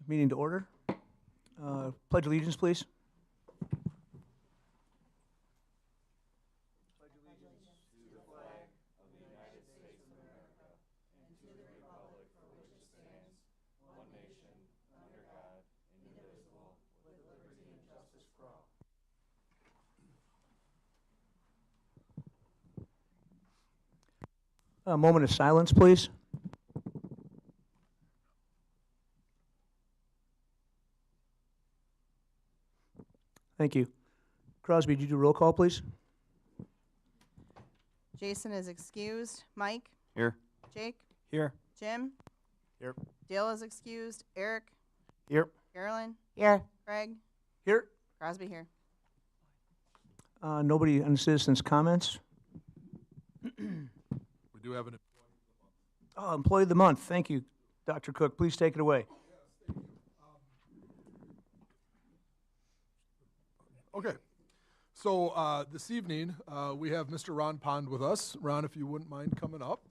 Meeting to order. Pledge allegiance, please. A moment of silence, please. Thank you. Crosby, did you do roll call, please? Jason is excused. Mike? Here. Jake? Here. Jim? Here. Dale is excused. Eric? Here. Carolyn? Here. Craig? Here. Crosby here. Nobody on citizens' comments? We do have an Employee of the month. Thank you, Dr. Cook. Please take it away. Okay. So this evening, we have Mr. Ron Pond with us. Ron, if you wouldn't mind coming up.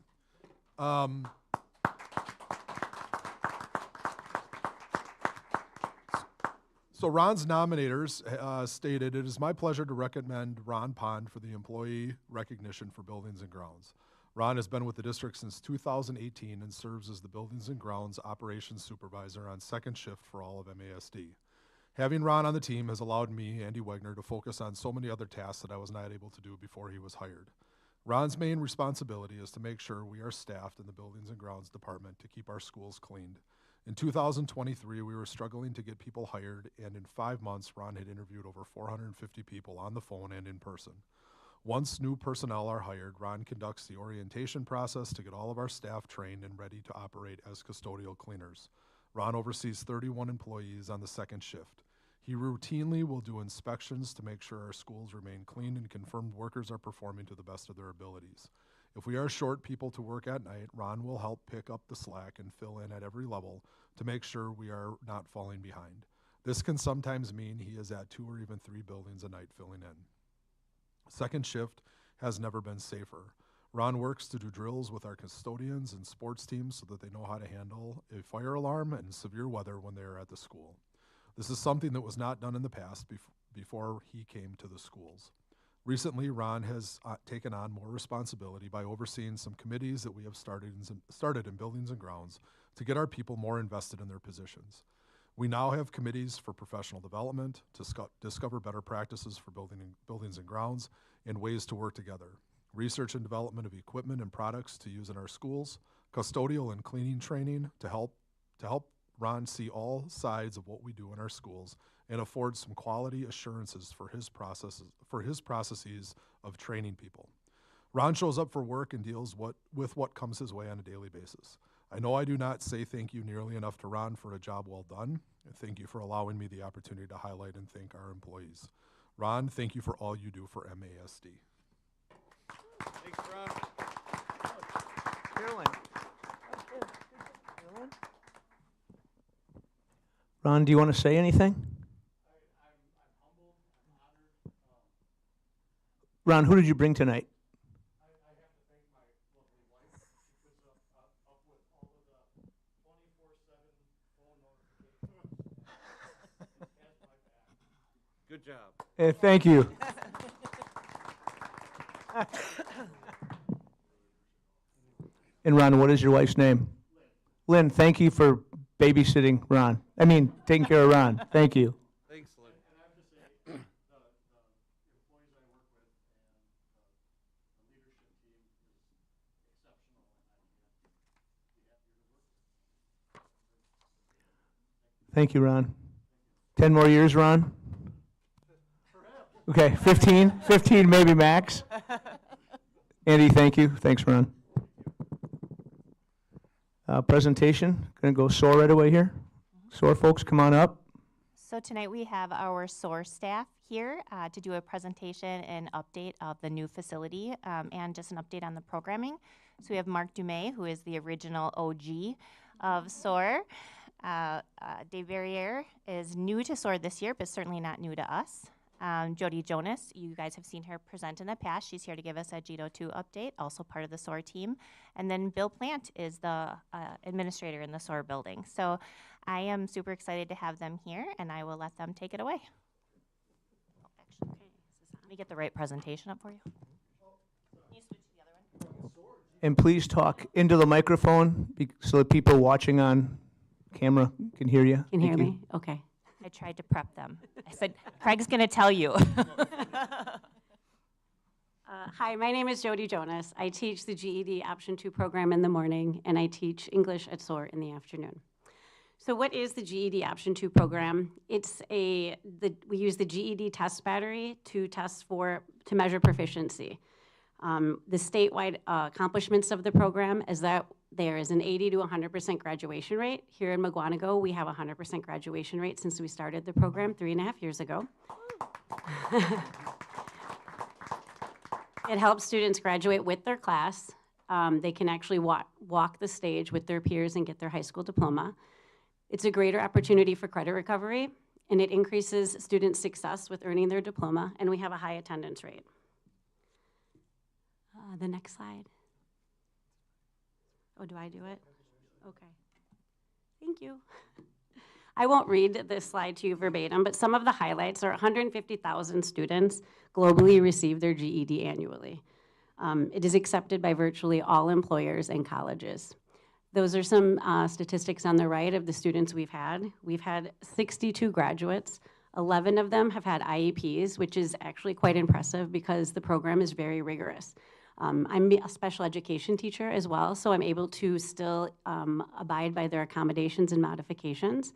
So Ron's nominators stated, "It is my pleasure to recommend Ron Pond for the Employee Recognition for Buildings and Grounds. Ron has been with the district since 2018 and serves as the Buildings and Grounds Operations Supervisor on second shift for all of MASD. Having Ron on the team has allowed me, Andy Wegner, to focus on so many other tasks that I was not able to do before he was hired. Ron's main responsibility is to make sure we are staffed in the Buildings and Grounds Department to keep our schools cleaned. In 2023, we were struggling to get people hired, and in 5 months, Ron had interviewed over 450 people on the phone and in person. Once new personnel are hired, Ron conducts the orientation process to get all of our staff trained and ready to operate as custodial cleaners. Ron oversees 31 employees on the second shift. He routinely will do inspections to make sure our schools remain clean and confirmed workers are performing to the best of their abilities. If we are short people to work at night, Ron will help pick up the slack and fill in at every level to make sure we are not falling behind. This can sometimes mean he is at 2 or even 3 buildings a night filling in. Second shift has never been safer. Ron works to do drills with our custodians and sports teams so that they know how to handle a fire alarm and severe weather when they are at the school. This is something that was not done in the past before he came to the schools. Recently, Ron has taken on more responsibility by overseeing some committees that we have started in Buildings and Grounds to get our people more invested in their positions. We now have committees for professional development, to discover better practices for buildings and grounds, and ways to work together. Research and development of equipment and products to use in our schools, custodial and cleaning training to help Ron see all sides of what we do in our schools and afford some quality assurances for his processes of training people. Ron shows up for work and deals with what comes his way on a daily basis. I know I do not say thank you nearly enough to Ron for a job well done, and thank you for allowing me the opportunity to highlight and thank our employees. Ron, thank you for all you do for MASD. Thanks, Ron. Carolyn. Ron, do you want to say anything? I'm humbled, I'm honored. Ron, who did you bring tonight? I have to thank my lovely wife. She puts up with all of the 24/7 phone notifications. Has my back. Good job. Thank you. And Ron, what is your wife's name? Lynn, thank you for babysitting Ron. Taking care of Ron. Thank you. Thanks, Lynn. And I have to say, the employees I work with and the leadership team is exceptional, and I'd be happier to work with. Thank you, Ron. 10 more years, Ron? Okay, 15? 15 maybe max. Andy, thank you. Thanks, Ron. Presentation, going to go SOAR right away here. SOAR folks, come on up. So tonight we have our SOAR staff here to do a presentation and update of the new facility and just an update on the programming. So we have Mark Dumais, who is the original OG of SOAR. Dave Verrier is new to SOAR this year, but certainly not new to us. Jody Jonas, you guys have seen her present in the past. She's here to give us a GETO 2 update, also part of the SOAR team. And then Bill Plant is the administrator in the SOAR building. So I am super excited to have them here, and I will let them take it away. Oh, actually, let me get the right presentation up for you. Can you switch to the other one? And please talk into the microphone so that people watching on camera can hear you. Can Thank hear you. me? Okay. I tried to prep them. I said, Craig's going to tell you. Hi, my name is Jody Jonas. I teach the GED Option 2 program in the morning, and I teach English at SOAR in the afternoon. So what is the GED Option 2 program? We use the GED test battery to measure proficiency. The statewide accomplishments of the program is that there is an 80 to 100% graduation rate. Here in Mukwonago, we have a 100% graduation rate since we started the program 3.5 years ago. It helps students graduate with their class. They can actually walk the stage with their peers and get their high school diploma. It's a greater opportunity for credit recovery, and it increases student success with earning their diploma, and we have a high attendance rate. The next slide. Oh, do I do it? Okay. Thank you. I won't read this slide to you verbatim, but some of the highlights are 150,000 students globally receive their GED annually. It is accepted by virtually all employers and colleges. Those are some statistics on the right of the students we've had. We've had 62 graduates. 11 of them have had IEPs, which is actually quite impressive because the program is very rigorous. I'm a special education teacher as well, so I'm able to still abide by their accommodations and modifications.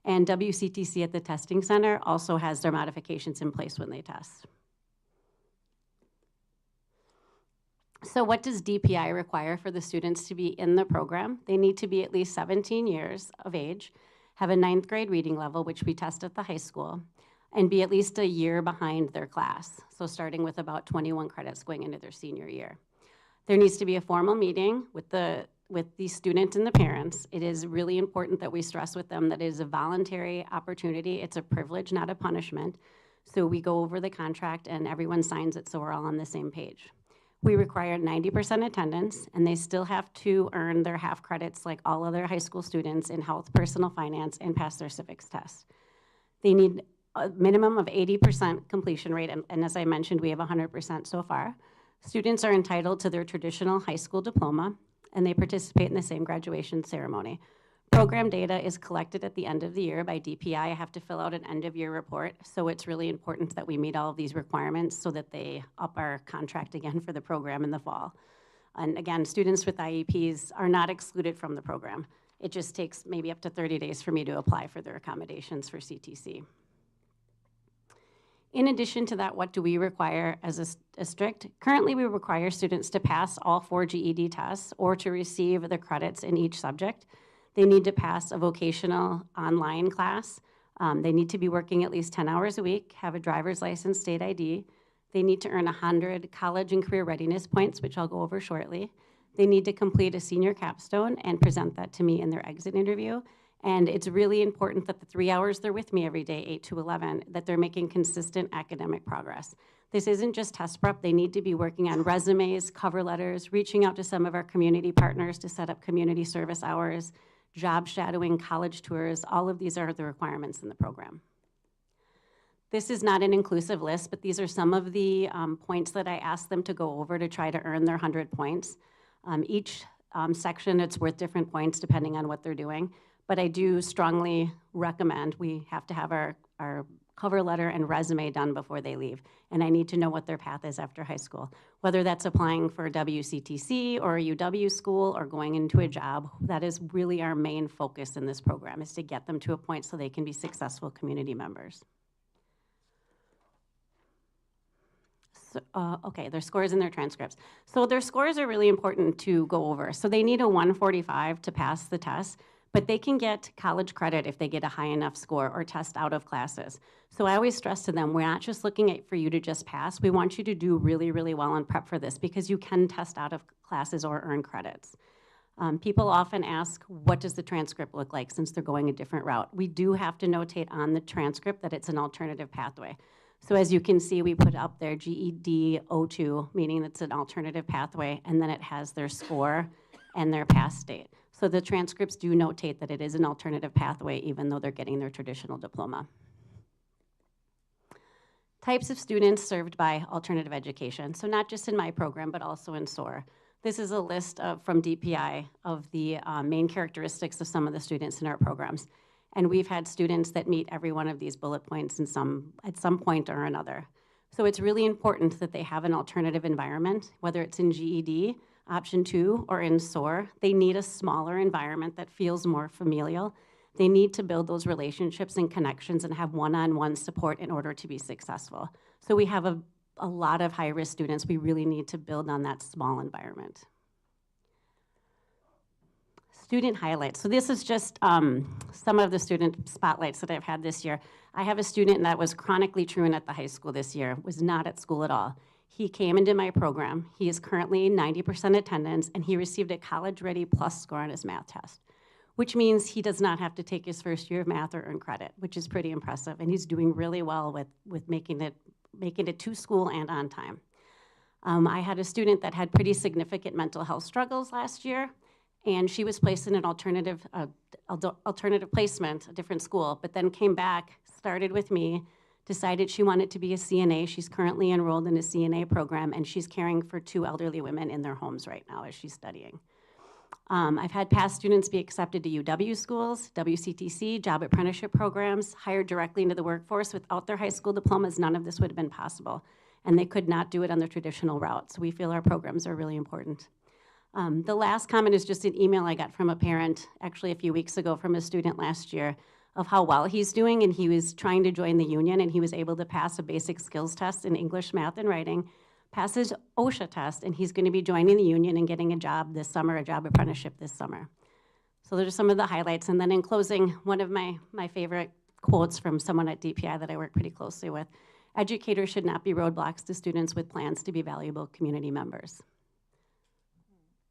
And WCTC at the testing center also has their modifications in place when they test. So what does DPI require for the students to be in the program? They need to be at least 17 years of age, have a 9th grade reading level, which we test at the high school, and be at least a year behind their class, so starting with about 21 credits going into their senior year. There needs to be a formal meeting with the student and the parents. It is really important that we stress with them that it is a voluntary opportunity. It's a privilege, not a punishment. So we go over the contract and everyone signs it so we're all on the same page. We require 90% attendance, and they still have to earn their half credits like all other high school students in health, personal finance, and pass their civics test. They need a minimum of 80% completion rate, and as I mentioned, we have 100% so far. Students are entitled to their traditional high school diploma, and they participate in the same graduation ceremony. Program data is collected at the end of the year by DPI. I have to fill out an end-of-year report, so it's really important that we meet all of these requirements so that they up our contract again for the program in the fall. And again, students with IEPs are not excluded from the program. It just takes maybe up to 30 days for me to apply for their accommodations for CTC. In addition to that, what do we require as a district? Currently, we require students to pass all 4 GED tests or to receive the credits in each subject. They need to pass a vocational online class. They need to be working at least 10 hours a week, have a driver's license, state ID. They need to earn 100 college and career readiness points, which I'll go over shortly. They need to complete a senior capstone and present that to me in their exit interview. And it's really important that the 3 hours they're with me every day, 8 to 11, that they're making consistent academic progress. This isn't just test prep. They need to be working on resumes, cover letters, reaching out to some of our community partners to set up community service hours, job shadowing, college tours. All of these are the requirements in the program. This is not an inclusive list, but these are some of the points that I asked them to go over to try to earn their 100 points. Each section, it's worth different points depending on what they're doing. But I do strongly recommend we have to have our cover letter and resume done before they leave. And I need to know what their path is after high school. Whether that's applying for WCTC or a UW school or going into a job, that is really our main focus in this program, is to get them to a point so they can be successful community members. So, okay, their scores and their transcripts. So their scores are really important to go over. So they need a 145 to pass the test. But they can get college credit if they get a high enough score or test out of classes. So I always stress to them, we're not just looking for you to just pass. We want you to do really, really well and prep for this because you can test out of classes or earn credits. People often ask, what does the transcript look like since they're going a different route? We do have to notate on the transcript that it's an alternative pathway. So as you can see, we put up their GED O2, meaning it's an alternative pathway, and then it has their score and their pass date. So the transcripts do notate that it is an alternative pathway, even though they're getting their traditional diploma. Types of students served by alternative education. So not just in my program, but also in SOAR. This is a list from DPI of the main characteristics of some of the students in our programs. And we've had students that meet every one of these bullet points at some point or another. So it's really important that they have an alternative environment, whether it's in GED, option 2, or in SOAR. They need a smaller environment that feels more familial. They need to build those relationships and connections and have one-on-one support in order to be successful. So we have a lot of high-risk students. We really need to build on that small environment. Student highlights. So this is just some of the student spotlights that I've had this year. I have a student that was chronically truant at the high school this year, was not at school at all. He came into my program. He is currently 90% attendance, and he received a college-ready plus score on his math test, which means he does not have to take his first year of math or earn credit, which is pretty impressive, and he's doing really well with making it to school and on time. I had a student that had pretty significant mental health struggles last year, and she was placed in an alternative placement, a different school, but then came back, started with me, decided she wanted to be a CNA. She's currently enrolled in a CNA program, and she's caring for 2 elderly women in their homes right now as she's studying. I've had past students be accepted to UW schools, WCTC, job apprenticeship programs, hired directly into the workforce. Without their high school diplomas, none of this would have been possible, and they could not do it on the traditional route. So we feel our programs are really important. The last comment is just an email I got from a parent actually a few weeks ago from a student last year of how well he's doing, and he was trying to join the union, and he was able to pass a basic skills test in English, math, and writing, pass his OSHA test, and he's going to be joining the union and getting a job this summer, a job apprenticeship this summer. So those are some of the highlights. And then in closing, one of my favorite quotes from someone at DPI that I work pretty closely with: educators should not be roadblocks to students with plans to be valuable community members.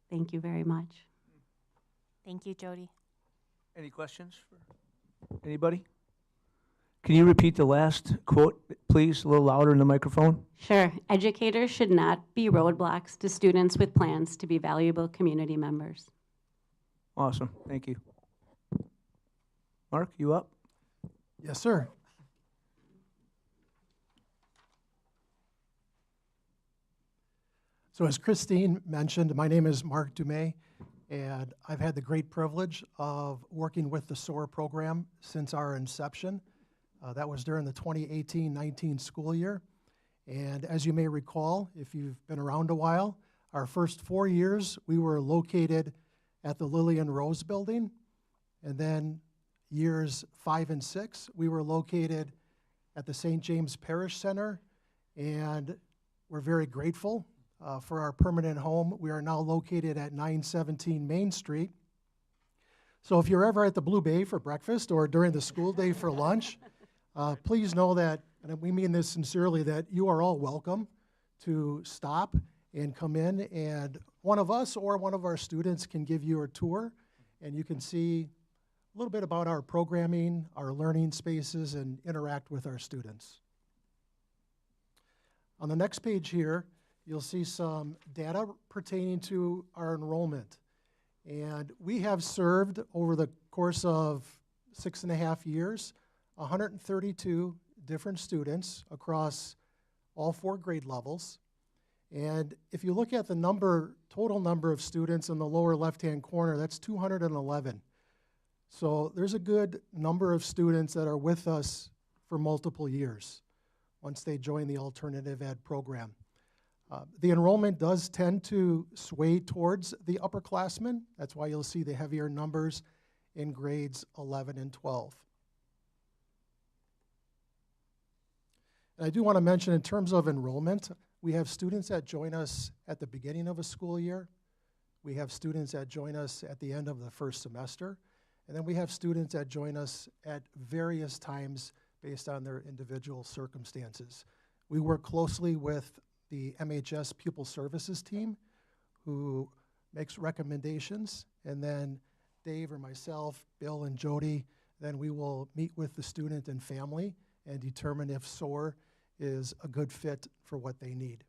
Thank you very much. Thank you, Jody. Any questions for anybody? Can you repeat the last quote, please, a little louder in the microphone? Sure. Educators should not be roadblocks to students with plans to be valuable community members. Awesome, thank you. Mark, you up? Yes, sir. So as Christine mentioned, my name is Mark Dumais, and I've had the great privilege of working with the SOAR program since our inception. That was during the 2018-19 school year. And as you may recall, if you've been around a while, our first 4 years, we were located at the Lillian Rose building. And then years 5 and 6, we were located at the St. James Parish Center. And we're very grateful for our permanent home. We are now located at 917 Main Street. So if you're ever at the Blue Bay for breakfast or during the school day for lunch, please know that, and we mean this sincerely, that you are all welcome to stop and come in, and one of us or one of our students can give you a tour, and you can see a little bit about our programming, our learning spaces, and interact with our students. On the next page here, you'll see some data pertaining to our enrollment. And we have served over the course of 6.5 years, 132 different students across all 4 grade levels. And if you look at the total number of students in the lower left-hand corner, that's 211. So there's a good number of students that are with us for multiple years once they join the alternative ed program. The enrollment does tend to sway towards the upperclassmen. That's why you'll see the heavier numbers in grades 11 and 12. And I do want to mention, in terms of enrollment, we have students that join us at the beginning of a school year. We have students that join us at the end of the first semester. And then we have students that join us at various times based on their individual circumstances. We work closely with the MHS Pupil Services team, who makes recommendations, and then Dave or myself, Bill and Jody, then we will meet with the student and family and determine if SOAR is a good fit for what they need.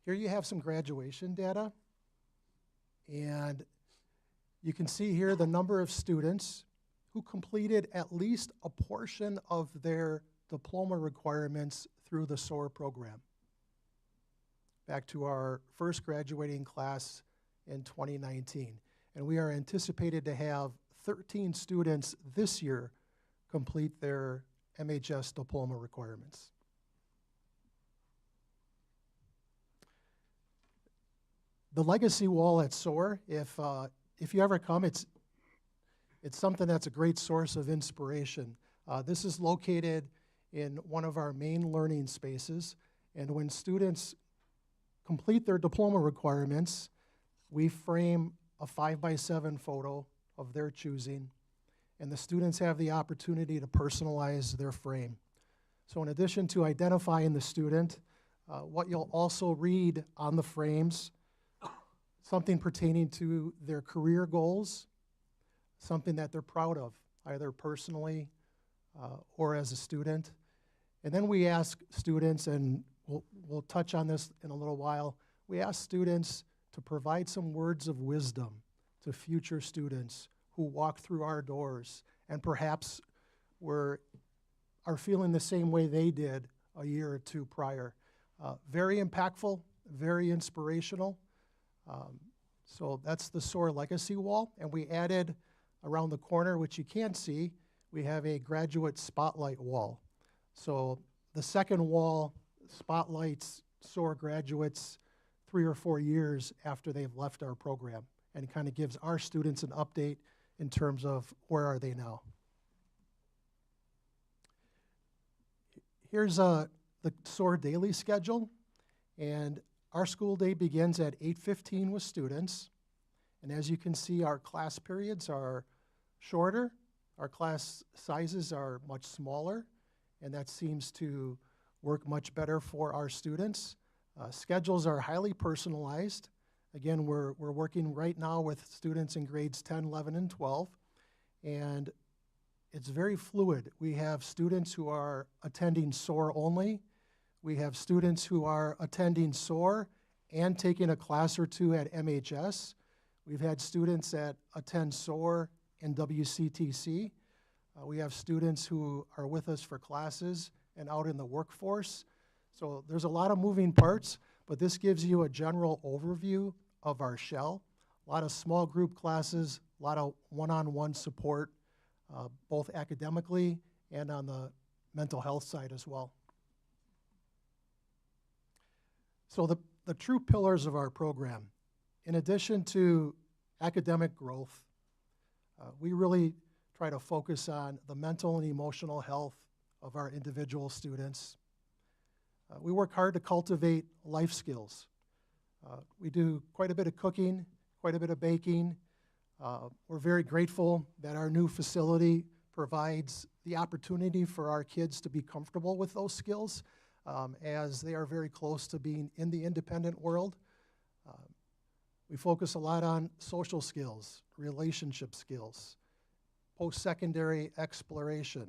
Here you have some graduation data, and you can see here the number of students who completed at least a portion of their diploma requirements through the SOAR program. Back to our first graduating class in 2019. And we are anticipated to have 13 students this year complete their MHS diploma requirements. The legacy wall at SOAR, if you ever come, it's something that's a great source of inspiration. This is located in one of our main learning spaces, and when students complete their diploma requirements, we frame a 5x7 photo of their choosing, and the students have the opportunity to personalize their frame. So in addition to identifying the student, what you'll also read on the frames, something pertaining to their career goals, something that they're proud of, either personally or as a student. And then we ask students, and we'll touch on this in a little while, we ask students to provide some words of wisdom to future students who walk through our doors and perhaps are feeling the same way they did a year or two prior. Very impactful, very inspirational. So that's the SOAR Legacy Wall, and we added around the corner, which you can't see, we have a graduate spotlight wall. So the second wall spotlights SOAR graduates 3 or 4 years after they've left our program, and kind of gives our students an update in terms of where are they now. Here's the SOAR daily schedule, and our school day begins at 8:15 with students, and as you can see, our class periods are shorter, our class sizes are much smaller, and that seems to work much better for our students. Schedules are highly personalized. Again, we're working right now with students in grades 10, 11, and 12, and it's very fluid. We have students who are attending SOAR only. We have students who are attending SOAR and taking a class or two at MHS. We've had students that attend SOAR and WCTC. We have students who are with us for classes and out in the workforce. So there's a lot of moving parts, but this gives you a general overview of our shell. A lot of small group classes, a lot of one-on-one support, both academically and on the mental health side as well. So the true pillars of our program, in addition to academic growth, we really try to focus on the mental and emotional health of our individual students. We work hard to cultivate life skills. We do quite a bit of cooking, quite a bit of baking. We're very grateful that our new facility provides the opportunity for our kids to be comfortable with those skills, as they are very close to being in the independent world. We focus a lot on social skills, relationship skills, post-secondary exploration,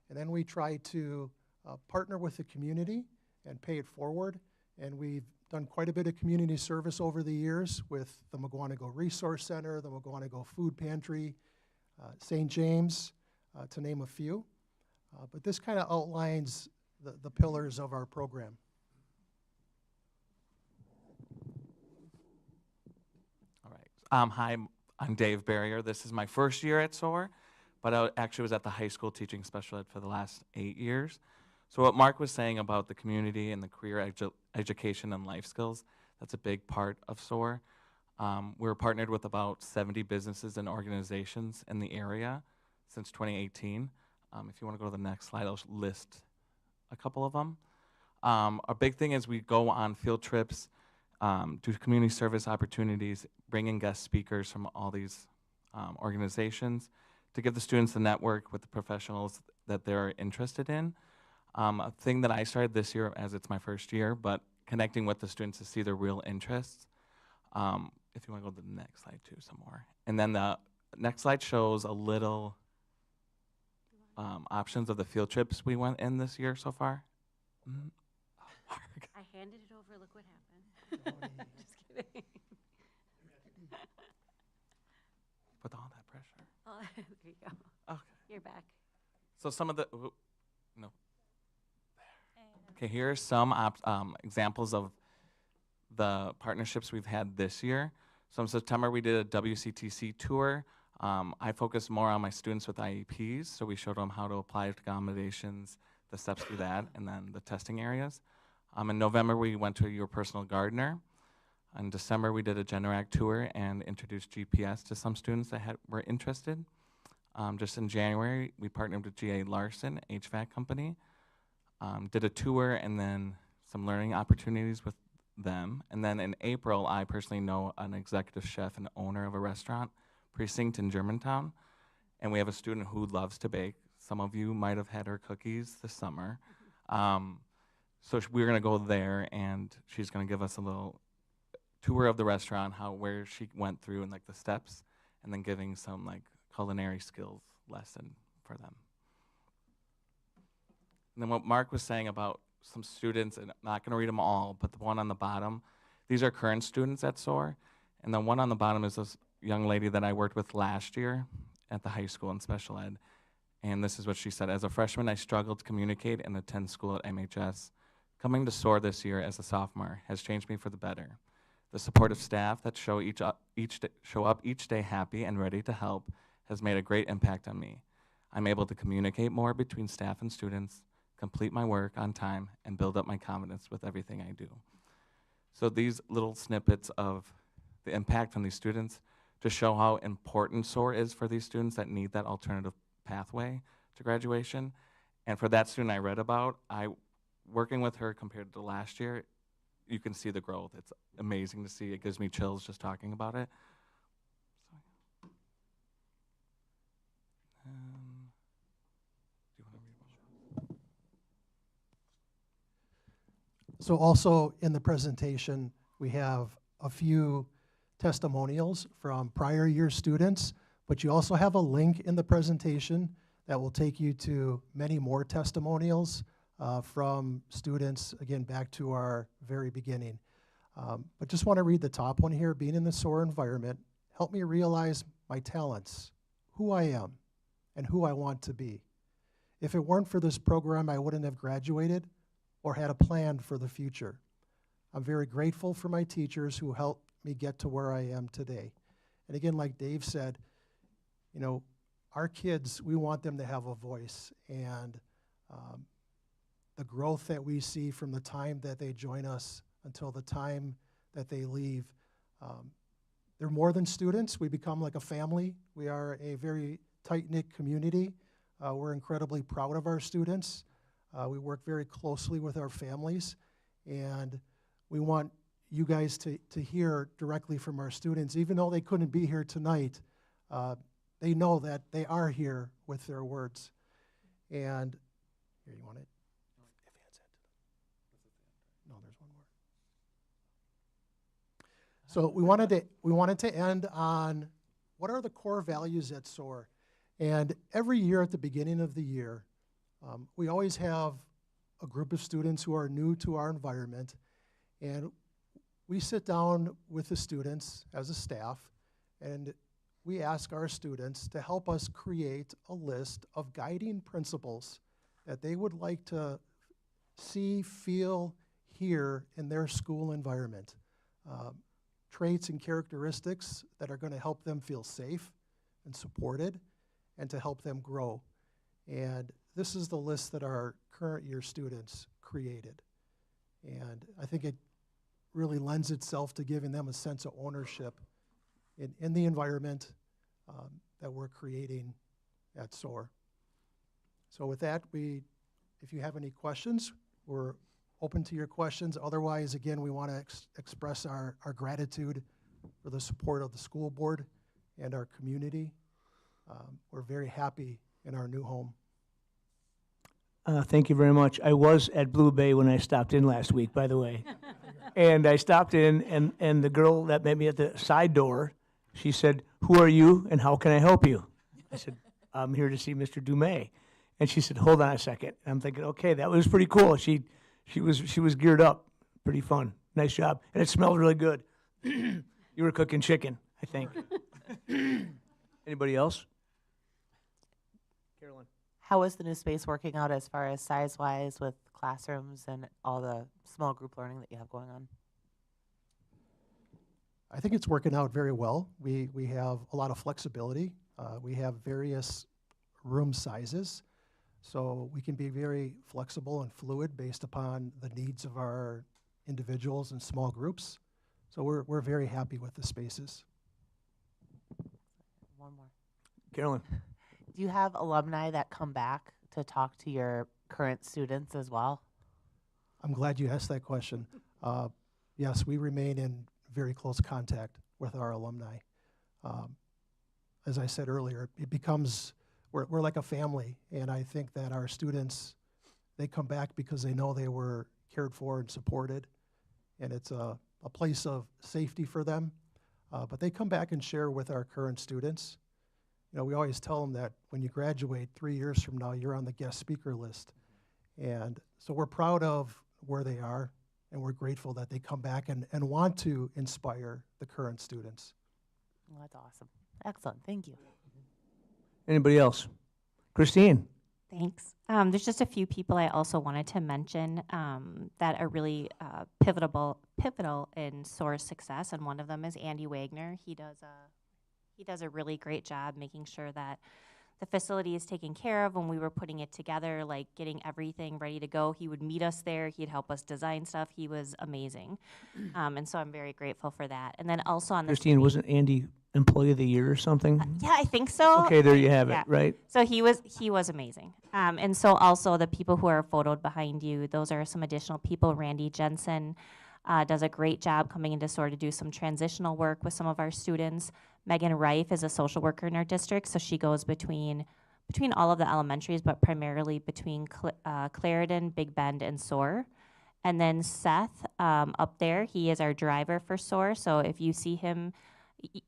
and then we try to partner with the community and pay it forward, and we've done quite a bit of community service over the years with the Mukwonago Resource Center, the Mukwonago Food Pantry, St. James, to name a few. But this kind of outlines the pillars of our program. All right. Hi, I'm Dave Barrier. This is my first year at SOAR, but I actually was at the high school teaching special ed for the last 8 years. So what Mark was saying about the community and the career education and life skills, that's a big part of SOAR. We're partnered with about 70 businesses and organizations in the area since 2018. If you want to go to the next slide, I'll list a couple of them. A big thing is we go on field trips, do community service opportunities, bring in guest speakers from all these organizations to give the students the network with the professionals that they're interested in. A thing that I started this year, as it's my first year, but connecting with the students to see their real interests. If you want to go to the next slide too, some more. And then the next slide shows a little options of the field trips we went in this year so far. Mark. I handed it over, look what happened. Just kidding. With all that pressure. Oh, there you go. Okay. You're back. So some of the, no. Okay, here are some examples of the partnerships we've had this year. So in September, we did a WCTC tour. I focused more on my students with IEPs, so we showed them how to apply accommodations, the steps through that, and then the testing areas. In November, we went to Your Personal Gardener. In December, we did a Generac tour and introduced GPS to some students that were interested. Just in January, we partnered with GA Larson, HVAC company, did a tour and then some learning opportunities with them. And then in April, I personally know an executive chef and owner of a restaurant precinct in Germantown. And we have a student who loves to bake. Some of you might have had her cookies this summer. So we're gonna go there and she's gonna give us a little tour of the restaurant, where she went through and like the steps, and then giving some like culinary skills lesson for them. And then what Mark was saying about some students, and I'm not going to read them all, but the one on the bottom, these are current students at SOAR, and the one on the bottom is this young lady that I worked with last year at the high school in special ed, and this is what she said: as a freshman, I struggled to communicate and attend school at MHS. Coming to SOAR this year as a sophomore has changed me for the better. The supportive staff that show up each day happy and ready to help has made a great impact on me. I'm able to communicate more between staff and students, complete my work on time, and build up my confidence with everything I do. So these little snippets of the impact from these students to show how important SOAR is for these students that need that alternative pathway to graduation. And for that student I read about, working with her compared to last year, you can see the growth. It's amazing to see. It gives me chills just talking about it. Do you want to read one? So also in the presentation, we have a few testimonials from prior year students, but you also have a link in the presentation that will take you to many more testimonials from students, again, back to our very beginning. But just want to read the top one here. Being in the SOAR environment helped me realize my talents, who I am, and who I want to be. If it weren't for this program, I wouldn't have graduated or had a plan for the future. I'm very grateful for my teachers who helped me get to where I am today. And again, like Dave said, you know, our kids, we want them to have a voice, and the growth that we see from the time that they join us until the time that they leave, they're more than students. We become like a family. We are a very tight-knit community. We're incredibly proud of our students. We work very closely with our families, and we want you guys to hear directly from our students. Even though they couldn't be here tonight, they know that they are here with their words. And here, you want it? Advance it. No, there's one more. So we wanted to end on what are the core values at SOAR. And every year at the beginning of the year, we always have a group of students who are new to our environment, and we sit down with the students as a staff, and we ask our students to help us create a list of guiding principles that they would like to see, feel, hear in their school environment. Traits and characteristics that are going to help them feel safe and supported and to help them grow. And this is the list that our current year students created. And I think it really lends itself to giving them a sense of ownership in the environment that we're creating at SOAR. So with that, if you have any questions, we're open to your questions. Otherwise, again, we want to express our gratitude for the support of the school board and our community. We're very happy in our new home. Thank you very much. I was at Blue Bay when I stopped in last week, by the way. And I stopped in, and the girl that met me at the side door, she said, "Who are you and how can I help you?" I said, "I'm here to see Mr. Dumais." And she said, "Hold on a second." And I'm thinking, okay, that was pretty cool. She she was geared up. Pretty fun. Nice job. And it smelled really good. You were cooking chicken, I think. Anybody else? Carolyn. How is the new space working out as far as size-wise with classrooms and all the small group learning that you have going on? I think it's working out very well. We have a lot of flexibility. We have various room sizes, so we can be very flexible and fluid based upon the needs of our individuals and small groups. So we're very happy with the spaces. One more. Carolyn. Do you have alumni that come back to talk to your current students as well? I'm glad you asked that question. Yes, we remain in very close contact with our alumni. As I said earlier, it becomes, we're like a family, and I think that our students, they come back because they know they were cared for and supported, and it's a place of safety for them. But they come back and share with our current students. You know, we always tell them that when you graduate 3 years from now, you're on the guest speaker list. And so we're proud of where they are, and we're grateful that they come back and want to inspire the current students. Well, that's awesome. Excellent. Thank you. Anybody else? Christine. Thanks. There's just a few people I also wanted to mention that are really pivotal in SOAR's success, and one of them is Andy Wagner. He does a really great job making sure that the facility is taken care of. When we were putting it together, like getting everything ready to go, he would meet us there. He'd help us design stuff. He was amazing, and so I'm very grateful for that. And then also on the Christine, wasn't Andy Employee of the Year or something? yeah, I think so. Okay, there you have it, Yeah. right? So he was amazing. And so also the people who are photoed behind you, those are some additional people. Randy Jensen does a great job coming into SOAR to do some transitional work with some of our students. Megan Reif is a social worker in our district, so she goes between all of the elementaries, but primarily between Clarendon, Big Bend, and SOAR. And then Seth up there, he is our driver for SOAR. So if you see him,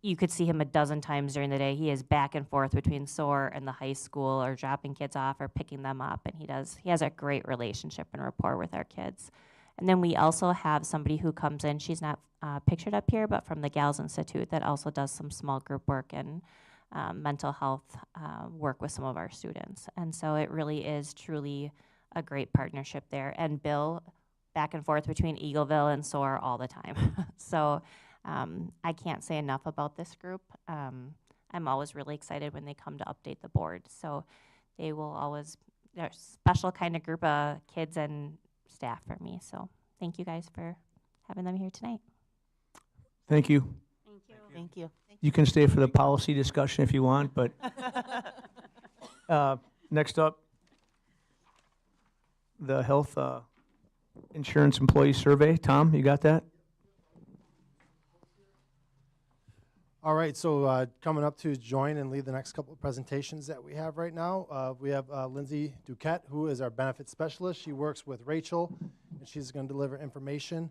you could see him a dozen times during the day. He is back and forth between SOAR and the high school, or dropping kids off or picking them up, and he has a great relationship and rapport with our kids. And then we also have somebody who comes in, she's not pictured up here, but from the Gals Institute, that also does some small group work and mental health work with some of our students. And so it really is truly a great partnership there. And Bill, back and forth between Eagleville and SOAR all the time. So I can't say enough about this group. I'm always really excited when they come to update the board. So they will always, they're a special kind of group of kids and staff for me. So thank you guys for having them here tonight. Thank you. Thank you. Thank you. You can stay for the policy discussion if you want, but next up, the health insurance employee survey. Tom, you got that? All right, so coming up to join and lead the next couple of presentations that we have right now, we have Lindsay Duquette, who is our benefits specialist. She works with Rachel, and she's going to deliver information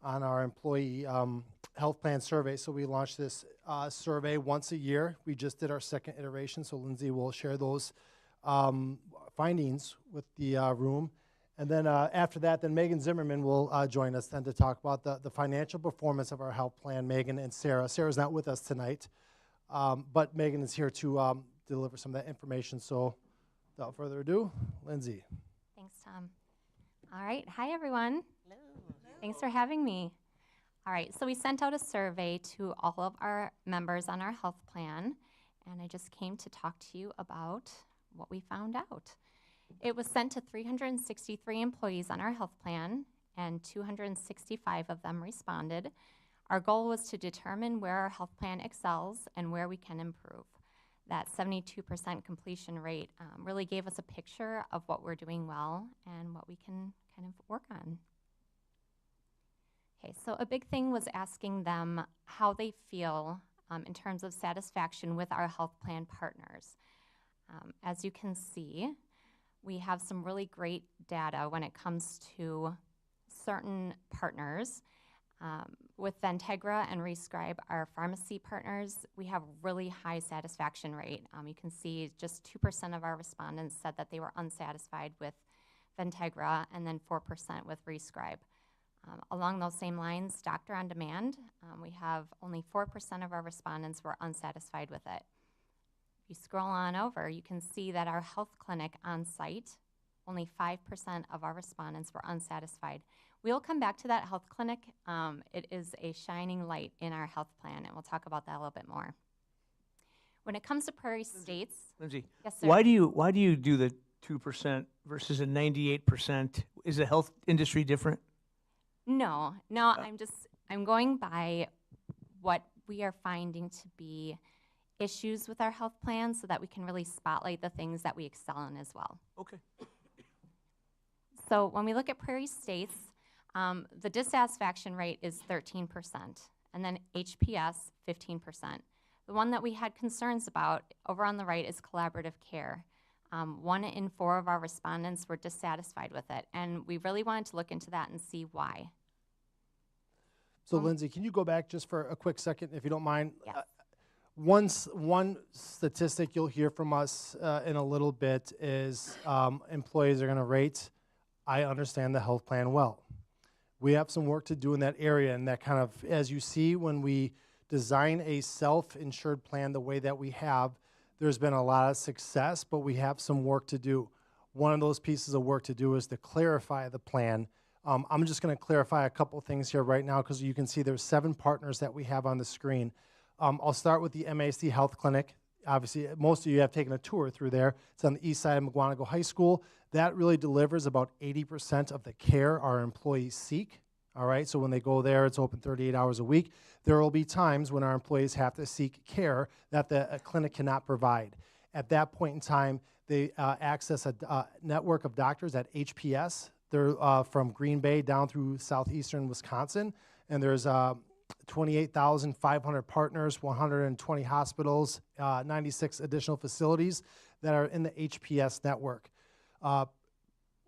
on our employee health plan survey. So we launch this survey once a year. We just did our second iteration, so Lindsay will share those findings with the room. And then after that, then Megan Zimmerman will join us then to talk about the financial performance of our health plan. Megan and Sarah. Sarah's not with us tonight, but Megan is here to deliver some of that information. So without further ado, Lindsay. Thanks, Tom. All right. Hi, everyone. Hello. Thanks for having me. All right. So we sent out a survey to all of our members on our health plan, and I just came to talk to you about what we found out. It was sent to 363 employees on our health plan, and 265 of them responded. Our goal was to determine where our health plan excels and where we can improve. That 72% completion rate really gave us a picture of what we're doing well and what we can kind of work on. Okay, so a big thing was asking them how they feel in terms of satisfaction with our health plan partners. As you can see, we have some really great data when it comes to certain partners. With Ventegra and Rescribe, our pharmacy partners, we have really high satisfaction rate. You can see just 2% of our respondents said that they were unsatisfied with Ventegra, and then 4% with Rescribe. Along those same lines, Doctor on Demand, we have only 4% of our respondents were unsatisfied with it. If you scroll on over, you can see that our health clinic on site, only 5% of our respondents were unsatisfied. We'll come back to that health clinic. It is a shining light in our health plan, and we'll talk about that a little bit more. When it comes to Prairie States, Lindsay, yes, sir. why do you do the 2% versus a 98%? Is the health industry different? No, I'm going by what we are finding to be issues with our health plan so that we can really spotlight the things that we excel in as well. Okay. So when we look at Prairie States, the dissatisfaction rate is 13%, and then HPS, 15%. The one that we had concerns about over on the right is collaborative care. 1 in 4 of our respondents were dissatisfied with it, and we really wanted to look into that and see why. So Lindsay, can you go back just for a quick second, if you don't mind? Yes. One statistic you'll hear from us in a little bit is employees are going to rate, I understand the health plan well. We have some work to do in that area, and that kind of, as you see, when we design a self-insured plan the way that we have, there's been a lot of success, but we have some work to do. One of those pieces of work to do is to clarify the plan. I'm just going to clarify a couple things here right now because you can see there's 7 partners that we have on the screen. I'll start with the MAC Health Clinic. Obviously, most of you have taken a tour through there. It's on the east side of Mukwonago High School. That really delivers about 80% of the care our employees seek. All right, so when they go there, it's open 38 hours a week. There will be times when our employees have to seek care that the clinic cannot provide. At that point in time, they access a network of doctors at HPS. They're from Green Bay down through southeastern Wisconsin, and there's 28,500 partners, 120 hospitals, 96 additional facilities that are in the HPS network.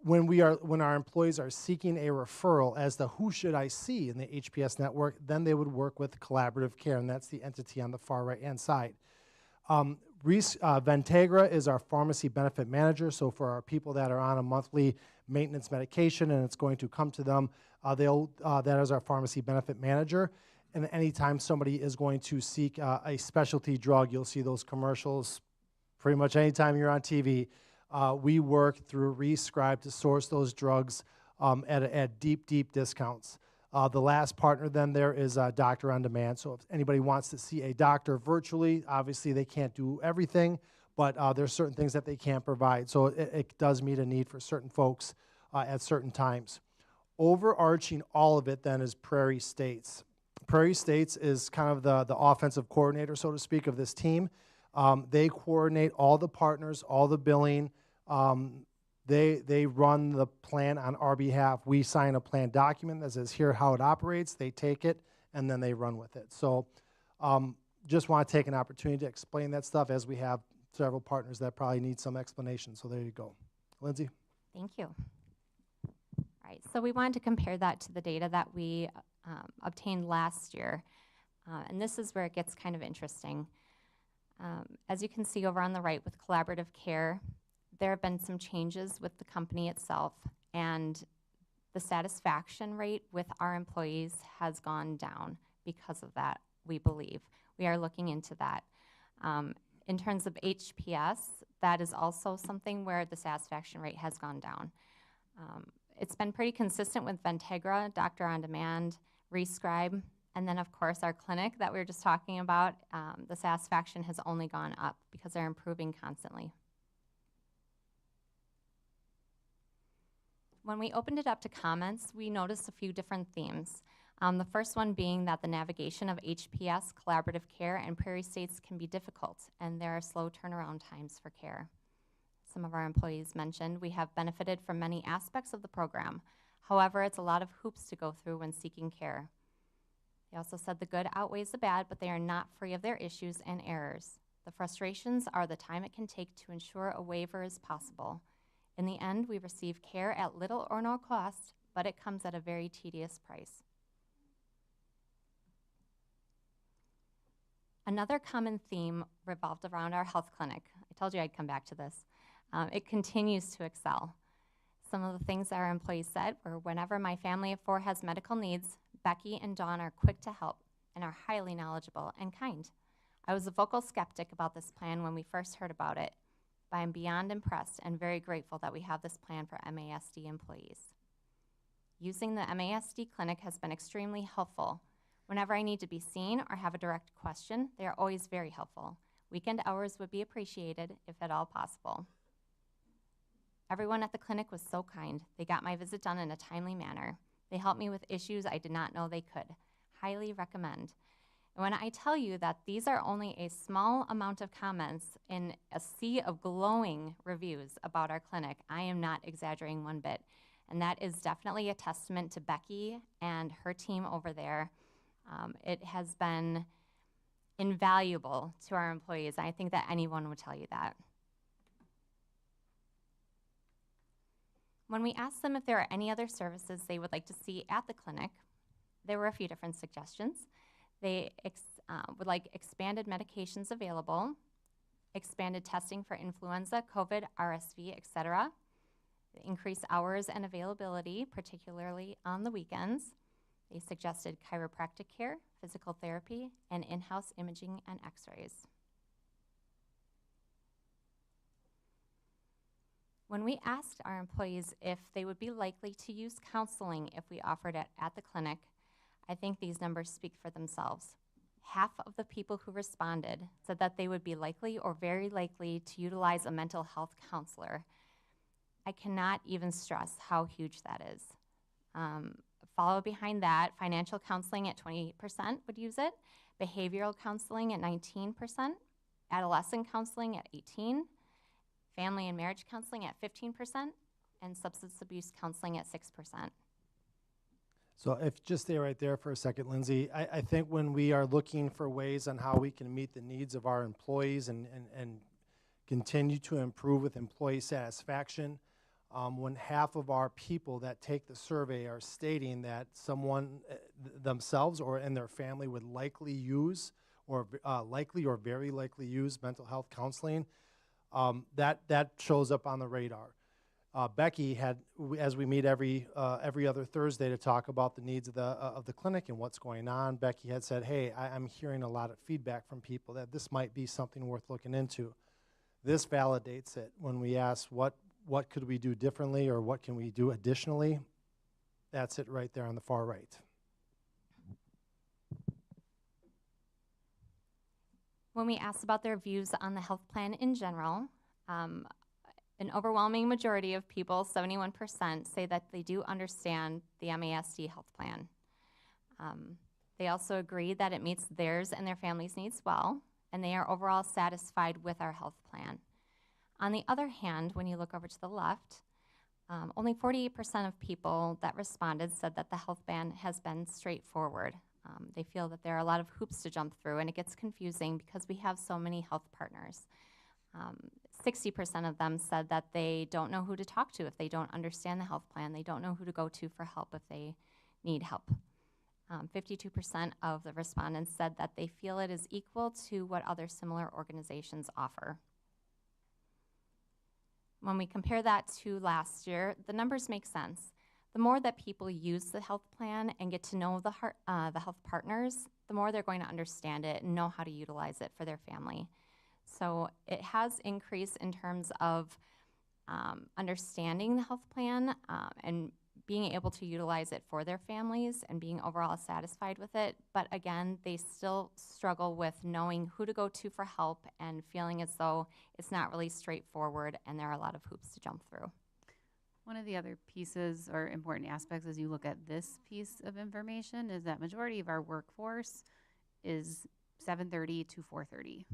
When our employees are seeking a referral as to who should I see in the HPS network, then they would work with Collaborative Care, and that's the entity on the far right-hand side. Ventegra is our pharmacy benefit manager, so for our people that are on a monthly maintenance medication and it's going to come to them, that is our pharmacy benefit manager. And anytime somebody is going to seek a specialty drug, you'll see those commercials pretty much anytime you're on TV. We work through Rescribe to source those drugs at deep discounts. The last partner then there is Doctor on Demand. So if anybody wants to see a doctor virtually, obviously they can't do everything, but there's certain things that they can't provide. So it does meet a need for certain folks at certain times. Overarching all of it then is Prairie States. Prairie States is kind of the offensive coordinator, so to speak, of this team. They coordinate all the partners, all the billing. They run the plan on our behalf. We sign a plan document that says here how it operates. They take it, and then they run with it. So just want to take an opportunity to explain that stuff as we have several partners that probably need some explanation. So there you go. Lindsay? Thank you. All right, so we wanted to compare that to the data that we obtained last year. And this is where it gets kind of interesting. As you can see over on the right with Collaborative Care, there have been some changes with the company itself, and the satisfaction rate with our employees has gone down because of that, we believe. We are looking into that. In terms of HPS, that is also something where the satisfaction rate has gone down. It's been pretty consistent with Ventegra, Doctor on Demand, Rescribe, and then of course our clinic that we were just talking about, the satisfaction has only gone up because they're improving constantly. When we opened it up to comments, we noticed a few different themes. The first one being that the navigation of HPS, Collaborative Care, and Prairie States can be difficult, and there are slow turnaround times for care. Some of our employees mentioned we have benefited from many aspects of the program. However, it's a lot of hoops to go through when seeking care. They also said the good outweighs the bad, but they are not free of their issues and errors. The frustrations are the time it can take to ensure a waiver is possible. In the end, we receive care at little or no cost, but it comes at a very tedious price. Another common theme revolved around our health clinic. I told you I'd come back to this. It continues to excel. Some of the things our employees said were, whenever my family of 4 has medical needs, Becky and Dawn are quick to help and are highly knowledgeable and kind. I was a vocal skeptic about this plan when we first heard about it, but I'm beyond impressed and very grateful that we have this plan for MASD employees. Using the MASD clinic has been extremely helpful. Whenever I need to be seen or have a direct question, they are always very helpful. Weekend hours would be appreciated if at all possible. Everyone at the clinic was so kind. They got my visit done in a timely manner. They helped me with issues I did not know they could. Highly recommend. And when I tell you that these are only a small amount of comments in a sea of glowing reviews about our clinic, I am not exaggerating one bit. And that is definitely a testament to Becky and her team over there. It has been invaluable to our employees. I think that anyone would tell you that. When we asked them if there are any other services they would like to see at the clinic, there were a few different suggestions. They would like expanded medications available, expanded testing for influenza, COVID, RSV, etc., increase hours and availability, particularly on the weekends. They suggested chiropractic care, physical therapy, and in-house imaging and x-rays. When we asked our employees if they would be likely to use counseling if we offered it at the clinic, I think these numbers speak for themselves. Half of the people who responded said that they would be likely or very likely to utilize a mental health counselor. I cannot even stress how huge that is. Follow behind that, financial counseling at 28% would use it, behavioral counseling at 19%, adolescent counseling at 18%, family and marriage counseling at 15%, and substance abuse counseling at 6%. So if just stay right there for a second, Lindsay, I think when we are looking for ways on how we can meet the needs of our employees and continue to improve with employee satisfaction, when half of our people that take the survey are stating that someone themselves or in their family would likely use or very likely use mental health counseling, that shows up on the radar. Becky had, as we meet every other Thursday to talk about the needs of the clinic and what's going on, Becky had said, hey, I'm hearing a lot of feedback from people that this might be something worth looking into. This validates it. When we ask what could we do differently or what can we do additionally, that's it right there on the far right. When we asked about their views on the health plan in general, an overwhelming majority of people, 71%, say that they do understand the MASD health plan. They also agree that it meets theirs and their family's needs well, and they are overall satisfied with our health plan. On the other hand, when you look over to the left, only 48% of people that responded said that the health plan has been straightforward. They feel that there are a lot of hoops to jump through, and it gets confusing because we have so many health partners. 60% of them said that they don't know who to talk to if they don't understand the health plan. They don't know who to go to for help if they need help. 52% of the respondents said that they feel it is equal to what other similar organizations offer. When we compare that to last year, the numbers make sense. The more that people use the health plan and get to know the health partners, the more they're going to understand it and know how to utilize it for their family. So it has increased in terms of understanding the health plan and being able to utilize it for their families and being overall satisfied with it. But again, they still struggle with knowing who to go to for help and feeling as though it's not really straightforward and there are a lot of hoops to jump through. One of the other pieces or important aspects as you look at this piece of information is that majority of our workforce is 7:30 to 4:30.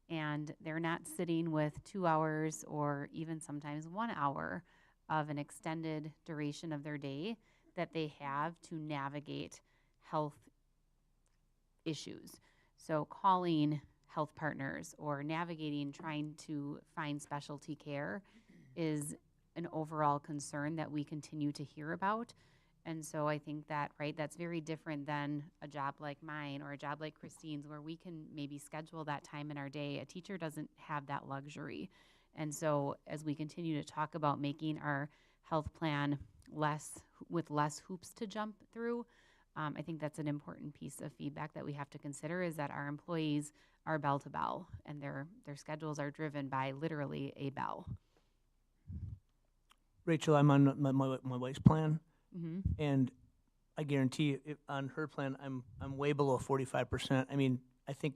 And they're not sitting with 2 hours or even sometimes 1 hour of an extended duration of their day that they have to navigate health issues. So calling health partners or navigating trying to find specialty care is an overall concern that we continue to hear about. And so I think that, right, that's very different than a job like mine or a job like Christine's where we can maybe schedule that time in our day. A teacher doesn't have that luxury. And so as we continue to talk about making our health plan with less hoops to jump through. I think that's an important piece of feedback that we have to consider, is that our employees are bell to bell, and their schedules are driven by literally a bell. Rachel, I'm on my wife's plan, Mm-hmm. and I guarantee you, on her plan, I'm way below 45%. I mean, I think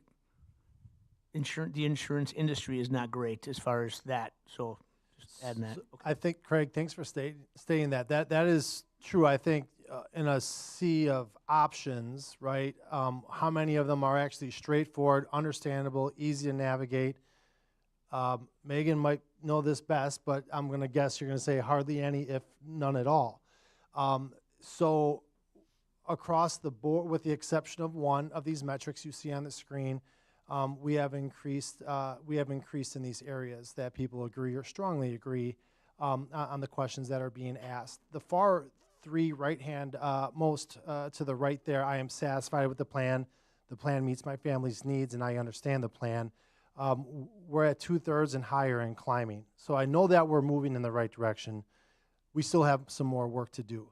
the insurance industry is not great as far as that. So just adding that. I think, Craig, thanks for stating that. That is true. I think in a sea of options, right, how many of them are actually straightforward, understandable, easy to navigate? Megan might know this best, but I'm going to guess you're going to say hardly any, if none at all. So across the board, with the exception of one of these metrics you see on the screen, we have increased in these areas that people agree or strongly agree on the questions that are being asked. The far three right-hand, most to the right there, I am satisfied with the plan. The plan meets my family's needs, and I understand the plan. We're at 2/3 and higher and climbing. So I know that we're moving in the right direction. We still have some more work to do.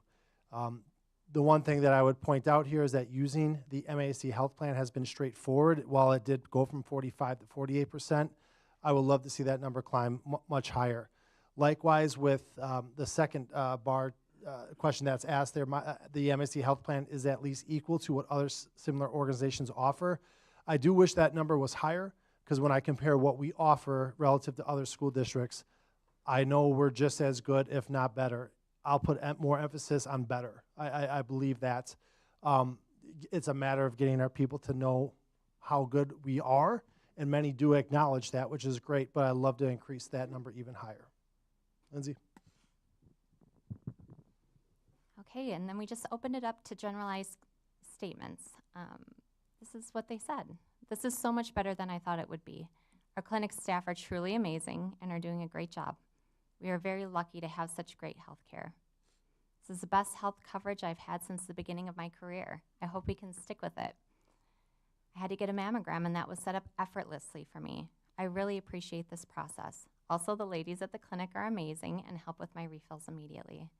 The one thing that I would point out here is that using the MASC health plan has been straightforward. While it did go from 45 to 48%, I would love to see that number climb much higher. Likewise, with the second bar question that's asked there, the MASC health plan is at least equal to what other similar organizations offer. I do wish that number was higher, because when I compare what we offer relative to other school districts, I know we're just as good, if not better. I'll put more emphasis on better. I believe that it's a matter of getting our people to know how good we are, and many do acknowledge that, which is great, but I'd love to increase that number even higher. Lindsay? Okay, and then we just opened it up to generalized statements. This is what they said. This is so much better than I thought it would be. Our clinic staff are truly amazing and are doing a great job. We are very lucky to have such great health care. This is the best health coverage I've had since the beginning of my career. I hope we can stick with it. I had to get a mammogram, and that was set up effortlessly for me. I really appreciate this process. Also, the ladies at the clinic are amazing and help with my refills immediately.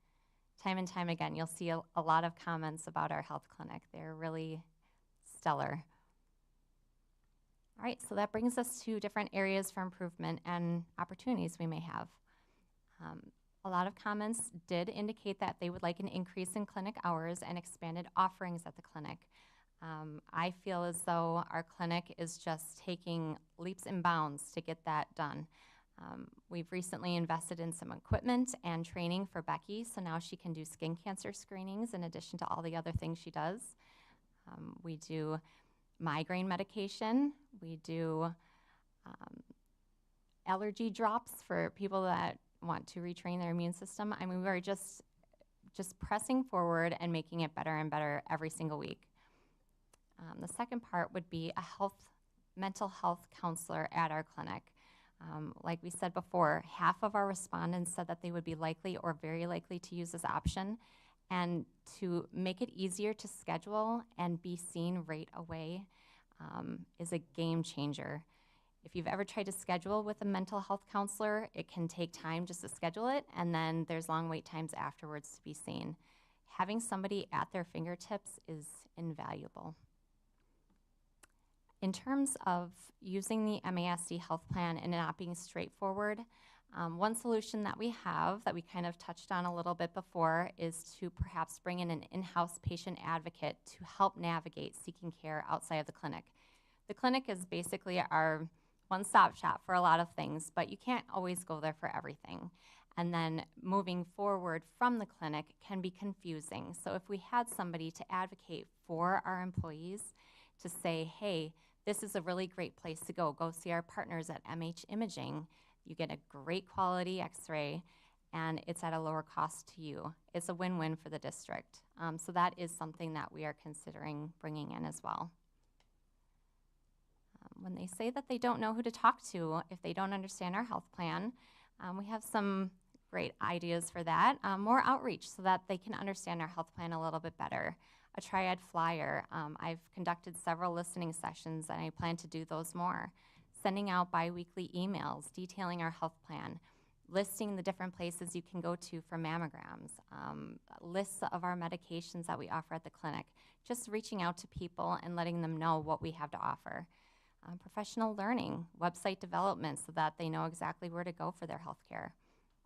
Time and time again, you'll see a lot of comments about our health clinic. They're really stellar. All right, so that brings us to different areas for improvement and opportunities we may have. A lot of comments did indicate that they would like an increase in clinic hours and expanded offerings at the clinic. I feel as though our clinic is just taking leaps and bounds to get that done. We've recently invested in some equipment and training for Becky, so now she can do skin cancer screenings in addition to all the other things she does. We do migraine medication. We do allergy drops for people that want to retrain their immune system. I mean, we're just pressing forward and making it better and better every single week. The second part would be a mental health counselor at our clinic. Like we said before, half of our respondents said that they would be likely or very likely to use this option. And to make it easier to schedule and be seen right away is a game changer. If you've ever tried to schedule with a mental health counselor, it can take time just to schedule it, and then there's long wait times afterwards to be seen. Having somebody at their fingertips is invaluable. In terms of using the MASC health plan and it not being straightforward, one solution that we have that we kind of touched on a little bit before is to perhaps bring in an in-house patient advocate to help navigate seeking care outside of the clinic. The clinic is basically our one-stop shop for a lot of things, but you can't always go there for everything. And then moving forward from the clinic can be confusing. So if we had somebody to advocate for our employees to say, hey, this is a really great place to go. Go see our partners at MH Imaging. You get a great quality x-ray, and it's at a lower cost to you. It's a win-win for the district. So that is something that we are considering bringing in as well. When they say that they don't know who to talk to if they don't understand our health plan, we have some great ideas for that. More outreach so that they can understand our health plan a little bit better. A triad flyer. I've conducted several listening sessions, and I plan to do those more. Sending out bi-weekly emails detailing our health plan. listing the different places you can go to for mammograms, lists of our medications that we offer at the clinic, just reaching out to people and letting them know what we have to offer. Professional learning, website development so that they know exactly where to go for their health care.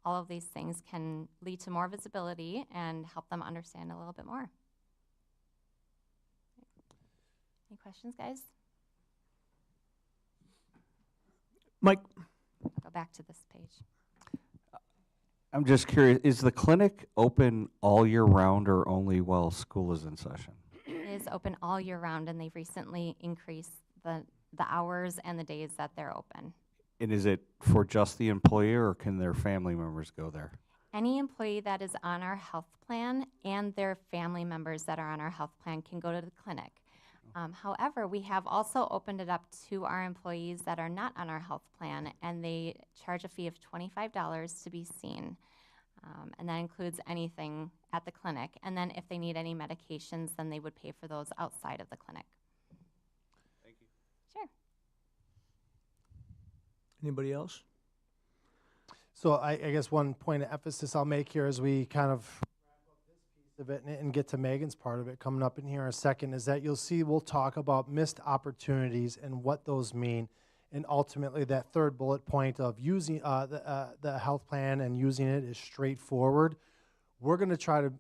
All of these things can lead to more visibility and help them understand a little bit more. Any questions, guys? Mike? I'll go back to this page. I'm just curious, is the clinic open all year round or only while school is in session? It is open all year round, and they've recently increased the hours and the days that they're open. And is it for just the employer, or can their family members go there? Any employee that is on our health plan and their family members that are on our health plan can go to the clinic. However, we have also opened it up to our employees that are not on our health plan, and they charge a fee of $25 to be seen. And that includes anything at the clinic. And then if they need any medications, then they would pay for those outside of the clinic. Thank you. Sure. Anybody else? So I guess one point of emphasis I'll make here as we kind of wrap up this piece of it and get to Megan's part of it coming up in here in a second is that you'll see we'll talk about missed opportunities and what those mean. And ultimately that third bullet point of using the health plan and using it is straightforward. We're going to try to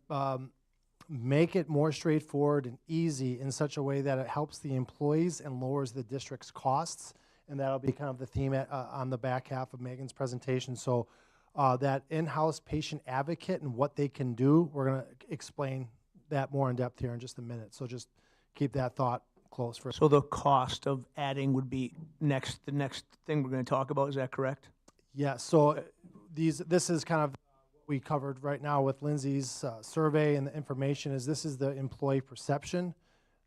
make it more straightforward and easy in such a way that it helps the employees and lowers the district's costs. And that'll be kind of the theme on the back half of Megan's presentation. So that in-house patient advocate and what they can do, we're going to explain that more in depth here in just a minute. So just keep that thought close for. So the cost of adding would be the next thing we're going to talk about. Is that correct? Yeah. So this is kind of what we covered right now with Lindsay's survey, and the information is this is the employee perception.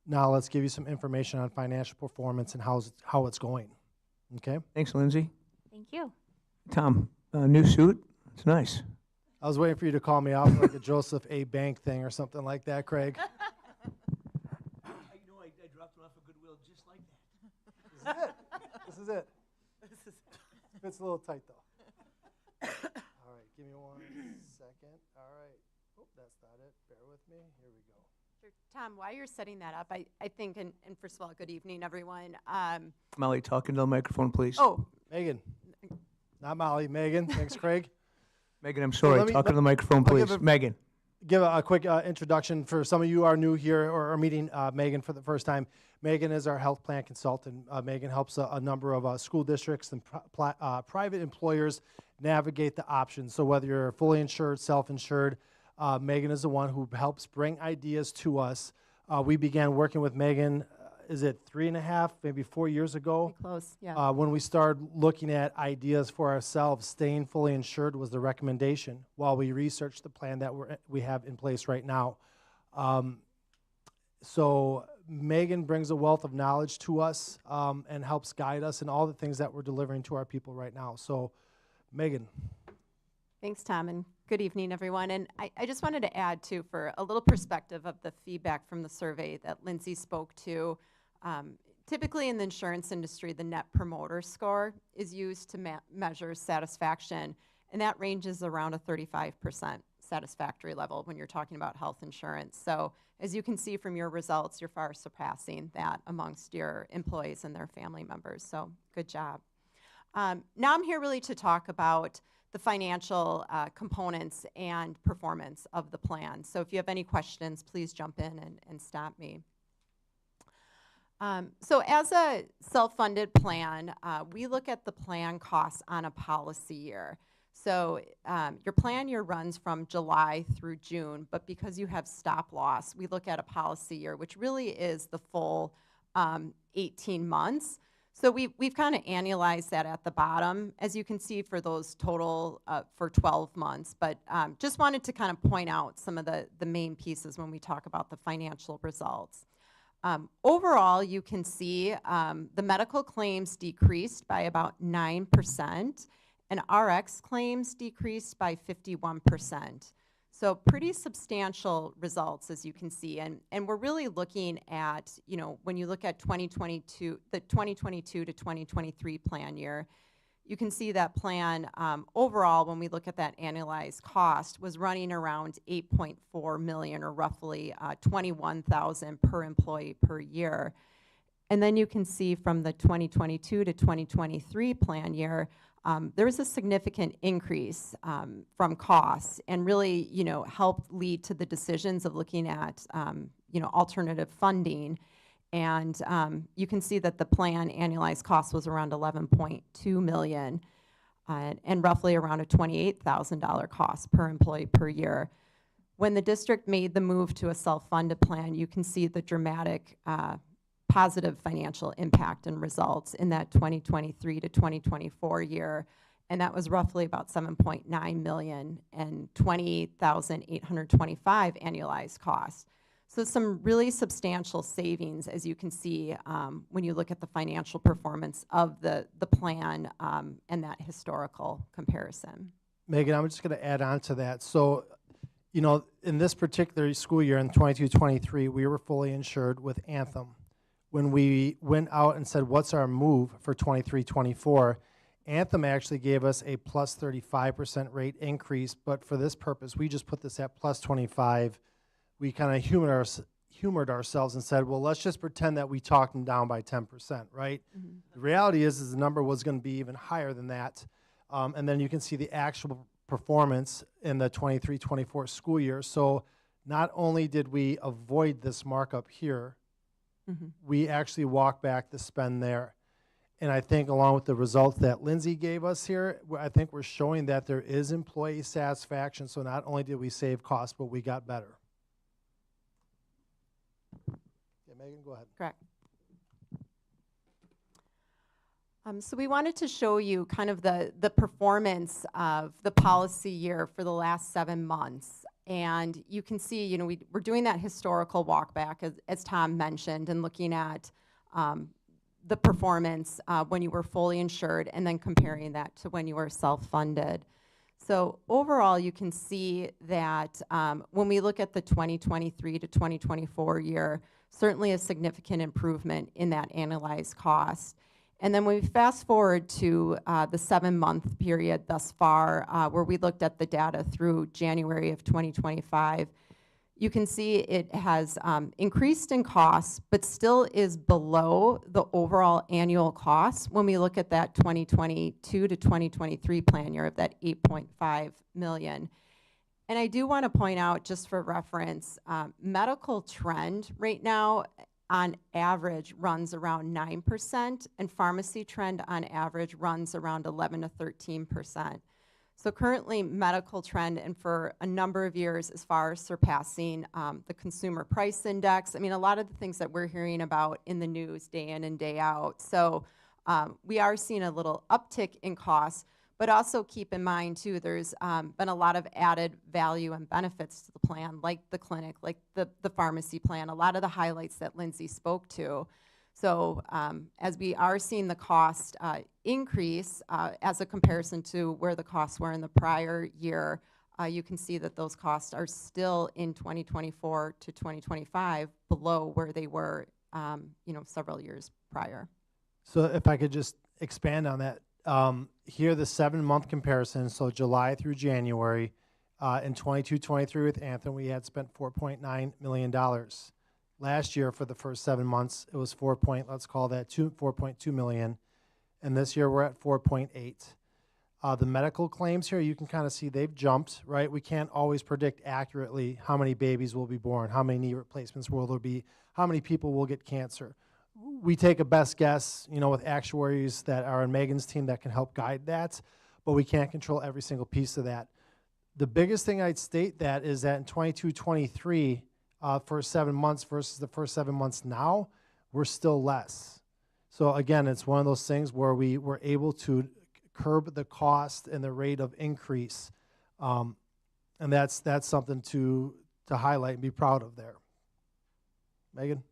Now let's give you some information on financial performance and how it's going. Okay. Thanks, Lindsay. Thank you. Tom, new suit. It's nice. I was waiting for you to call me out like a Joseph A. Bank thing or something like that, Craig. I dropped it off of Goodwill just like that. This is it. It's a little tight though. All right, give me 1 second. All right. Oh, that's not it. Bear with me. Here we go. Sure. Tom, while you're setting that up, I think, and first of all, good evening, everyone. Molly, talking to the microphone, please. Oh, Megan. Not Molly. Megan. Thanks, Craig. Megan, I'm sorry. Talking to the microphone, please. Megan. Give a quick introduction for some of you who are new here or are meeting Megan for the first time. Megan is our health plan consultant. Megan helps a number of school districts and private employers navigate the options. So whether you're fully insured, self-insured, Megan is the one who helps bring ideas to us. We began working with Megan, is it 3.5, maybe 4 years ago? pretty close, yeah. When we started looking at ideas for ourselves, staying fully insured was the recommendation while we researched the plan that we have in place right now. So Megan brings a wealth of knowledge to us and helps guide us in all the things that we're delivering to our people right now. So Megan. Thanks, Tom, and good evening, everyone. And I just wanted to add, too, for a little perspective of the feedback from the survey that Lindsay spoke to. Typically in the insurance industry, the Net Promoter Score is used to measure satisfaction, and that ranges around a 35% satisfactory level when you're talking about health insurance. So as you can see from your results, you're far surpassing that amongst your employees and their family members. So good job. Now I'm here really to talk about the financial components and performance of the plan. So if you have any questions, please jump in and stop me. So as a self-funded plan, we look at the plan costs on a policy year. So your plan year runs from July through June, but because you have stop loss, we look at a policy year, which really is the full 18 months. So we've kind of annualized that at the bottom, as you can see, for those total for 12 months. But just wanted to kind of point out some of the main pieces when we talk about the financial results. Overall, you can see the medical claims decreased by about 9%, and RX claims decreased by 51%. So pretty substantial results, as you can see. And we're really looking at, when you look at 2022, the 2022 to 2023 plan year, you can see that plan overall, when we look at that annualized cost, was running around 8.4 million, or roughly 21,000 per employee per year. And then you can see from the 2022 to 2023 plan year, there was a significant increase from costs, and really, helped lead to the decisions of looking at, alternative funding. And you can see that the plan annualized cost was around 11.2 million, and roughly around a $28,000 cost per employee per year. When the district made the move to a self-funded plan, you can see the dramatic positive financial impact and results in that 2023 to 2024 year, and that was roughly about 7.9 million and 28,825 annualized costs. So some really substantial savings, as you can see, when you look at the financial performance of the plan and that historical comparison. Megan, I'm just going to add on to that. So, in this particular school year, in 22-23, we were fully insured with Anthem. When we went out and said, what's our move for 23-24, Anthem actually gave us a plus 35% rate increase, but for this purpose, we just put this at plus 25. We kind of humored ourselves and said, well, let's just pretend that we talked them down by 10%, right? Mm-hmm. The reality is the number was going to be even higher than that. And then you can see the actual performance in the 23-24 school year. So not only did we avoid this markup here, mm-hmm. we actually walked back the spend there. And I think along with the results that Lindsay gave us here, I think we're showing that there is employee satisfaction. So not only did we save costs, but we got better. Yeah, Megan, go ahead. Correct. So we wanted to show you kind of the performance of the policy year for the last 7 months. And you can see, we're doing that historical walk back, as Tom mentioned, and looking at the performance when you were fully insured, and then comparing that to when you were self-funded. So overall, you can see that when we look at the 2023 to 2024 year, certainly a significant improvement in that annualized cost. And then when we fast forward to the 7-month period thus far, where we looked at the data through January of 2025, you can see it has increased in costs, but still is below the overall annual cost when we look at that 2022 to 2023 plan year of that 8.5 million. And I do want to point out, just for reference, medical trend right now on average runs around 9%, and pharmacy trend on average runs around 11 to 13%. So currently, medical trend, and for a number of years, is far surpassing the consumer price index. I mean, a lot of the things that we're hearing about in the news day in and day out. So we are seeing a little uptick in costs, but also keep in mind, too, there's been a lot of added value and benefits to the plan, like the clinic, like the pharmacy plan, a lot of the highlights that Lindsay spoke to. So as we are seeing the cost increase as a comparison to where the costs were in the prior year, you can see that those costs are still in 2024 to 2025 below where they were, several years prior. So if I could just expand on that, here the 7-month comparison, so July through January, in 22-23 with Anthem, we had spent $4.9 million. Last year, for the first 7 months, it was 4.2 million, and this year we're at 4.8. The medical claims here, you can kind of see they've jumped, right? We can't always predict accurately how many babies will be born, how many knee replacements will there be, how many people will get cancer. We take a best guess, with actuaries that are on Megan's team that can help guide that, but we can't control every single piece of that. The biggest thing I'd state that is that in 22-23, first 7 months versus the first 7 months now, we're still less. So again, it's one of those things where we were able to curb the cost and the rate of increase, and that's something to highlight and be proud of there. Megan?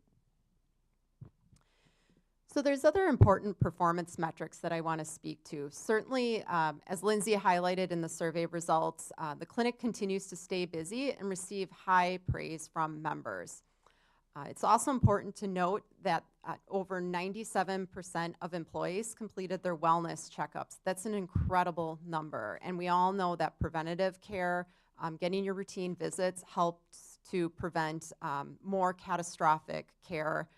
So there's other important performance metrics that I want to speak to. Certainly, as Lindsay highlighted in the survey results, the clinic continues to stay busy and receive high praise from members. It's also important to note that over 97% of employees completed their wellness checkups. That's an incredible number. And we all know that preventative care, getting your routine visits, helps to prevent more catastrophic care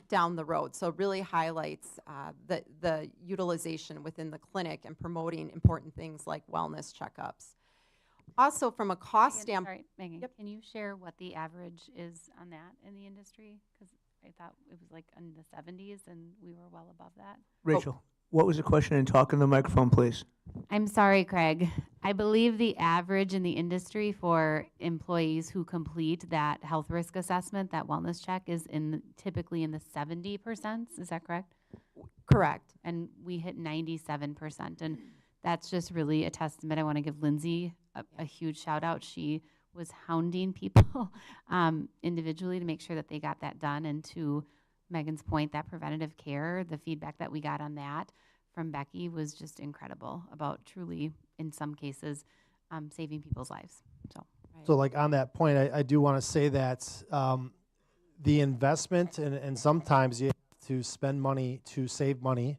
down the road. So it really highlights the utilization within the clinic and promoting important things like wellness checkups. Also, from a cost standpoint, Sorry, Megan, can you share what the average is on that in the industry? Because I thought it was like in the 70s and we were well above that. Rachel, what was the question? And talk in the microphone, please. I'm sorry, Craig. I believe the average in the industry for employees who complete that health risk assessment, that wellness check, is typically in the 70%. Is that correct? correct. And we hit 97%. And that's just really a testament. I want to give Lindsay a huge shout out. She was hounding people individually to make sure that they got that done. And to Megan's point, that preventative care, the feedback that we got on that from Becky was just incredible about truly, in some cases, saving people's lives. So like on that point, I do want to say that the investment, and sometimes you have to spend money to save money,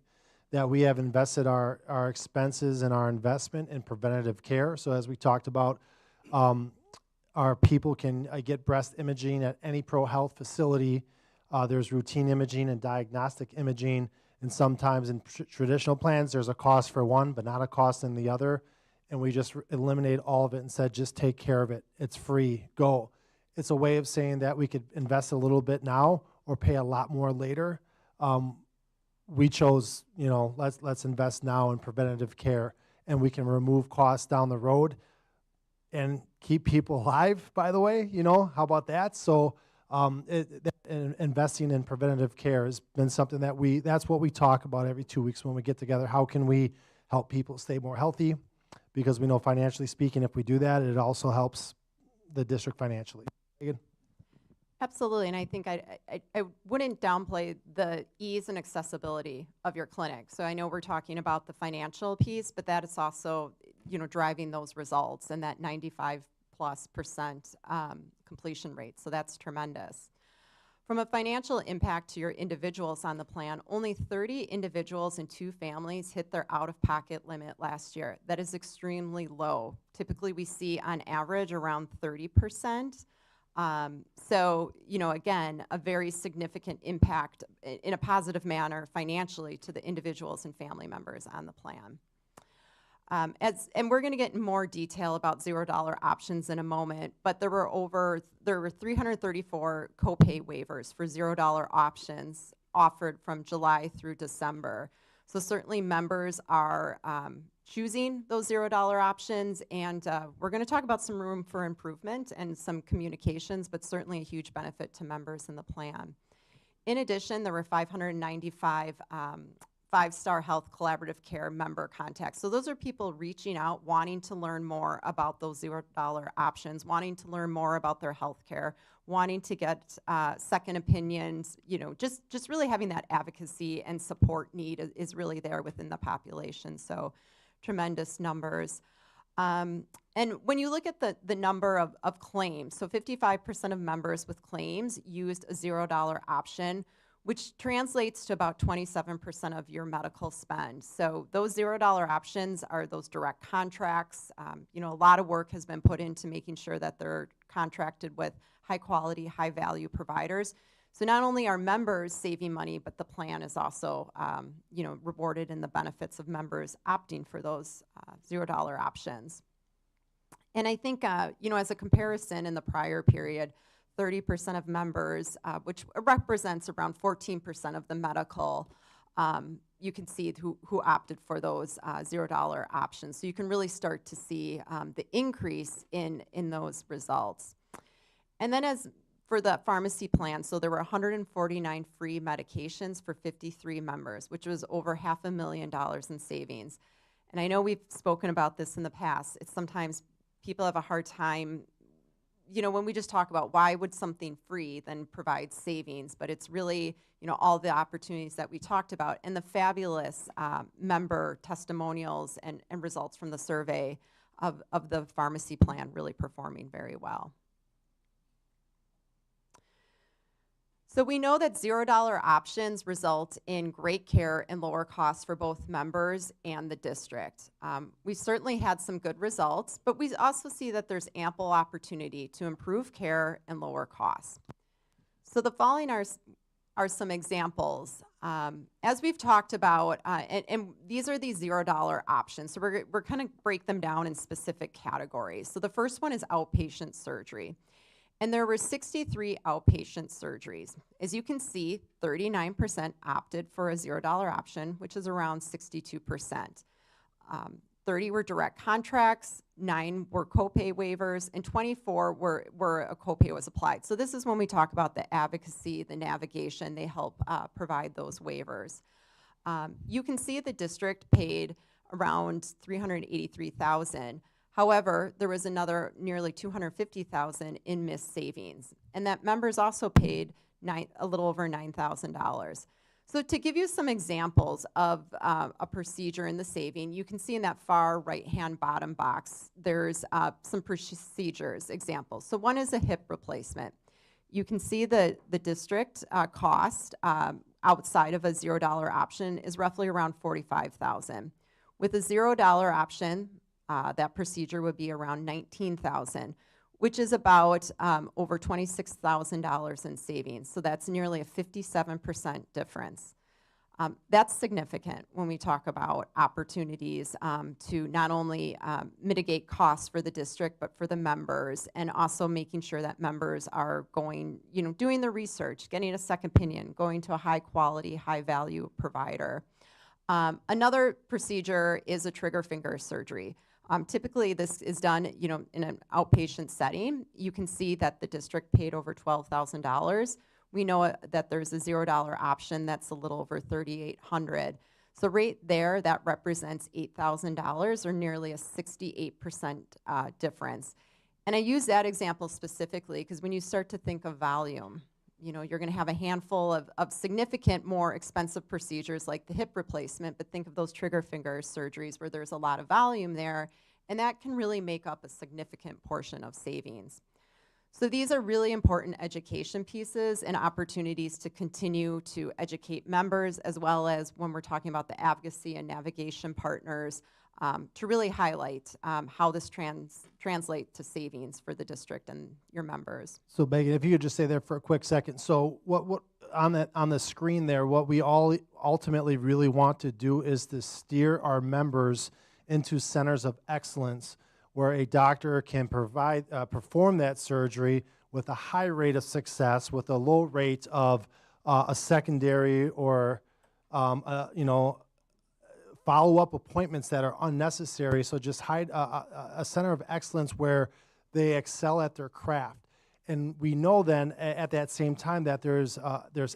that we have invested our expenses and our investment in preventative care. So as we talked about, our people can get breast imaging at any Pro Health facility. There's routine imaging and diagnostic imaging, and sometimes in traditional plans, there's a cost for one, but not a cost in the other. And we just eliminate all of it and said, just take care of it. It's free, go. It's a way of saying that we could invest a little bit now or pay a lot more later. We chose, let's invest now in preventative care, and we can remove costs down the road and keep people alive, by the way, how about that? So investing in preventative care has been something that's what we talk about every 2 weeks when we get together. How can we help people stay more healthy? Because we know financially speaking, if we do that, it also helps the district financially. Megan? Absolutely, and I think I wouldn't downplay the ease and accessibility of your clinic. So I know we're talking about the financial piece, but that is also, driving those results and that 95+% completion rate. So that's tremendous. From a financial impact to your individuals on the plan, only 30 individuals and 2 families hit their out-of-pocket limit last year. That is extremely low. Typically, we see on average around 30%. So, again, a very significant impact in a positive manner financially to the individuals and family members on the plan. And we're going to get in more detail about $0 options in a moment, but there were 334 copay waivers for $0 options offered from July through December. So certainly members are choosing those $0 options, and we're going to talk about some room for improvement and some communications, but certainly a huge benefit to members in the plan. In addition, there were 595 5-Star Health Collaborative Care member contacts. So those are people reaching out, wanting to learn more about those $0 options, wanting to learn more about their health care, wanting to get second opinions, just really having that advocacy and support need is really there within the population. So tremendous numbers. And when you look at the number of claims, so 55% of members with claims used a $0 option, which translates to about 27% of your medical spend. So those $0 options are those direct contracts. A lot of work has been put into making sure that they're contracted with high quality, high value providers. So not only are members saving money, but the plan is also, rewarded in the benefits of members opting for those $0 options. And I think, as a comparison in the prior period, 30% of members, which represents around 14% of the medical, you can see who opted for those $0 options. So you can really start to see the increase in those results. And then as for the pharmacy plan, so there were 149 free medications for 53 members, which was over $500,000 in savings. And I know we've spoken about this in the past. It's sometimes people have a hard time, when we just talk about why would something free then provide savings, but it's really, all the opportunities that we talked about and the fabulous member testimonials and results from the survey of the pharmacy plan really performing very well. So we know that $0 options result in great care and lower costs for both members and the district. We certainly had some good results, but we also see that there's ample opportunity to improve care and lower costs. So the following are some examples. As we've talked about, and these are the $0 options, so we're going to break them down in specific categories. So the first one is outpatient surgery. And there were 63 outpatient surgeries. As you can see, 39% opted for a $0 option, which is around 62%. 30 were direct contracts, 9 were copay waivers, and 24 were a copay was applied. So this is when we talk about the advocacy, the navigation, they help provide those waivers. You can see the district paid around $383,000. However, there was another nearly $250,000 in missed savings, and that members also paid a little over $9,000. So to give you some examples of a procedure in the saving, you can see in that far right-hand bottom box, there's some procedures examples. So one is a hip replacement. You can see the district cost outside of a $0 option is roughly around $45,000. With a $0 option, that procedure would be around $19,000, which is about over $26,000 in savings. So that's nearly a 57% difference. That's significant when we talk about opportunities to not only mitigate costs for the district, but for the members, and also making sure that members are going, doing the research, getting a second opinion, going to a high quality, high value provider. Another procedure is a trigger finger surgery. Typically, this is done, in an outpatient setting. You can see that the district paid over $12,000. We know that there's a $0 option that's a little over $3,800. So right there, that represents $8,000 or nearly a 68% difference. And I use that example specifically because when you start to think of volume, you're going to have a handful of significant more expensive procedures like the hip replacement, but think of those trigger finger surgeries where there's a lot of volume there, and that can really make up a significant portion of savings. So these are really important education pieces and opportunities to continue to educate members, as well as when we're talking about the advocacy and navigation partners, to really highlight how this translates to savings for the district and your members. So Megan, if you could just stay there for a quick second. So what on the screen there, what we all ultimately really want to do is to steer our members into centers of excellence where a doctor can perform that surgery with a high rate of success, with a low rate of a secondary or follow-up appointments that are unnecessary. So just a center of excellence where they excel at their craft. And we know then at that same time that there's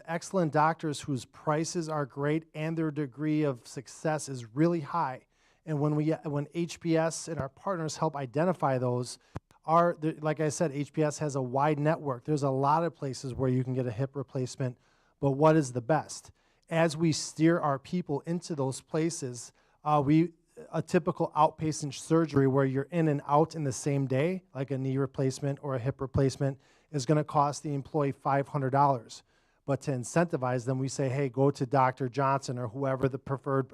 excellent doctors whose prices are great and their degree of success is really high. And when HPS and our partners help identify those, like I said, HPS has a wide network. There's a lot of places where you can get a hip replacement, but what is the best? As we steer our people into those places, a typical outpatient surgery where you're in and out in the same day, like a knee replacement or a hip replacement, is going to cost the employee $500. But to incentivize them, we say, hey, go to Dr. Johnson or whoever the preferred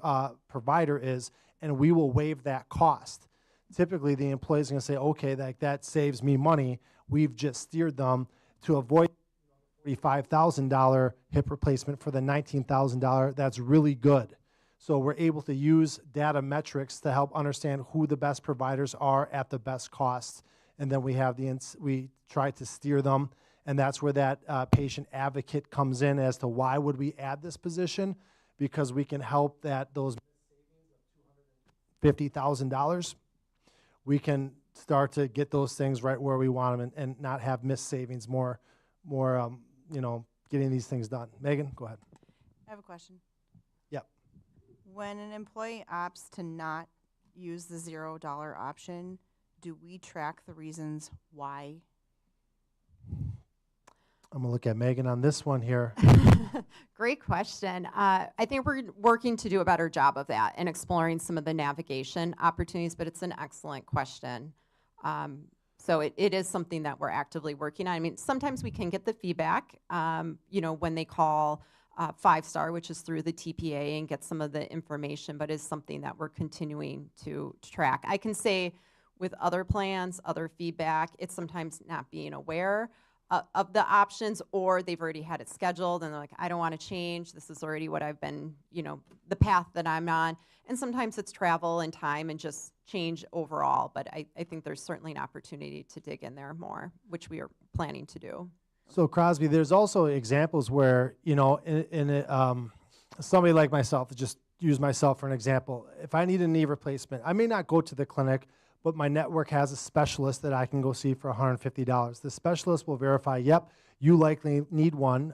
provider is, and we will waive that cost. Typically, the employee is going to say, okay, that saves me money. We've just steered them to avoid $45,000 hip replacement for the $19,000. That's really good. So we're able to use data metrics to help understand who the best providers are at the best costs, and then we try to steer them, and that's where that patient advocate comes in as to why would we add this position, because we can help those $50,000, we can start to get those things right where we want them and not have missed savings, more getting these things done. Megan, go ahead. I have a question. Yep. When an employee opts to not use the $0 option, do we track the reasons why? I'm going to look at Megan on this one here. Great question. I think we're working to do a better job of that and exploring some of the navigation opportunities, but it's an excellent question. So it is something that we're actively working on. I mean, sometimes we can get the feedback, when they call 5-star, which is through the TPA, and get some of the information, but it's something that we're continuing to track. I can say with other plans, other feedback, it's sometimes not being aware of the options, or they've already had it scheduled and they're like, I don't want to change. This is already what I've been, the path that I'm on. And sometimes it's travel and time and just change overall. But I think there's certainly an opportunity to dig in there more, which we are planning to do. So Crosby, there's also examples where, somebody like myself, just use myself for an example. If I need a knee replacement, I may not go to the clinic, but my network has a specialist that I can go see for $150. The specialist will verify, yep, you likely need one.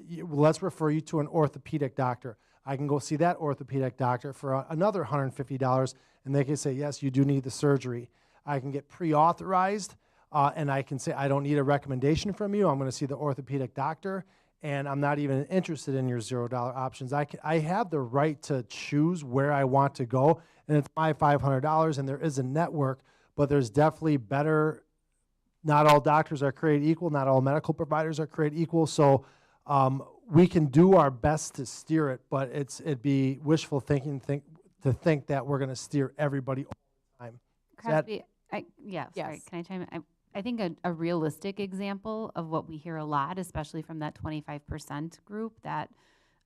Let's refer you to an orthopedic doctor. I can go see that orthopedic doctor for another $150, and they can say, yes, you do need the surgery. I can get pre-authorized, and I can say, I don't need a recommendation from you. I'm going to see the orthopedic doctor, and I'm not even interested in your $0 options. I have the right to choose where I want to go, and it's my $500, and there is a network, but there's definitely better. Not all doctors are created equal. Not all medical providers are created equal. So we can do our best to steer it, but it'd be wishful thinking to think that we're going to steer everybody all the time. Crosby, sorry, Yes. can I chime in? I think a realistic example of what we hear a lot, especially from that 25% group that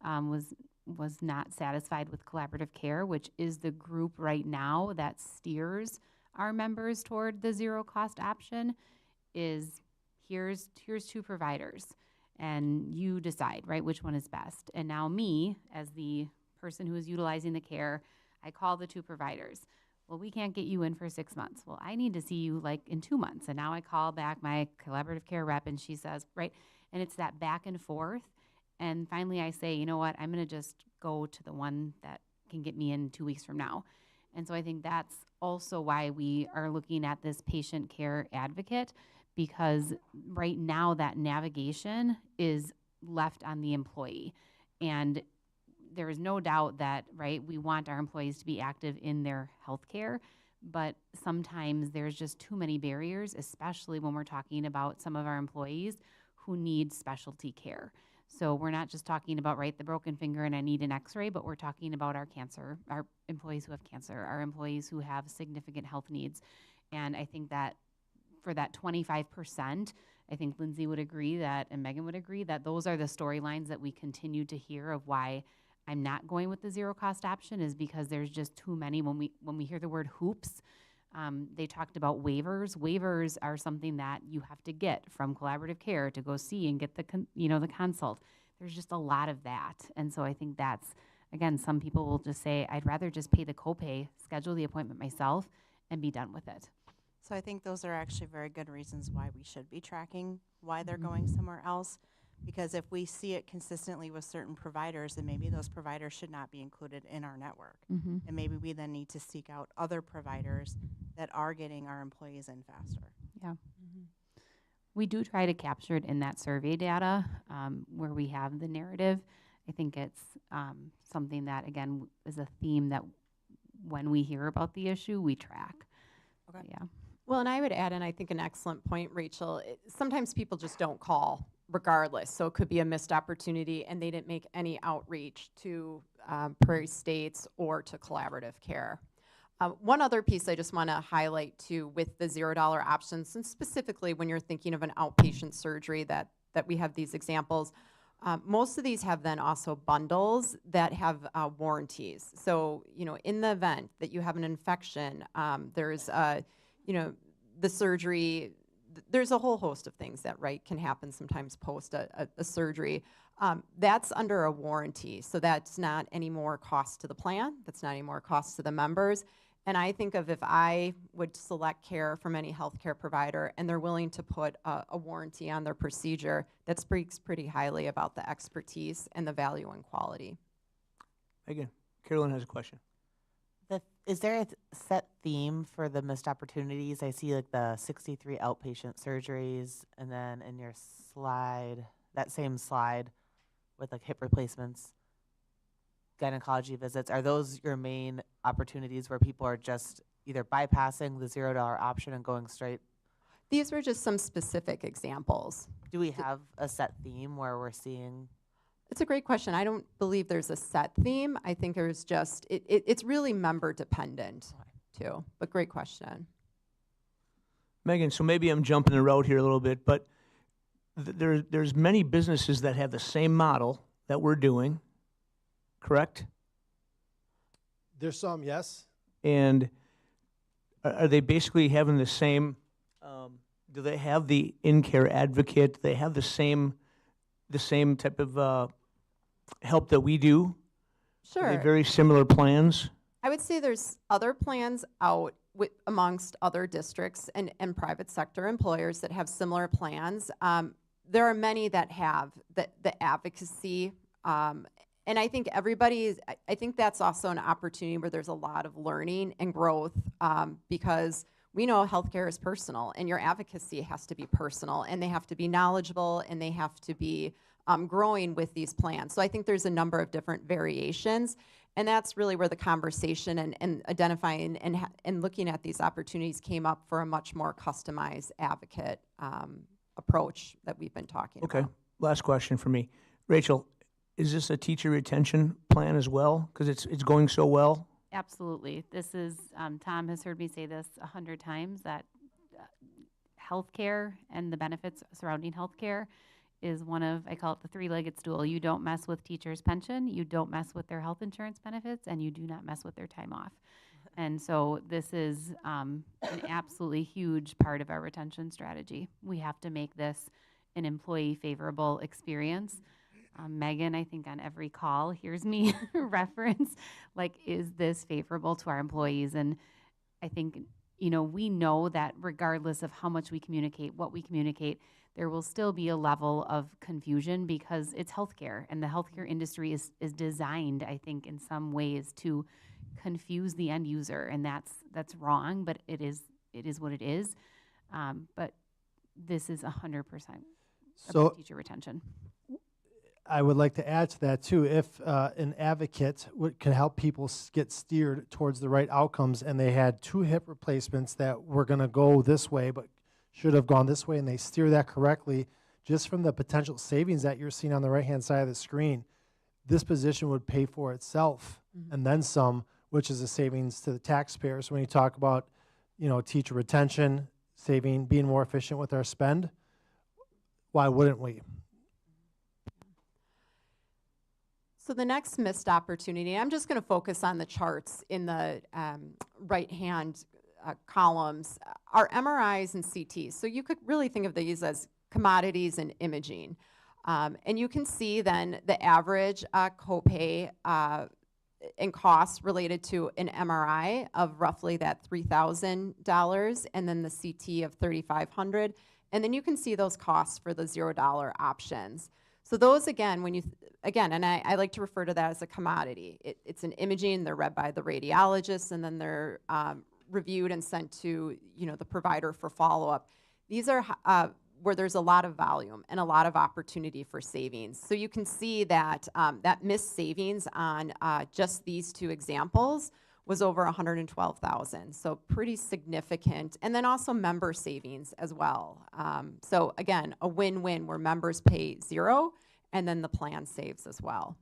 was not satisfied with collaborative care, which is the group right now that steers our members toward the zero cost option, is here's 2 providers and you decide, right, which one is best. And now me, as the person who is utilizing the care, I call the 2 providers. Well, we can't get you in for 6 months. Well, I need to see you like in 2 months. And now I call back my collaborative care rep and she says, right, and it's that back and forth. And finally I say, you know what, I'm going to just go to the one that can get me in 2 weeks from now. And so I think that's also why we are looking at this patient care advocate, because right now that navigation is left on the employee. And there is no doubt that, right, we want our employees to be active in their healthcare, but sometimes there's just too many barriers, especially when we're talking about some of our employees who need specialty care. So we're not just talking about, right, the broken finger and I need an x-ray, but we're talking about our employees who have cancer, our employees who have significant health needs. And I think that for that 25%, I think Lindsay would agree that, and Megan would agree, that those are the storylines that we continue to hear of why I'm not going with the zero cost option, is because there's just too many. When we hear the word hoops, they talked about waivers. Waivers are something that you have to get from collaborative care to go see and get the consult. There's just a lot of that. And so I think that's, again, some people will just say, I'd rather just pay the copay, schedule the appointment myself, and be done with it. So I think those are actually very good reasons why we should be tracking why they're going somewhere else. Because if we see it consistently with certain providers, then maybe those providers should not be included in our network. And maybe we then need to seek out other providers that are getting our employees in faster. Yeah. We do try to capture it in that survey data where we have the narrative. I think it's something that, again, is a theme that when we hear about the issue, we track. Okay. Yeah. Well, and I would add, and I think an excellent point, Rachel, sometimes people just don't call regardless. So it could be a missed opportunity and they didn't make any outreach to Prairie States or to collaborative care. One other piece I just want to highlight too with the $0 options, and specifically when you're thinking of an outpatient surgery that we have these examples, most of these have then also bundles that have warranties. So, in the event that you have an infection, there's, the surgery, there's a whole host of things that, right, can happen sometimes post a surgery. That's under a warranty. So that's not any more cost to the plan. That's not any more cost to the members. And I think of if I would select care from any healthcare provider and they're willing to put a warranty on their procedure, that speaks pretty highly about the expertise and the value and quality. Again, Carolyn has a question. Is there a set theme for the missed opportunities? I see like the 63 outpatient surgeries, and then in your slide, that same slide with like hip replacements, gynecology visits, are those your main opportunities where people are just either bypassing the $0 option and going straight? These were just some specific examples. Do we have a set theme where we're seeing? It's a great question. I don't believe there's a set theme. I think there's just, it's really member dependent too, but great question. Megan, so maybe I'm jumping the road here a little bit, but there's many businesses that have the same model that we're doing, correct? There's some, yes. And are they basically having the same, do they have the in-care advocate? Do they have the same type of help that we do? Sure. Are they very similar plans? I would say there's other plans out amongst other districts and private sector employers that have similar plans. There are many that have the advocacy, and I think I think that's also an opportunity where there's a lot of learning and growth, because we know healthcare is personal, and your advocacy has to be personal, and they have to be knowledgeable, and they have to be growing with these plans. So I think there's a number of different variations, and that's really where the conversation and identifying and looking at these opportunities came up for a much more customized advocate approach that we've been talking Okay, about. last question for me. Rachel, is this a teacher retention plan as well? Because it's going so well? Absolutely. This is, Tom has heard me say this 100 times, that healthcare and the benefits surrounding healthcare is one of, I call it the three-legged stool. You don't mess with teachers' pension, you don't mess with their health insurance benefits, and you do not mess with their time off. And so this is an absolutely huge part of our retention strategy. We have to make this an employee-favorable experience. Megan, I think on every call, hears me reference, like, is this favorable to our employees? And I think, we know that regardless of how much we communicate, what we communicate, there will still be a level of confusion because it's healthcare, and the healthcare industry is designed, I think, in some ways to confuse the end user, and that's wrong, but it is what it is. But this is 100% about teacher retention. I would like to add to that too. If an advocate could help people get steered towards the right outcomes, and they had 2 hip replacements that were going to go this way but should have gone this way, and they steer that correctly, just from the potential savings that you're seeing on the right-hand side of the screen, this position would pay for itself and then some, which is a savings to the taxpayer. So when you talk about, teacher retention, saving, being more efficient with our spend, why wouldn't we? So the next missed opportunity, I'm just going to focus on the charts in the right-hand columns, are MRIs and CTs. So you could really think of these as commodities and imaging. And you can see then the average copay and costs related to an MRI of roughly that $3,000, and then the CT of $3,500. And then you can see those costs for the $0 options. So those, again, and I like to refer to that as a commodity. It's an imaging, they're read by the radiologist, and then they're reviewed and sent to the provider for follow-up. These are where there's a lot of volume and a lot of opportunity for savings. So you can see that that missed savings on just these 2 examples was over $112,000, so pretty significant. And then also member savings as well. So again, a win-win where members pay 0 and then the plan saves as well.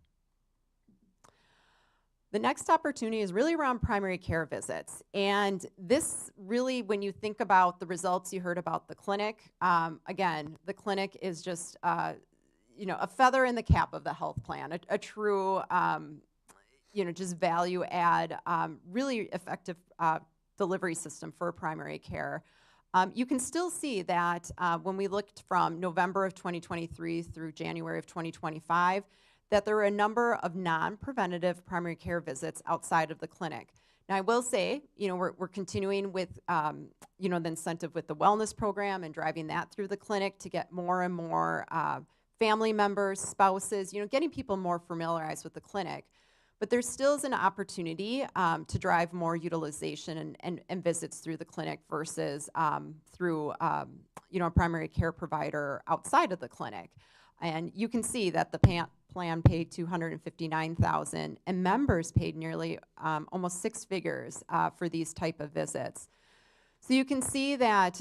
The next opportunity is really around primary care visits. And this really, when you think about the results you heard about the clinic, again, the clinic is just a feather in the cap of the health plan, a true just value add, really effective delivery system for primary care. You can still see that when we looked from November of 2023 through January of 2025, that there were a number of non-preventative primary care visits outside of the clinic. Now, I will say, we're continuing with, the incentive with the wellness program and driving that through the clinic to get more and more family members, spouses, getting people more familiarized with the clinic. But there still is an opportunity to drive more utilization and visits through the clinic versus through a primary care provider outside of the clinic. And you can see that the plan paid $259,000, and members paid nearly almost 6 figures for these type of visits. So you can see that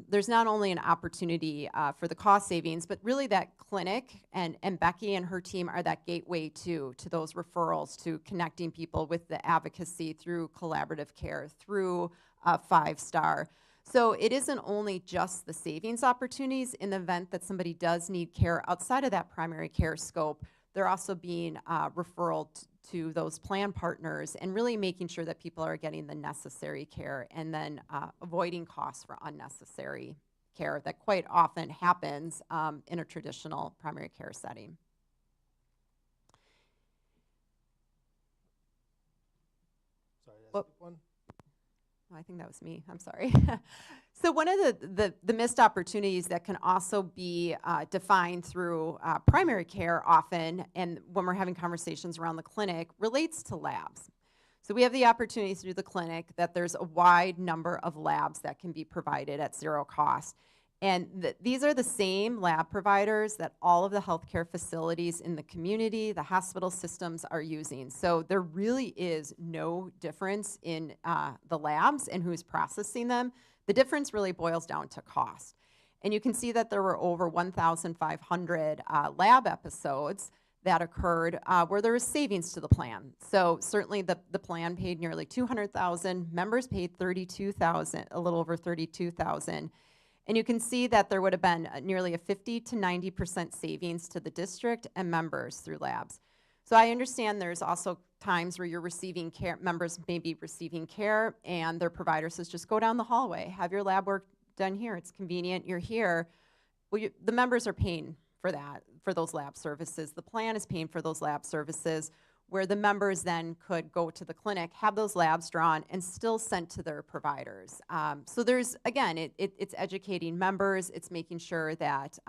there's not only an opportunity for the cost savings, but really that clinic and Becky and her team are that gateway to those referrals, to connecting people with the advocacy through collaborative care, through 5-star. So it isn't only just the savings opportunities in the event that somebody does need care outside of that primary care scope. They're also being referred to those plan partners and really making sure that people are getting the necessary care and then avoiding costs for unnecessary care that quite often happens in a traditional primary care setting. Sorry, did I Well, skip one? I think that was me. I'm sorry. So one of the missed opportunities that can also be defined through primary care often, and when we're having conversations around the clinic, relates to labs. So we have the opportunity through the clinic that there's a wide number of labs that can be provided at zero cost. And these are the same lab providers that all of the healthcare facilities in the community, the hospital systems are using. So there really is no difference in the labs and who's processing them. The difference really boils down to cost. And you can see that there were over 1,500 lab episodes that occurred where there was savings to the plan. So certainly the plan paid nearly $200,000, members paid $32,000, a little over $32,000. And you can see that there would have been nearly a 50 to 90% savings to the district and members through labs. So I understand there's also times where you're receiving care, members may be receiving care, and their provider says, just go down the hallway, have your lab work done here. It's convenient, you're here. Well, the members are paying for that, for those lab services. The plan is paying for those lab services, where the members then could go to the clinic, have those labs drawn, and still sent to their providers. So there's, again, it's educating members. It's making sure that,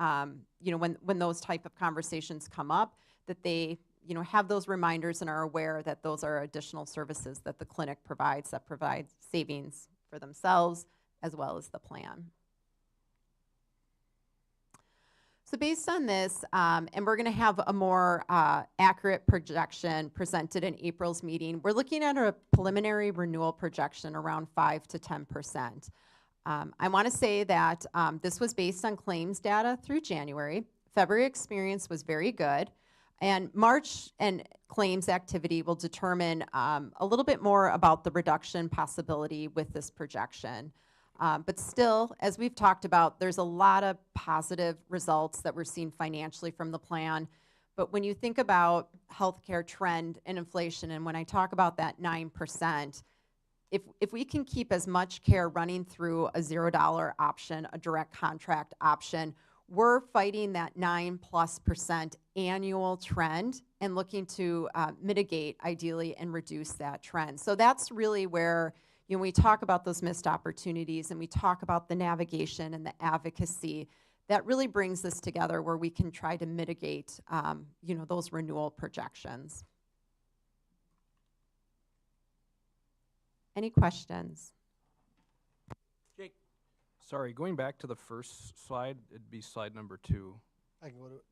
you know, when those type of conversations come up, that they, you know, have those reminders and are aware that those are additional services that the clinic provides that provide savings for themselves as well as the plan. So based on this, and we're going to have a more accurate projection presented in April's meeting, we're looking at a preliminary renewal projection around 5 to 10%. I want to say that this was based on claims data through January. February experience was very good, and March and claims activity will determine a little bit more about the reduction possibility with this projection. But still, as we've talked about, there's a lot of positive results that we're seeing financially from the plan. But when you think about healthcare trend and inflation, and when I talk about that 9%, if we can keep as much care running through a $0 option, a direct contract option, we're fighting that 9+% annual trend and looking to mitigate, ideally, and reduce that trend. So that's really where, you know, we talk about those missed opportunities and we talk about the navigation and the advocacy, that really brings this together where we can try to mitigate, you know, those renewal projections. Any questions? Jake. Sorry, going back to the first slide, it'd be slide number 2 I can go to it.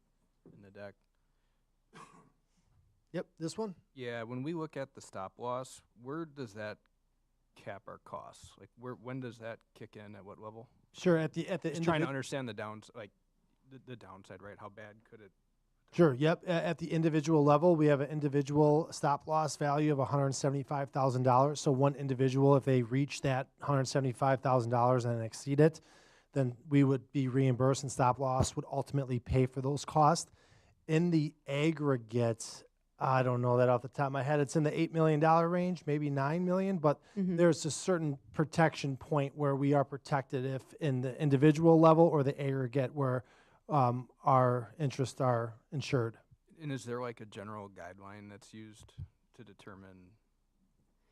in the deck. Yep, this one? Yeah, when we look at the stop loss, where does that cap our costs? Like, when does that kick in, at what level? Sure, at the Just trying to understand the the downside, right? How bad could it? Sure, yep. At the individual level, we have an individual stop loss value of $175,000. So one individual, if they reach that $175,000 and exceed it, then we would be reimbursed, and stop loss would ultimately pay for those costs. In the aggregate, I don't know that off the top of my head, it's in the $8 million range, maybe $9 million, but there's a certain protection point where we are protected if in the individual level or the aggregate where our interests are insured. And is there like a general guideline that's used to determine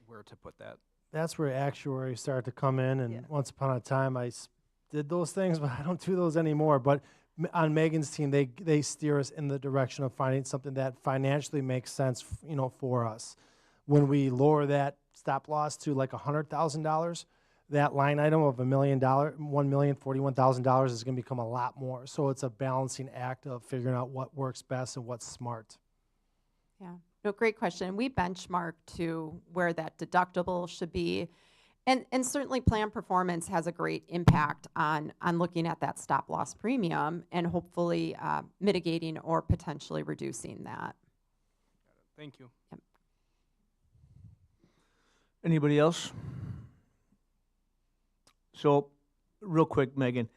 where to put that? That's where actuaries start to come in, and once upon a time I did those things, but I don't do those anymore. But on Megan's team, they steer us in the direction of finding something that financially makes sense, you know, for us. When we lower that stop loss to like $100,000, that line item of $1,041,000 is going to become a lot more. So it's a balancing act of figuring out what works best and what's smart. Yeah, no, great question. We benchmark to where that deductible should be. And certainly plan performance has a great impact on looking at that stop loss premium and hopefully mitigating or potentially reducing that. Thank you. Yep. Anybody else? So, real quick, Megan,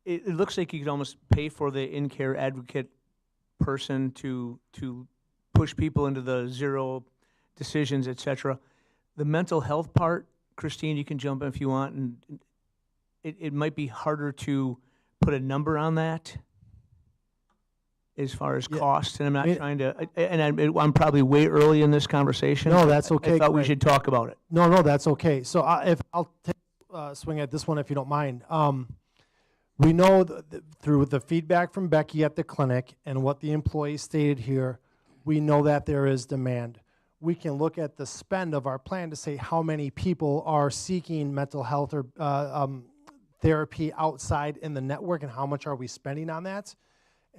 it looks like you could almost pay for the in-care advocate person to push people into the zero decisions, et cetera. The mental health part, Christine, you can jump in if you want, and it might be harder to put a number on that as far as Yeah. costs, and I'm not I mean- trying to, and I'm probably way early in this conversation. No, but that's okay, I thought we Craig. should talk about it. No, that's okay. So if I'll take swing at this one if you don't mind. We know through the feedback from Becky at the clinic and what the employees stated here, we know that there is demand. We can look at the spend of our plan to say how many people are seeking mental health or therapy outside in the network and how much are we spending on that.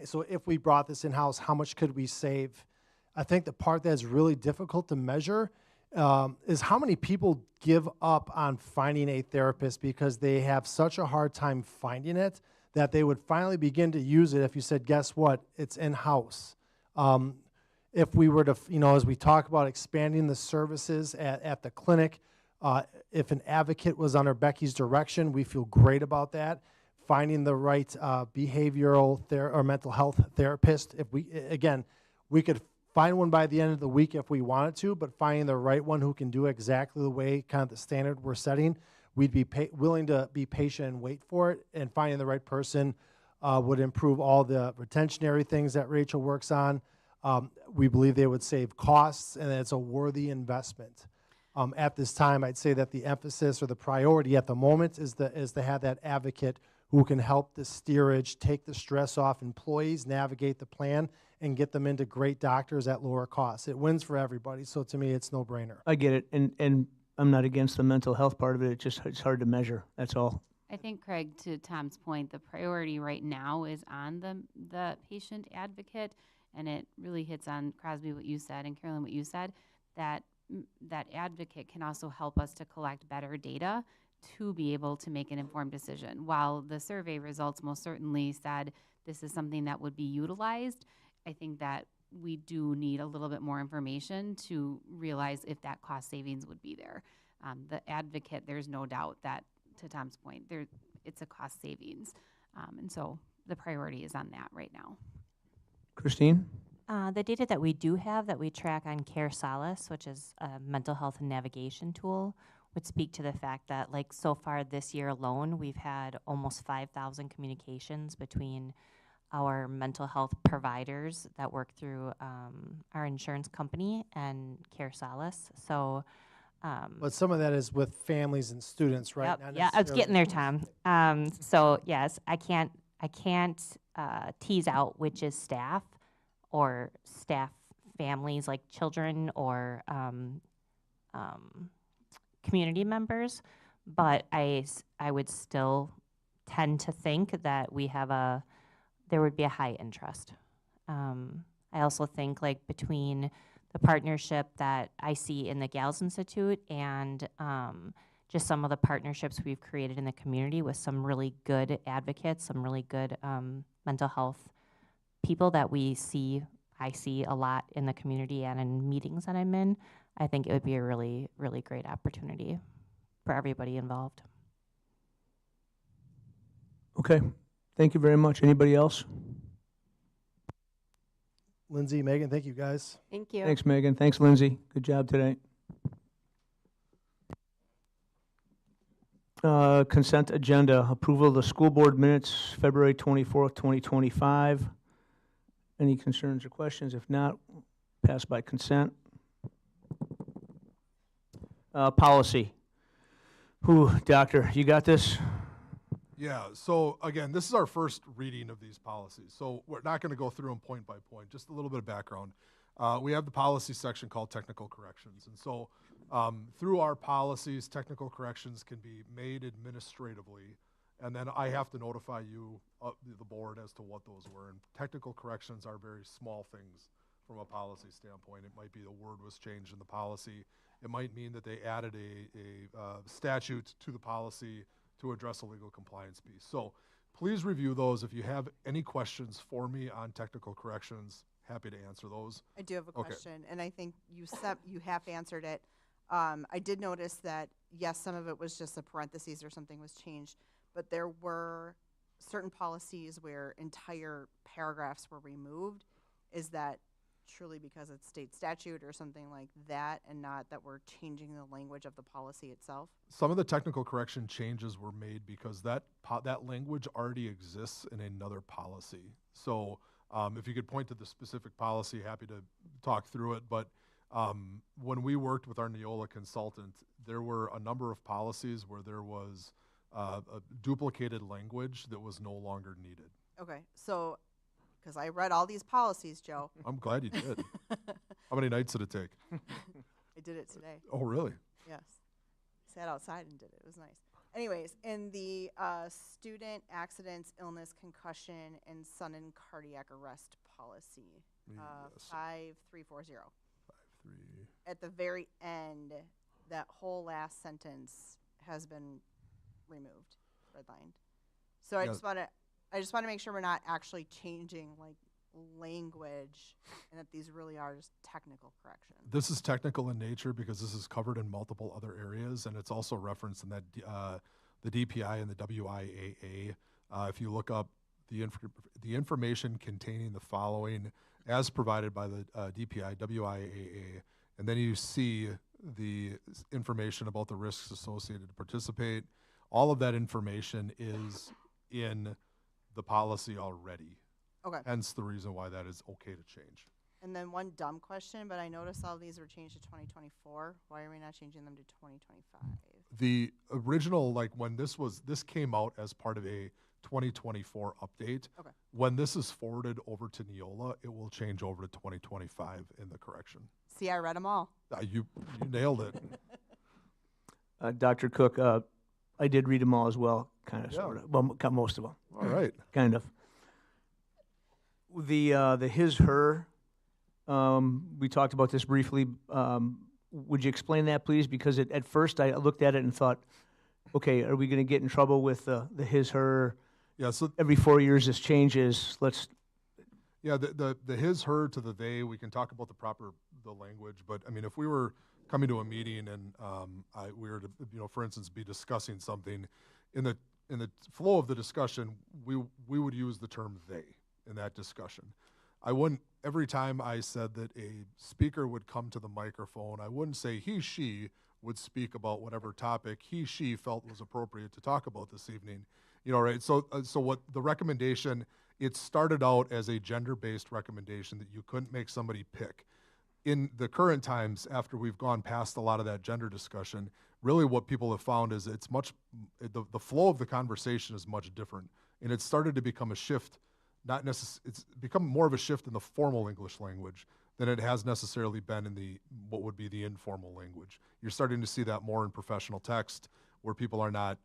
So if we brought this in-house, how much could we save? I think the part that's really difficult to measure is how many people give up on finding a therapist because they have such a hard time finding it that they would finally begin to use it if you said, guess what, it's in-house. If we were to, as we talk about expanding the services at the clinic, if an advocate was under Becky's direction, we feel great about that. Finding the right behavioral or mental health therapist. If we could find one by the end of the week if we wanted to, but finding the right one who can do exactly the way kind of the standard we're setting, we'd be willing to be patient and wait for it, and finding the right person would improve all the retentionary things that Rachel works on. We believe they would save costs, and it's a worthy investment. At this time, I'd say that the emphasis or the priority at the moment is to have that advocate who can help the steerage, take the stress off employees, navigate the plan, and get them into great doctors at lower costs. It wins for everybody, so to me, it's no-brainer. I get it, and I'm not against the mental health part of it. It's hard to measure. That's all. I think, Craig, to Tom's point, the priority right now is on the patient advocate, and it really hits on, Crosby, what you said, and Carolyn, what you said, that that advocate can also help us to collect better data to be able to make an informed decision. While the survey results most certainly said this is something that would be utilized, I think that we do need a little bit more information to realize if that cost savings would be there. The advocate, there's no doubt that, to Tom's point, it's a cost savings. And so the priority is on that right now. Christine? The data that we do have that we track on Care Solace, which is a mental health and navigation tool, would speak to the fact that, like, so far this year alone, we've had almost 5,000 communications between our mental health providers that work through our insurance company and Care Solace. So, But some of that is with families and students, right? yep, Not yeah, I was getting there, necessarily- Tom. So yes, I can't tease out which is staff or staff families, like children or community members, but I would still tend to think that there would be a high interest. I also think, like, between the partnership that I see in the Gals Institute and just some of the partnerships we've created in the community with some really good advocates, some really good mental health people that I see a lot in the community and in meetings that I'm in, I think it would be a really, really great opportunity for everybody involved. Okay. Thank you very much. Anybody else? Lindsay, Megan, thank you guys. Thank you. Thanks, Megan. Thanks, Lindsay. Good job today. Consent agenda, approval of the school board minutes, February 24th, 2025. Any concerns or questions? If not, pass by consent. Policy. Doctor, you got this? Yeah, so again, this is our first reading of these policies. So we're not going to go through them point by point, just a little bit of background. We have the policy section called technical corrections. And so through our policies, technical corrections can be made administratively. And then I have to notify you, the board, as to what those were. And technical corrections are very small things from a policy standpoint. It might be the word was changed in the policy. It might mean that they added a statute to the policy to address a legal compliance piece. So please review those. If you have any questions for me on technical corrections, happy to answer those. I do have a Okay. question, and I think you half answered it. I did notice that, yes, some of it was just a parentheses or something was changed, but there were certain policies where entire paragraphs were removed. Is that truly because it's state statute or something like that, and not that we're changing the language of the policy itself? Some of the technical correction changes were made because that language already exists in another policy. So if you could point to the specific policy, happy to talk through it. But when we worked with our Neola consultant, there were a number of policies where there was a duplicated language that was no longer needed. Okay, so, because I read all these policies, Joe. I'm glad you did. How many nights did it take? I did it today. Oh, really? Yes. Sat outside and did it. It was nice. Anyways, in the student accidents, illness, concussion, and sudden cardiac arrest policy, Yes. 5340. 5-3. At the very end, that whole last sentence has been removed, redlined. So I Yeah. just want to make sure we're not actually changing like language, and that these really are just technical corrections. This is technical in nature because this is covered in multiple other areas, and it's also referenced in that the DPI and the WIAA. If you look up the information containing the following as provided by the DPI, WIAA, and then you see the information about the risks associated to participate, all of that information is in the policy already. Okay. Hence the reason why that is okay to change. And then one dumb question, but I noticed all these were changed to 2024. Why are we not changing them to 2025? The original, like when this came out as part of a 2024 update. Okay. When this is forwarded over to Neola, it will change over to 2025 in the correction. See, I read them all. You nailed it. Dr. Cook, I did read them all as well, kind of, Yeah. sort of. Well, most of them. All right. Kind of. The his, her, we talked about this briefly. Would you explain that, please? Because at first I looked at it and thought, okay, are we going to get in trouble with the his, her? Yeah, so Every 4 years this changes. yeah, the his, her to the they, we can talk about the language, but I mean, if we were coming to a meeting and we were to, for instance, be discussing something, in the flow of the discussion, we would use the term they in that discussion. I wouldn't, every time I said that a speaker would come to the microphone, I wouldn't say he, she would speak about whatever topic he, she felt was appropriate to talk about this evening. Right? So what the recommendation, it started out as a gender-based recommendation that you couldn't make somebody pick. In the current times, after we've gone past a lot of that gender discussion, really what people have found is the flow of the conversation is much different. And it started to become a shift, it's become more of a shift in the formal English language than it has necessarily been in what would be the informal language. You're starting to see that more in professional text, where people are not,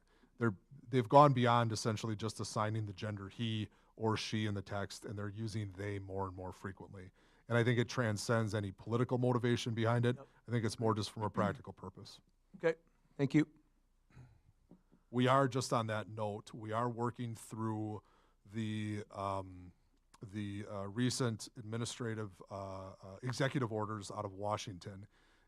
they've gone beyond essentially just assigning the gender he or she in the text, and they're using they more and more frequently. And I think it transcends any political motivation behind it. I think it's more just from a practical purpose. Okay, thank you. We are, just on that note, we are working through the recent administrative executive orders out of Washington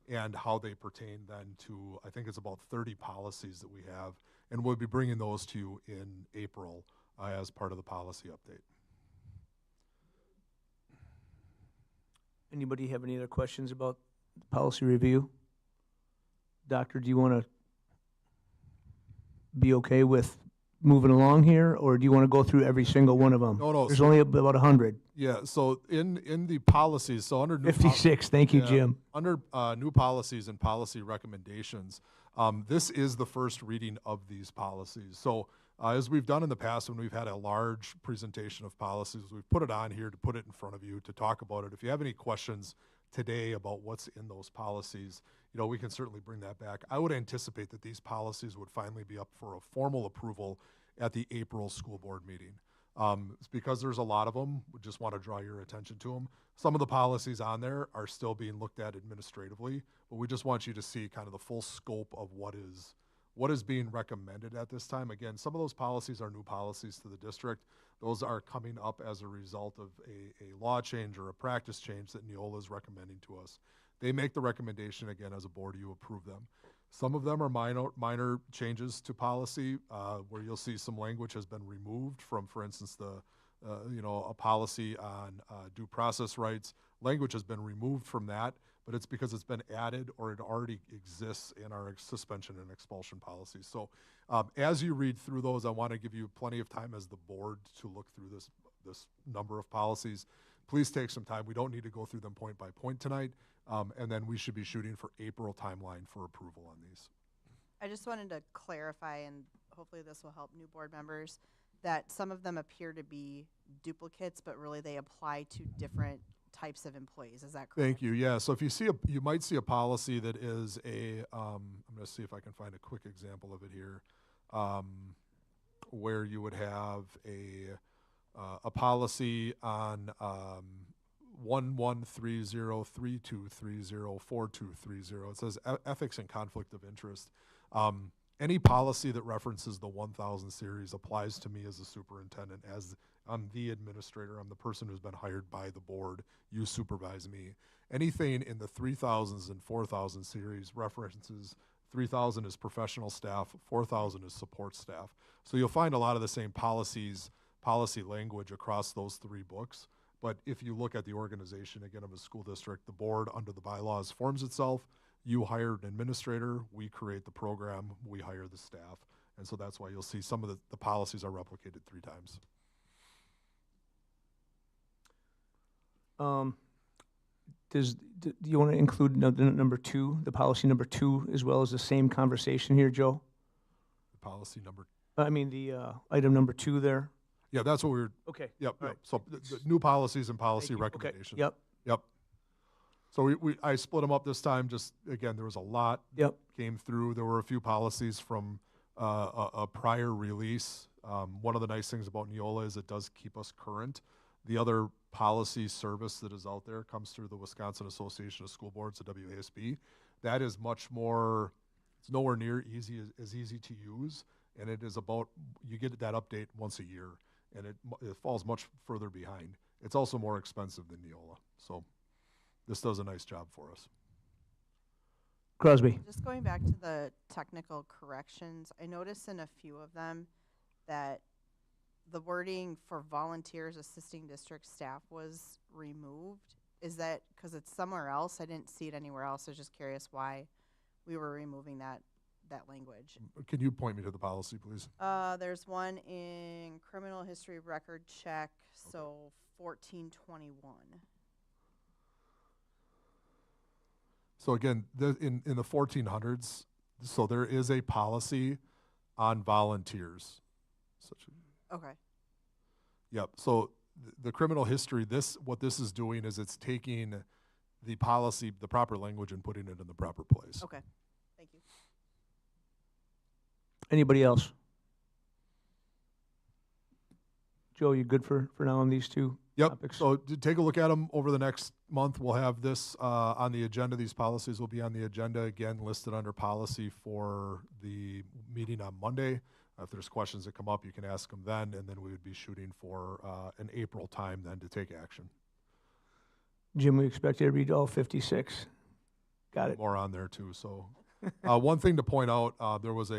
and how they pertain then to, I think it's about 30 policies that we have, and we'll be bringing those to you in April as part of the policy update. Anybody have any other questions about the policy review? Doctor, do you want to be okay with moving along here, or do you want to go through every single one of them? No. There's only about 100. Yeah, so in the policies, so under new 56, thank you, Jim. Under new policies and policy recommendations, this is the first reading of these policies. So as we've done in the past when we've had a large presentation of policies, we've put it on here to put it in front of you to talk about it. If you have any questions today about what's in those policies, we can certainly bring that back. I would anticipate that these policies would finally be up for a formal approval at the April school board meeting. It's because there's a lot of them. We just want to draw your attention to them. Some of the policies on there are still being looked at administratively, but we just want you to see kind of the full scope of what is being recommended at this time. Again, some of those policies are new policies to the district. Those are coming up as a result of a law change or a practice change that Neola is recommending to us. They make the recommendation, again, as a board, you approve them. Some of them are minor changes to policy, where you'll see some language has been removed from, for instance, a policy on due process rights. Language has been removed from that, but it's because it's been added or it already exists in our suspension and expulsion policies. So as you read through those, I want to give you plenty of time as the board to look through this number of policies. Please take some time. We don't need to go through them point by point tonight. And then we should be shooting for April timeline for approval on these. I just wanted to clarify, and hopefully this will help new board members, that some of them appear to be duplicates, but really they apply to different types of employees. Is that correct? Thank you. Yeah. So if you see you might see a policy that is I'm going to see if I can find a quick example of it here, where you would have a policy on 113032304230. It says ethics and conflict of interest. Any policy that references the 1000 series applies to me as a superintendent, as I'm the administrator. I'm the person who's been hired by the board. You supervise me. Anything in the 3000s and 4000 series references 3000 is professional staff, 4000 is support staff. So you'll find a lot of the same policy language across those three books. But if you look at the organization, again, of a school district, the board under the bylaws forms itself. You hire an administrator, we create the program, we hire the staff. And so that's why you'll see some of the policies are replicated 3 times. Do you want to include number 2, the policy number 2, as well as the same conversation here, Joe? The policy number? I mean, the item number 2 there. Yeah, that's what we were. Okay. Yep. All Yep. right. So the new policies and policy recommendations. Okay. Yep. So I split them up this time. Just again, there was a lot. Yep. Came through. There were a few policies from a prior release. One of the nice things about Neola is it does keep us current. The other policy service that is out there comes through the Wisconsin Association of School Boards, the WASB. That is much more. It's nowhere near as easy to use, and it is about you get that update once a year, and it falls much further behind. It's also more expensive than Neola, so this does a nice job for us. Crosby. Just going back to the technical corrections, I noticed in a few of them that the wording for volunteers assisting district staff was removed. Is that because it's somewhere else? I didn't see it anywhere else. I was just curious why we were removing that language. Can you point me to the policy, please? There's one in criminal history record check, so 1421. So again, in the 1400s, so there is a policy on volunteers. Okay. Yep. So the criminal history, what this is doing is it's taking the policy, the proper language, and putting it in the proper place. Okay. Thank you. Anybody else? Joe, you good for now on these 2 Yep. topics? So take a look at them over the next month. We'll have this on the agenda. These policies will be on the agenda, again, listed under policy for the meeting on Monday. If there's questions that come up, you can ask them then, and then we would be shooting for an April time then to take action. Jim, we expect you to read all 56. Got it. More on there too. So one thing to point out, there's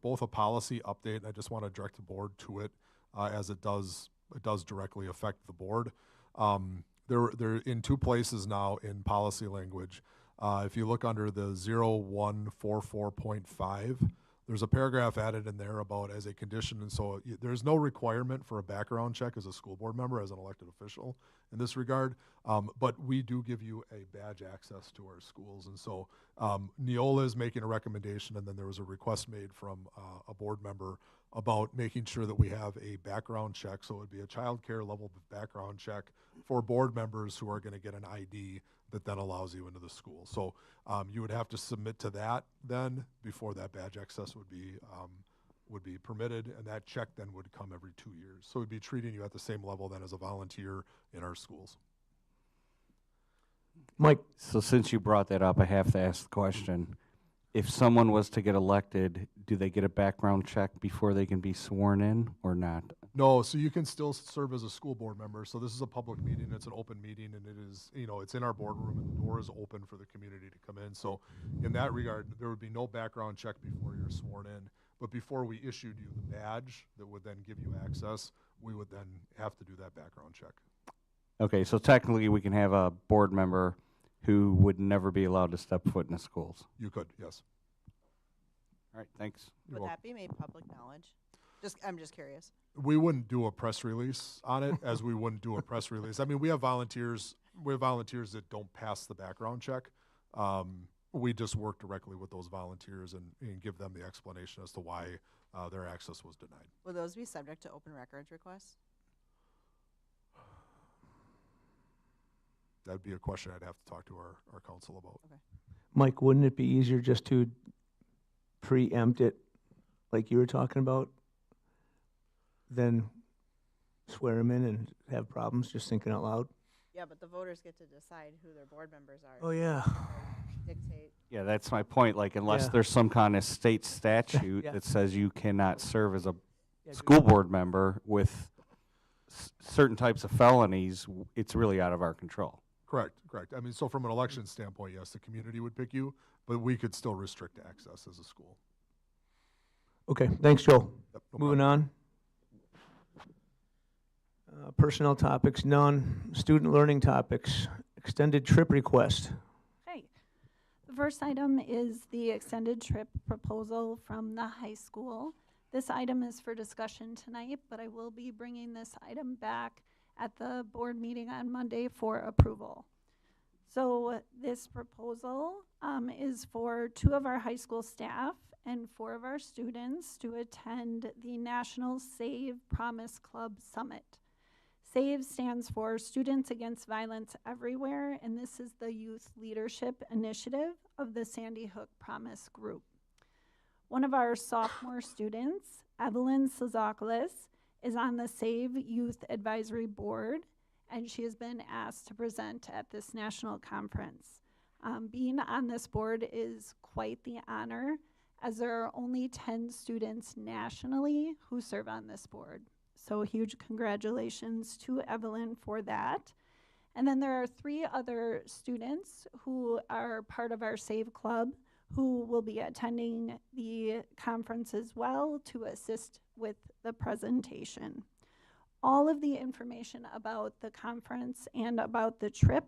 both a policy update, and I just want to direct the board to it as it does directly affect the board. They're in 2 places now in policy language. If you look under the 0144.5, there's a paragraph added in there about as a condition, and so there's no requirement for a background check as a school board member, as an elected official in this regard, but we do give you a badge access to our schools, and so Neola is making a recommendation, and then there was a request made from a board member about making sure that we have a background check, so it would be a child care level background check for board members who are going to get an ID that then allows you into the school. So you would have to submit to that then before that badge access would be would be permitted, and that check then would come every 2 years. So we'd be treating you at the same level then as a volunteer in our schools. Mike? So since you brought that up, I have to ask the question. If someone was to get elected, do they get a background check before they can be sworn in or not? No, so you can still serve as a school board member. So this is a public meeting, it's an open meeting, and it is, you know, it's in our boardroom, and the door is open for the community to come in. So in that regard, there would be no background check before you're sworn in. But before we issued you the badge that would then give you access, we would then have to do that background check. Okay, so technically we can have a board member who would never be allowed to step foot in the schools. You could, yes. All right, thanks. Would that be made public knowledge? I'm just curious. We wouldn't do a press release on it, as we wouldn't do a press release. I mean, we have volunteers that don't pass the background check. We just work directly with those volunteers and give them the explanation as to why their access was denied. Will those be subject to open records requests? That'd be a question I'd have to talk to our council about. Okay. Mike, wouldn't it be easier just to preempt it like you were talking about than swear them in and have problems, just thinking out loud? Yeah, but the voters get to decide who their board members are. Oh, yeah. Dictate. Yeah, that's my point. Like, unless Yeah. there's some kind of state statute Yeah. that says you cannot serve as a Yeah, school board member with certain types of felonies, it's really out of our control. Correct. I mean, so from an election standpoint, yes, the community would pick you, but we could still restrict access as a school. Okay, thanks, Joel. Yep, no Moving on. Personnel topics, none. Student learning topics, extended trip request. Okay. The first item is the extended trip proposal from the high school. This item is for discussion tonight, but I will be bringing this item back at the board meeting on Monday for approval. So this proposal is for 2 of our high school staff and 4 of our students to attend the National Save Promise Club Summit. SAVE stands for Students Against Violence Everywhere, and this is the youth leadership initiative of the Sandy Hook Promise Group. One of our sophomore students, Evelyn Sazaklis, is on the SAVE Youth Advisory Board, and she has been asked to present at this national conference. Being on this board is quite the honor, as there are only 10 students nationally who serve on this board. So huge congratulations to Evelyn for that. And then there are 3 other students who are part of our SAVE Club who will be attending the conference as well to assist with the presentation. All of the information about the conference and about the trip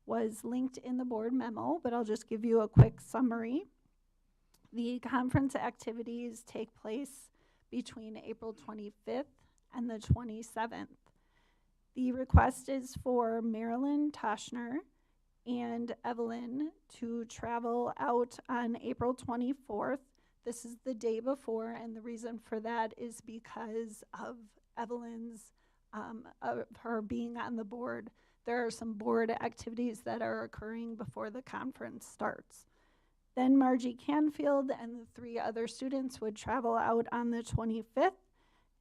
was linked in the board memo, but I'll just give you a quick summary. The conference activities take place between April 25th and the 27th. The request is for Marilyn Toshner and Evelyn to travel out on April 24th. This is the day before, and the reason for that is because of Evelyn's, of her being on the board. There are some board activities that are occurring before the conference starts. Then Margie Canfield and the 3 other students would travel out on the 25th.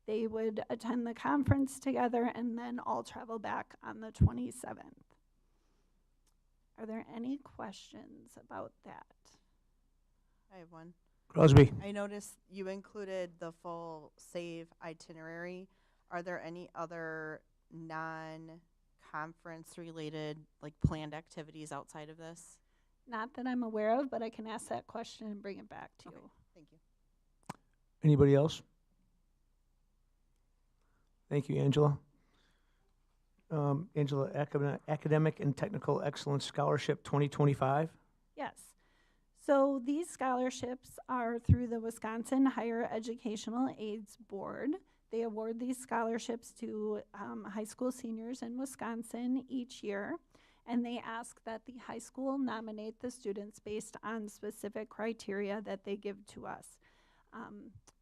They would attend the conference together and then all travel back on the 27th. Are there any questions about that? I have one. Crosby. I noticed you included the full SAVE itinerary. Are there any other non-conference related, like planned activities outside of this? Not that I'm aware of, but I can ask that question and bring it back to you. Thank you. Anybody else? Thank you, Angela. Angela, Academic and Technical Excellence Scholarship 2025. Yes. So these scholarships are through the Wisconsin Higher Educational Aids Board. They award these scholarships to high school seniors in Wisconsin each year, and they ask that the high school nominate the students based on specific criteria that they give to us.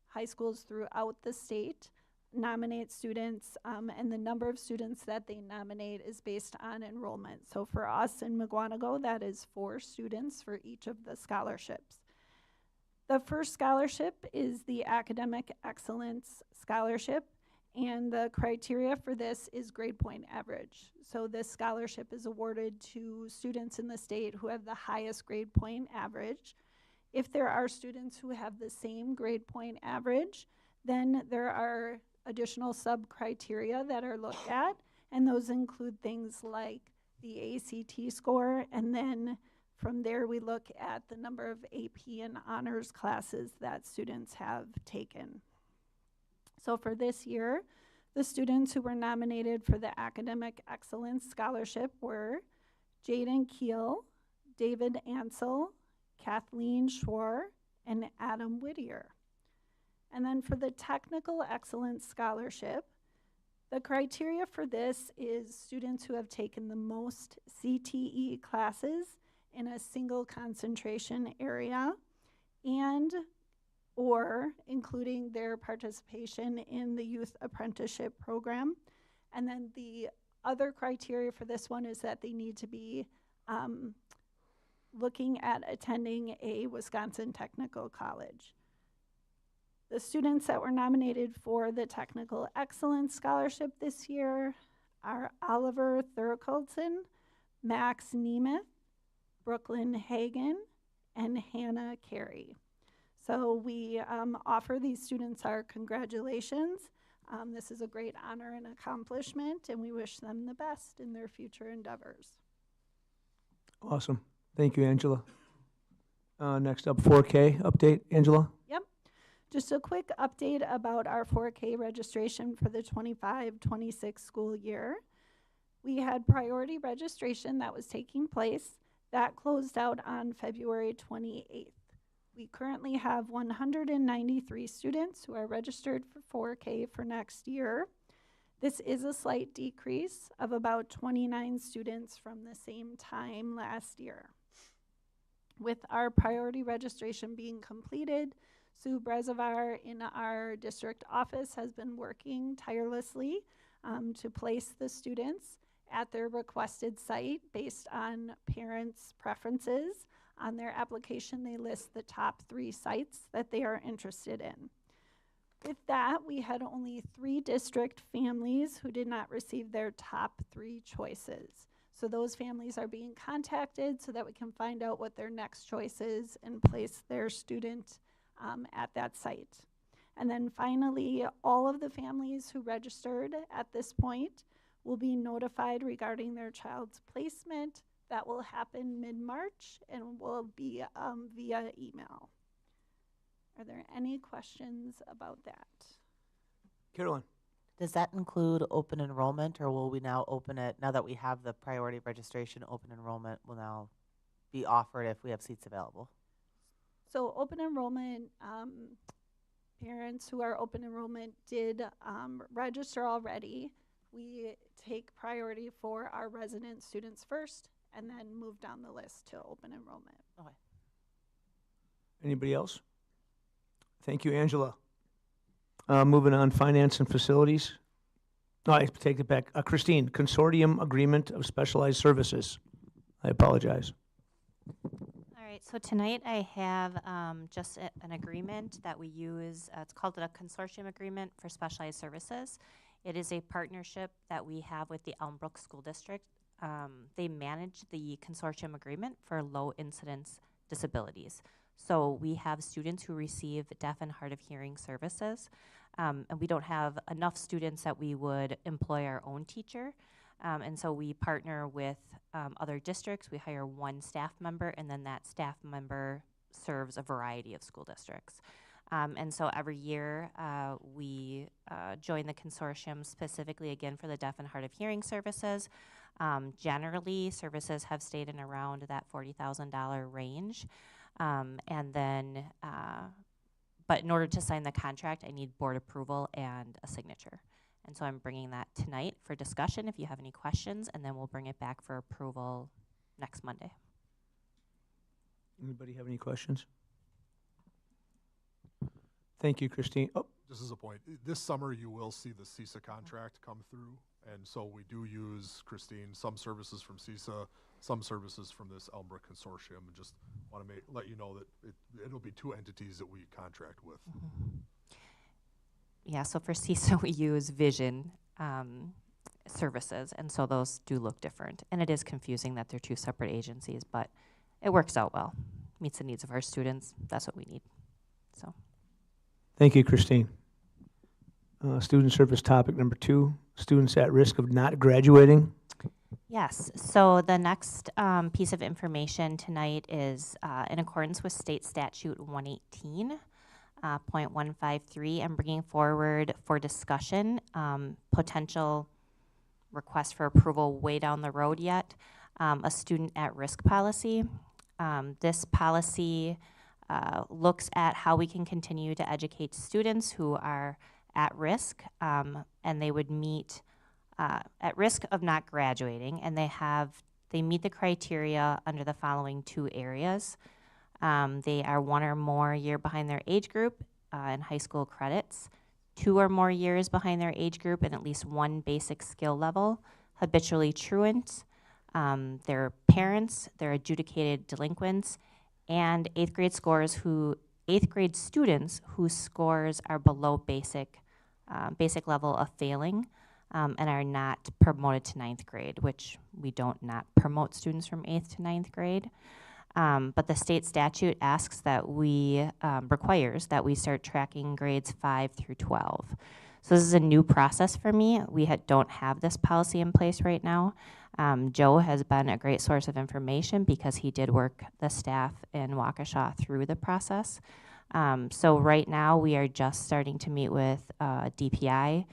High schools throughout the state nominate students, and the number of students that they nominate is based on enrollment. So for us in Mukwonago, that is 4 students for each of the scholarships. The first scholarship is the Academic Excellence Scholarship, and the criteria for this is grade point average. So this scholarship is awarded to students in the state who have the highest grade point average. If there are students who have the same grade point average, then there are additional sub-criteria that are looked at, and those include things like the ACT score, and then from there we look at the number of AP and honors classes that students have taken. So for this year, the students who were nominated for the Academic Excellence Scholarship were Jaden Keel, David Ansel, Kathleen Schwar, and Adam Whittier. And then for the Technical Excellence Scholarship, the criteria for this is students who have taken the most CTE classes in a single concentration area and or including their participation in the youth apprenticeship program. And then the other criteria for this one is that they need to be looking at attending a Wisconsin Technical College. The students that were nominated for the Technical Excellence Scholarship this year are Oliver Thurkildson, Max Nemeth, Brooklyn Hagan, and Hannah Carey. So we offer these students our congratulations. This is a great honor and accomplishment, and we wish them the best in their future endeavors. Awesome. Thank you, Angela. Next up, 4K update, Angela. Yep. Just a quick update about our 4K registration for the 25-26 school year. We had priority registration that was taking place. That closed out on February 28th. We currently have 193 students who are registered for 4K for next year. This is a slight decrease of about 29 students from the same time last year. With our priority registration being completed, Sue Brezovar in our district office has been working tirelessly to place the students at their requested site based on parents' preferences. On their application, they list the top 3 sites that they are interested in. With that, we had only 3 district families who did not receive their top 3 choices. So those families are being contacted so that we can find out what their next choice is and place their student at that site. And then finally, all of the families who registered at this point will be notified regarding their child's placement. That will happen mid-March and will be via email. Are there any questions about that? Carolyn. Does that include open enrollment, or will we now open it, now that we have the priority registration, open enrollment will now be offered if we have seats available? So open enrollment, parents who are open enrollment did register already. We take priority for our resident students first and then move down the list to open enrollment. Okay. Anybody else? Thank you, Angela. Moving on, finance and facilities. No, I take it back. Christine, consortium agreement of specialized services. I apologize. All right, so tonight I have just an agreement that we use. It's called a consortium agreement for specialized services. It is a partnership that we have with the Elmbrook School District. They manage the consortium agreement for low incidence disabilities. So we have students who receive deaf and hard of hearing services, and we don't have enough students that we would employ our own teacher. And so we partner with other districts. We hire 1 staff member, and then that staff member serves a variety of school districts. And so every year we join the consortium specifically again for the deaf and hard of hearing services. Generally, services have stayed in around that $40,000 range. And then, but in order to sign the contract, I need board approval and a signature. And so I'm bringing that tonight for discussion if you have any questions, and then we'll bring it back for approval next Monday. Anybody have any questions? Thank you, Christine. Oh. Just as a point, this summer you will see the CISA contract come through, and so we do use, Christine, some services from CISA, some services from this Elmbrook consortium, and just want to let you know that it'll be 2 entities that we contract with. Yeah, so for CISA, we use Vision services, and so those do look different. And it is confusing that they're 2 separate agencies, but it works out well. Meets the needs of our students. That's what we need. So, Thank you, Christine. Student service topic number 2, students at risk of not graduating. yes, so the next piece of information tonight is in accordance with State Statute 118.153. I'm bringing forward for discussion potential request for approval way down the road yet, a student at risk policy. This policy looks at how we can continue to educate students who are at risk, and they would meet at risk of not graduating, and they meet the criteria under the following 2 areas. They are 1 or more year behind their age group in high school credits, 2 or more years behind their age group in at least 1 basic skill level, habitually truant, their parents, their adjudicated delinquents, and 8th grade students whose scores are below basic level of failing, and are not promoted to 9th grade, which we don't not promote students from 8th to 9th grade. But the state statute asks that requires that we start tracking grades 5 through 12. So this is a new process for me. We don't have this policy in place right now. Joe has been a great source of information because he did work the staff in Waukesha through the process. So right now we are just starting to meet with DPI.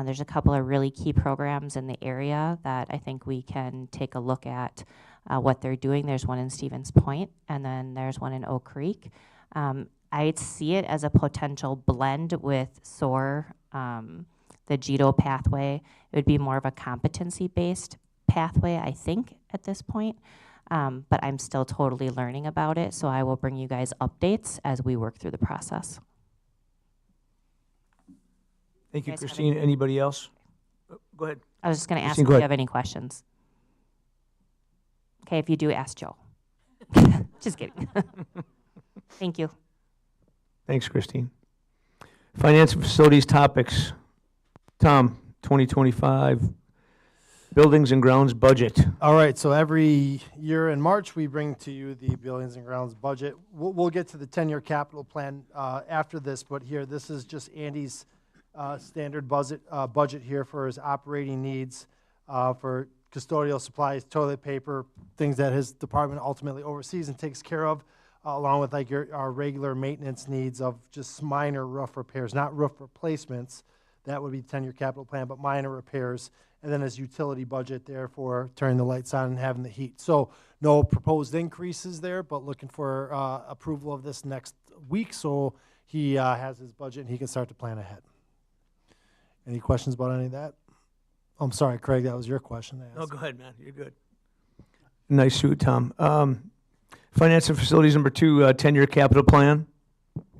There's a couple of really key programs in the area that I think we can take a look at what they're doing. There's one in Stevens Point, and then there's one in Oak Creek. I'd see it as a potential blend with SOAR, the JITO pathway. It would be more of a competency-based pathway, I think, at this point. But I'm still totally learning about it, so I will bring you guys updates as we work through the process. Thank you, Christine. Anybody else? Go ahead. I was just going to ask Christine, if go you ahead. have any questions. Okay, if you do, ask Joe. Just kidding. Thank you. Thanks, Christine. Finance and facilities topics. Tom, 2025 buildings and grounds budget. All right, so every year in March, we bring to you the Buildings and Grounds budget. We'll get to the 10-year capital plan after this, but here, this is just Andy's standard budget here for his operating needs for custodial supplies, toilet paper, things that his department ultimately oversees and takes care of, along with like our regular maintenance needs of just minor roof repairs, not roof replacements. That would be 10-year capital plan, but minor repairs. And then his utility budget there for turning the lights on and having the heat. So no proposed increases there, but looking for approval of this next week so he has his budget and he can start to plan ahead. Any questions about any of that? I'm sorry, Craig, that was your question. No, go ahead, man. You're good. Nice suit, Tom. Finance and facilities number 2, 10-year capital plan.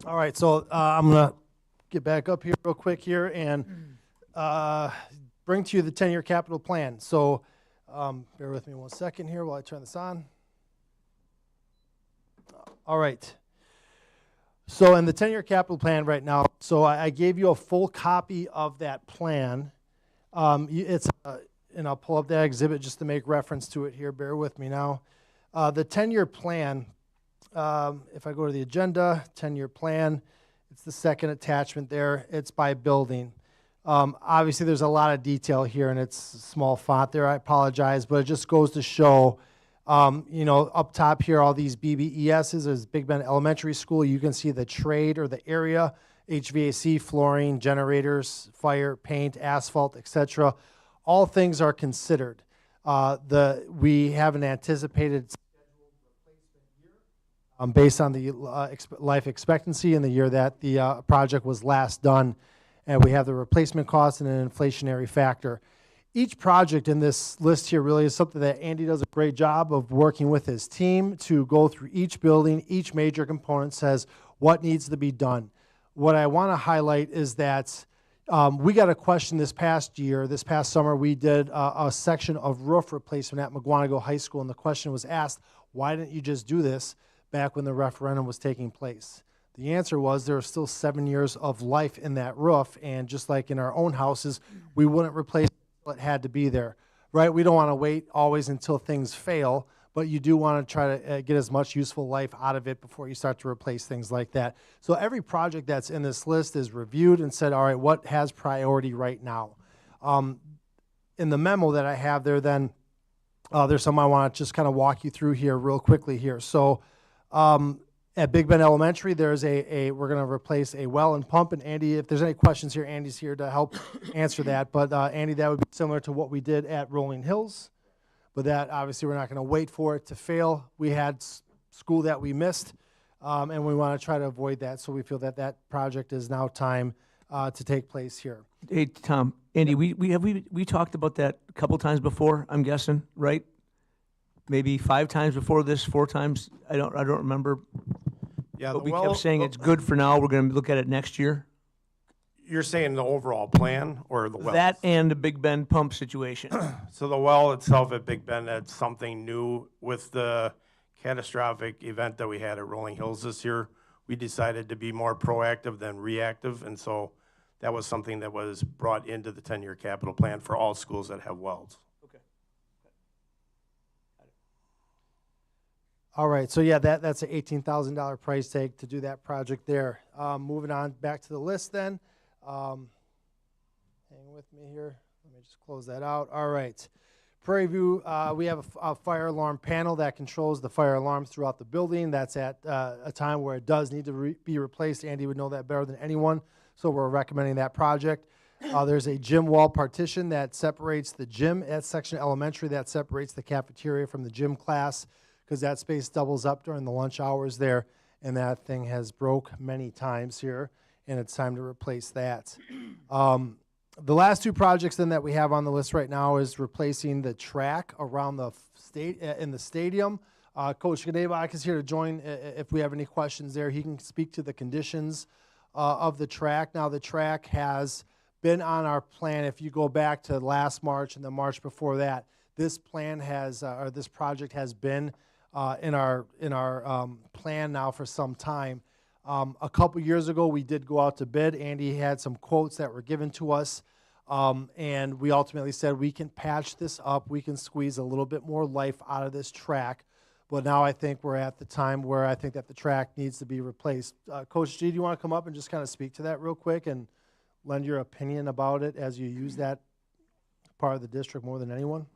All right, so I'm going to get back up here real quick here and bring to you the 10-year capital plan. So bear with me 1 second here while I turn this on. All right. So in the 10-year capital plan right now, so I gave you a full copy of that plan. And I'll pull up that exhibit just to make reference to it here. Bear with me now. The 10-year plan, if I go to the agenda, 10-year plan, it's the second attachment there. It's by building. Obviously, there's a lot of detail here, and it's small font there. I apologize, but it just goes to show, up top here, all these BBESs. There's Big Bend Elementary School. You can see the trade or the area, HVAC, flooring, generators, fire, paint, asphalt, etc. All things are considered. We have an anticipated scheduled replacement year based on the life expectancy in the year that the project was last done. And we have the replacement cost and an inflationary factor. Each project in this list here really is something that Andy does a great job of working with his team to go through each building. Each major component says what needs to be done. What I want to highlight is that We got a question this past summer, we did a section of roof replacement at Mukwonago High School, and the question was asked, why didn't you just do this back when the referendum was taking place? The answer was there are still 7 years of life in that roof, and just like in our own houses, we wouldn't replace it until it had to be there, right? We don't want to wait always until things fail, but you do want to try to get as much useful life out of it before you start to replace things like that. So every project that's in this list is reviewed and said, all right, what has priority right now? In the memo that I have there then, there's some I want to just kind of walk you through here real quickly here. So at Big Bend Elementary, there's we're going to replace a well and pump. And Andy, if there's any questions here, Andy's here to help answer that. But Andy, that would be similar to what we did at Rolling Hills. But that, obviously, we're not going to wait for it to fail. We had school that we missed, and we want to try to avoid that. So we feel that that project is now time to take place here. Hey, Tom, Andy, we talked about that a couple times before, I'm guessing, right? Maybe 5 times before this, 4 times. I don't remember. Yeah, but we kept saying it's good for now. We're going to look at it next year. You're saying the overall plan or the well? That and the Big Bend pump situation. So the well itself at Big Bend, that's something new. With the catastrophic event that we had at Rolling Hills this year, we decided to be more proactive than reactive, and so that was something that was brought into the 10-year capital plan for all schools that have wells. Okay. All right, so yeah, that's an $18,000 price tag to do that project there. Moving on back to the list then. Hang with me here. Let me just close that out. All right. Prairie View, we have a fire alarm panel that controls the fire alarms throughout the building. That's at a time where it does need to be replaced. Andy would know that better than anyone, so we're recommending that project. There's a gym wall partition that separates the gym at Section Elementary, that separates the cafeteria from the gym class, because that space doubles up during the lunch hours there, and that thing has broke many times here, and it's time to replace that. The last 2 projects then that we have on the list right now is replacing the track around the in the stadium. Coach Gnebach is here to join if we have any questions there. He can speak to the conditions of the track. Now, the track has been on our plan. If you go back to last March and the March before that, this plan has, or this project has been in our plan now for some time. A couple years ago, we did go out to bid. Andy had some quotes that were given to us, and we ultimately said we can patch this up. We can squeeze a little bit more life out of this track. But now I think we're at the time where I think that the track needs to be replaced. Coach G, do you want to come up and just kind of speak to that real quick and lend your opinion about it as you use that part of the district more than anyone?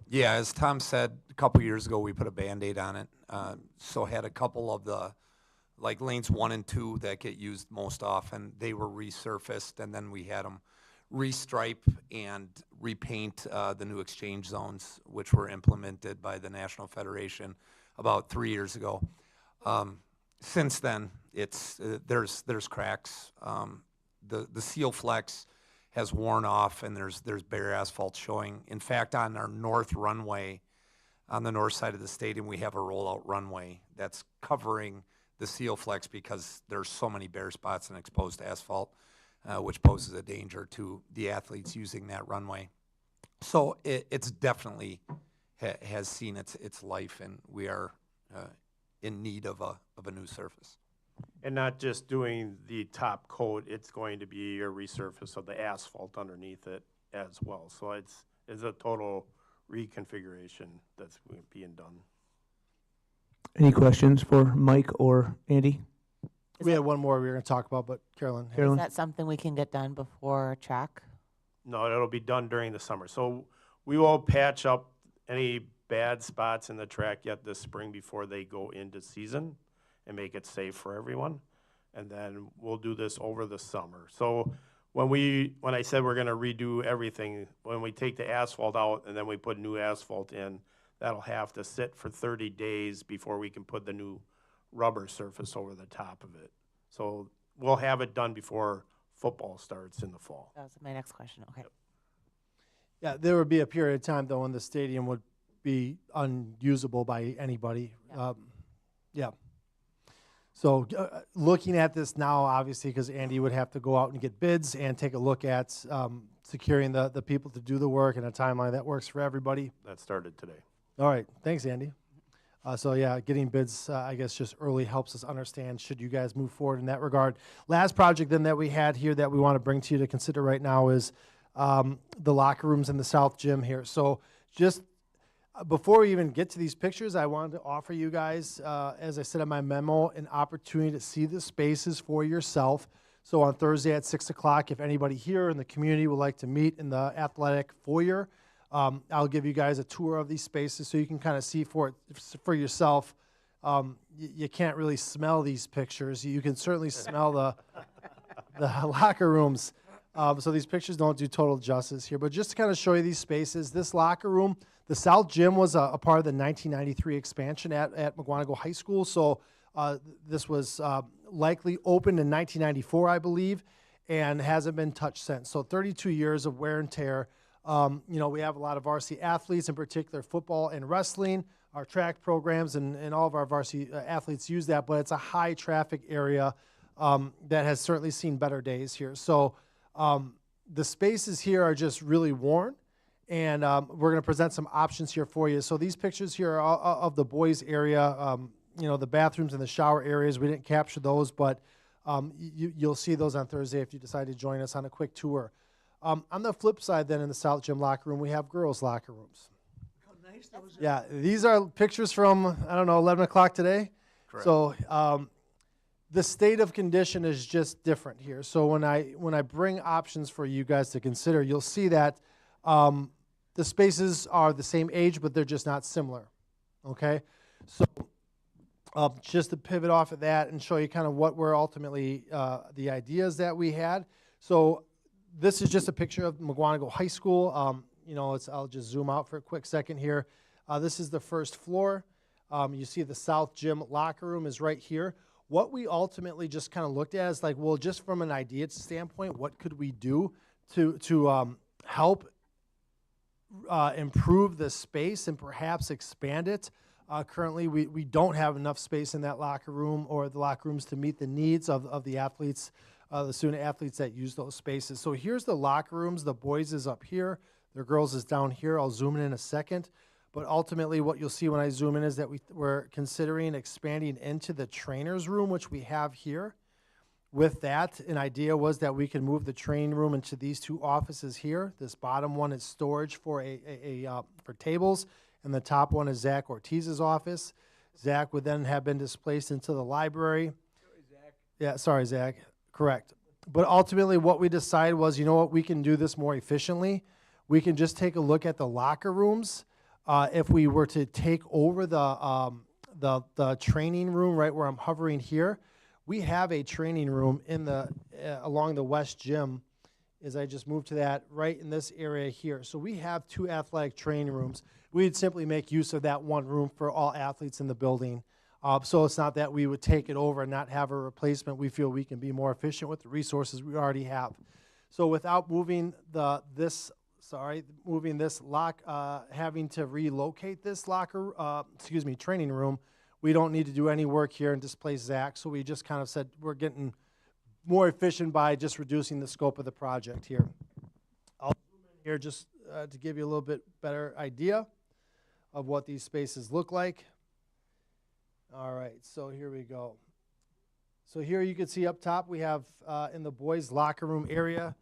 Yeah, as Tom said, a couple years ago we put a Band-Aid on it. So had a couple of the, like lanes 1 and 2 that get used most often. They were resurfaced, and then we had them restripe and repaint the new exchange zones, which were implemented by the National Federation about 3 years ago. Since then, it's there's cracks. The seal flex has worn off, and there's bare asphalt showing. In fact, on our north runway, on the north side of the stadium, we have a rollout runway that's covering the seal flex because there's so many bare spots and exposed asphalt, which poses a danger to the athletes using that runway. So it's definitely has seen its life, and we are in need of a new surface. And not just doing the top coat, it's going to be a resurface of the asphalt underneath it as well. So it's a total reconfiguration that's being done. Any questions for Mike or Andy? We had one more we were going to talk about, but Carolyn. Is that something we can get done before track? No, it'll be done during the summer. So we will patch up any bad spots in the track yet this spring before they go into season and make it safe for everyone. And then we'll do this over the summer. So when I said we're gonna redo everything, when we take the asphalt out and then we put new asphalt in, that'll have to sit for 30 days before we can put the new rubber surface over the top of it. So we'll have it done before football starts in the fall. That was my next question. Okay. Yep. Yeah, there would be a period of time, though, when the stadium would be unusable by anybody. Yeah. So looking at this now, obviously, because Andy would have to go out and get bids and take a look at securing the people to do the work in a timeline that works for everybody. That started today. All right, thanks, Andy. So yeah, getting bids, I guess, just early helps us understand should you guys move forward in that regard. Last project then that we had here that we want to bring to you to consider right now is the locker rooms in the South Gym here. So just before we even get to these pictures, I wanted to offer you guys, as I said in my memo, an opportunity to see the spaces for yourself. So on Thursday at 6 o'clock, if anybody here in the community would like to meet in the athletic foyer, I'll give you guys a tour of these spaces so you can kind of see for yourself. You can't really smell these pictures. You can certainly smell the locker rooms. So these pictures don't do total justice here. But just to kind of show you these spaces, this locker room, the South Gym was a part of the 1993 expansion at Mukwonago High School. So this was likely opened in 1994, I believe, and hasn't been touched since. So 32 years of wear and tear. We have a lot of varsity athletes, in particular football and wrestling, our track programs, and all of our varsity athletes use that, but it's a high traffic area that has certainly seen better days here. So the spaces here are just really worn, and we're going to present some options here for you. So these pictures here are of the boys area, the bathrooms and the shower areas. We didn't capture those, but you'll see those on Thursday if you decide to join us on a quick tour. On the flip side then, in the South Gym locker room, we have girls' locker rooms. How nice those are. Yeah, these are pictures from, 11 o'clock today. Correct. So the state of condition is just different here. So when I bring options for you guys to consider, you'll see that the spaces are the same age, but they're just not similar, okay? So just to pivot off of that and show you kind of what were ultimately the ideas that we had. So this is just a picture of Mukwonago High School. I'll just zoom out for a quick second here. This is the first floor. You see the South Gym locker room is right here. What we ultimately just kind of looked at is like, well, just from an idea standpoint, what could we do to help improve the space and perhaps expand it? Currently, we don't have enough space in that locker room or the locker rooms to meet the needs of the athletes, the student athletes that use those spaces. So here's the locker rooms. The boys is up here. The girls is down here. I'll zoom in a second. But ultimately, what you'll see when I zoom in is that we're considering expanding into the trainer's room, which we have here. With that, an idea was that we can move the training room into these two offices here. This bottom one is storage for for tables, and the top one is Zach Ortiz's office. Zach would then have been displaced into the library. Sorry, Zach. Yeah, sorry, Zach. Correct. But ultimately, what we decided was, we can do this more efficiently. We can just take a look at the locker rooms. If we were to take over the training room right where I'm hovering here, we have a training room in along the West Gym. As I just moved to that, right in this area here. So we have two athletic training rooms. We'd simply make use of that one room for all athletes in the building. So it's not that we would take it over and not have a replacement. We feel we can be more efficient with the resources we already have. So without moving this having to relocate this training room, we don't need to do any work here and displace Zach. So we just kind of said we're getting more efficient by just reducing the scope of the project here. I'll zoom in here just to give you a little bit better idea of what these spaces look like. All right, so here we go. So here you can see up top we have in the boys' locker room area,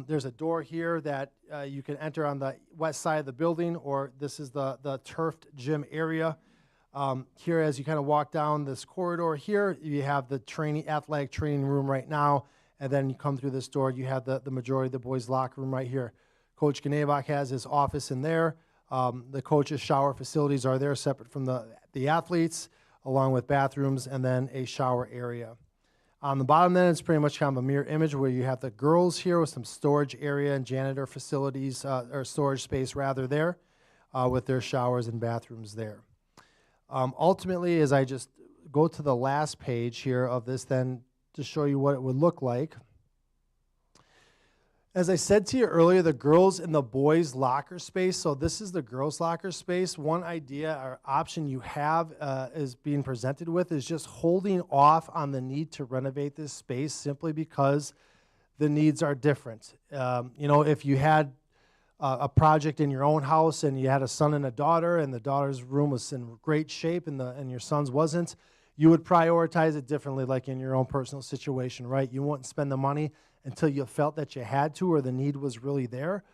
there's a door here that you can enter on the west side of the building, or this is the turfed gym area. Here, as you kind of walk down this corridor here, you have the athletic training room right now, and then you come through this door, you have the majority of the boys' locker room right here. Coach Ganevak has his office in there. The coach's shower facilities are there, separate from the athletes, along with bathrooms, and then a shower area. On the bottom then, it's pretty much kind of a mirror image where you have the girls here with some storage area and janitor facilities, or storage space rather there, with their showers and bathrooms there. Ultimately, as I just go to the last page here of this then to show you what it would look like. As I said to you earlier, the girls and the boys locker space. So this is the girls locker space. One idea or option you have is being presented with is just holding off on the need to renovate this space simply because the needs are different. You know, if you had a project in your own house and you had a son and a daughter and the daughter's room was in great shape and your son's wasn't, you would prioritize it differently like in your own personal situation, right? You wouldn't spend the money until you felt that you had to or the need was really there.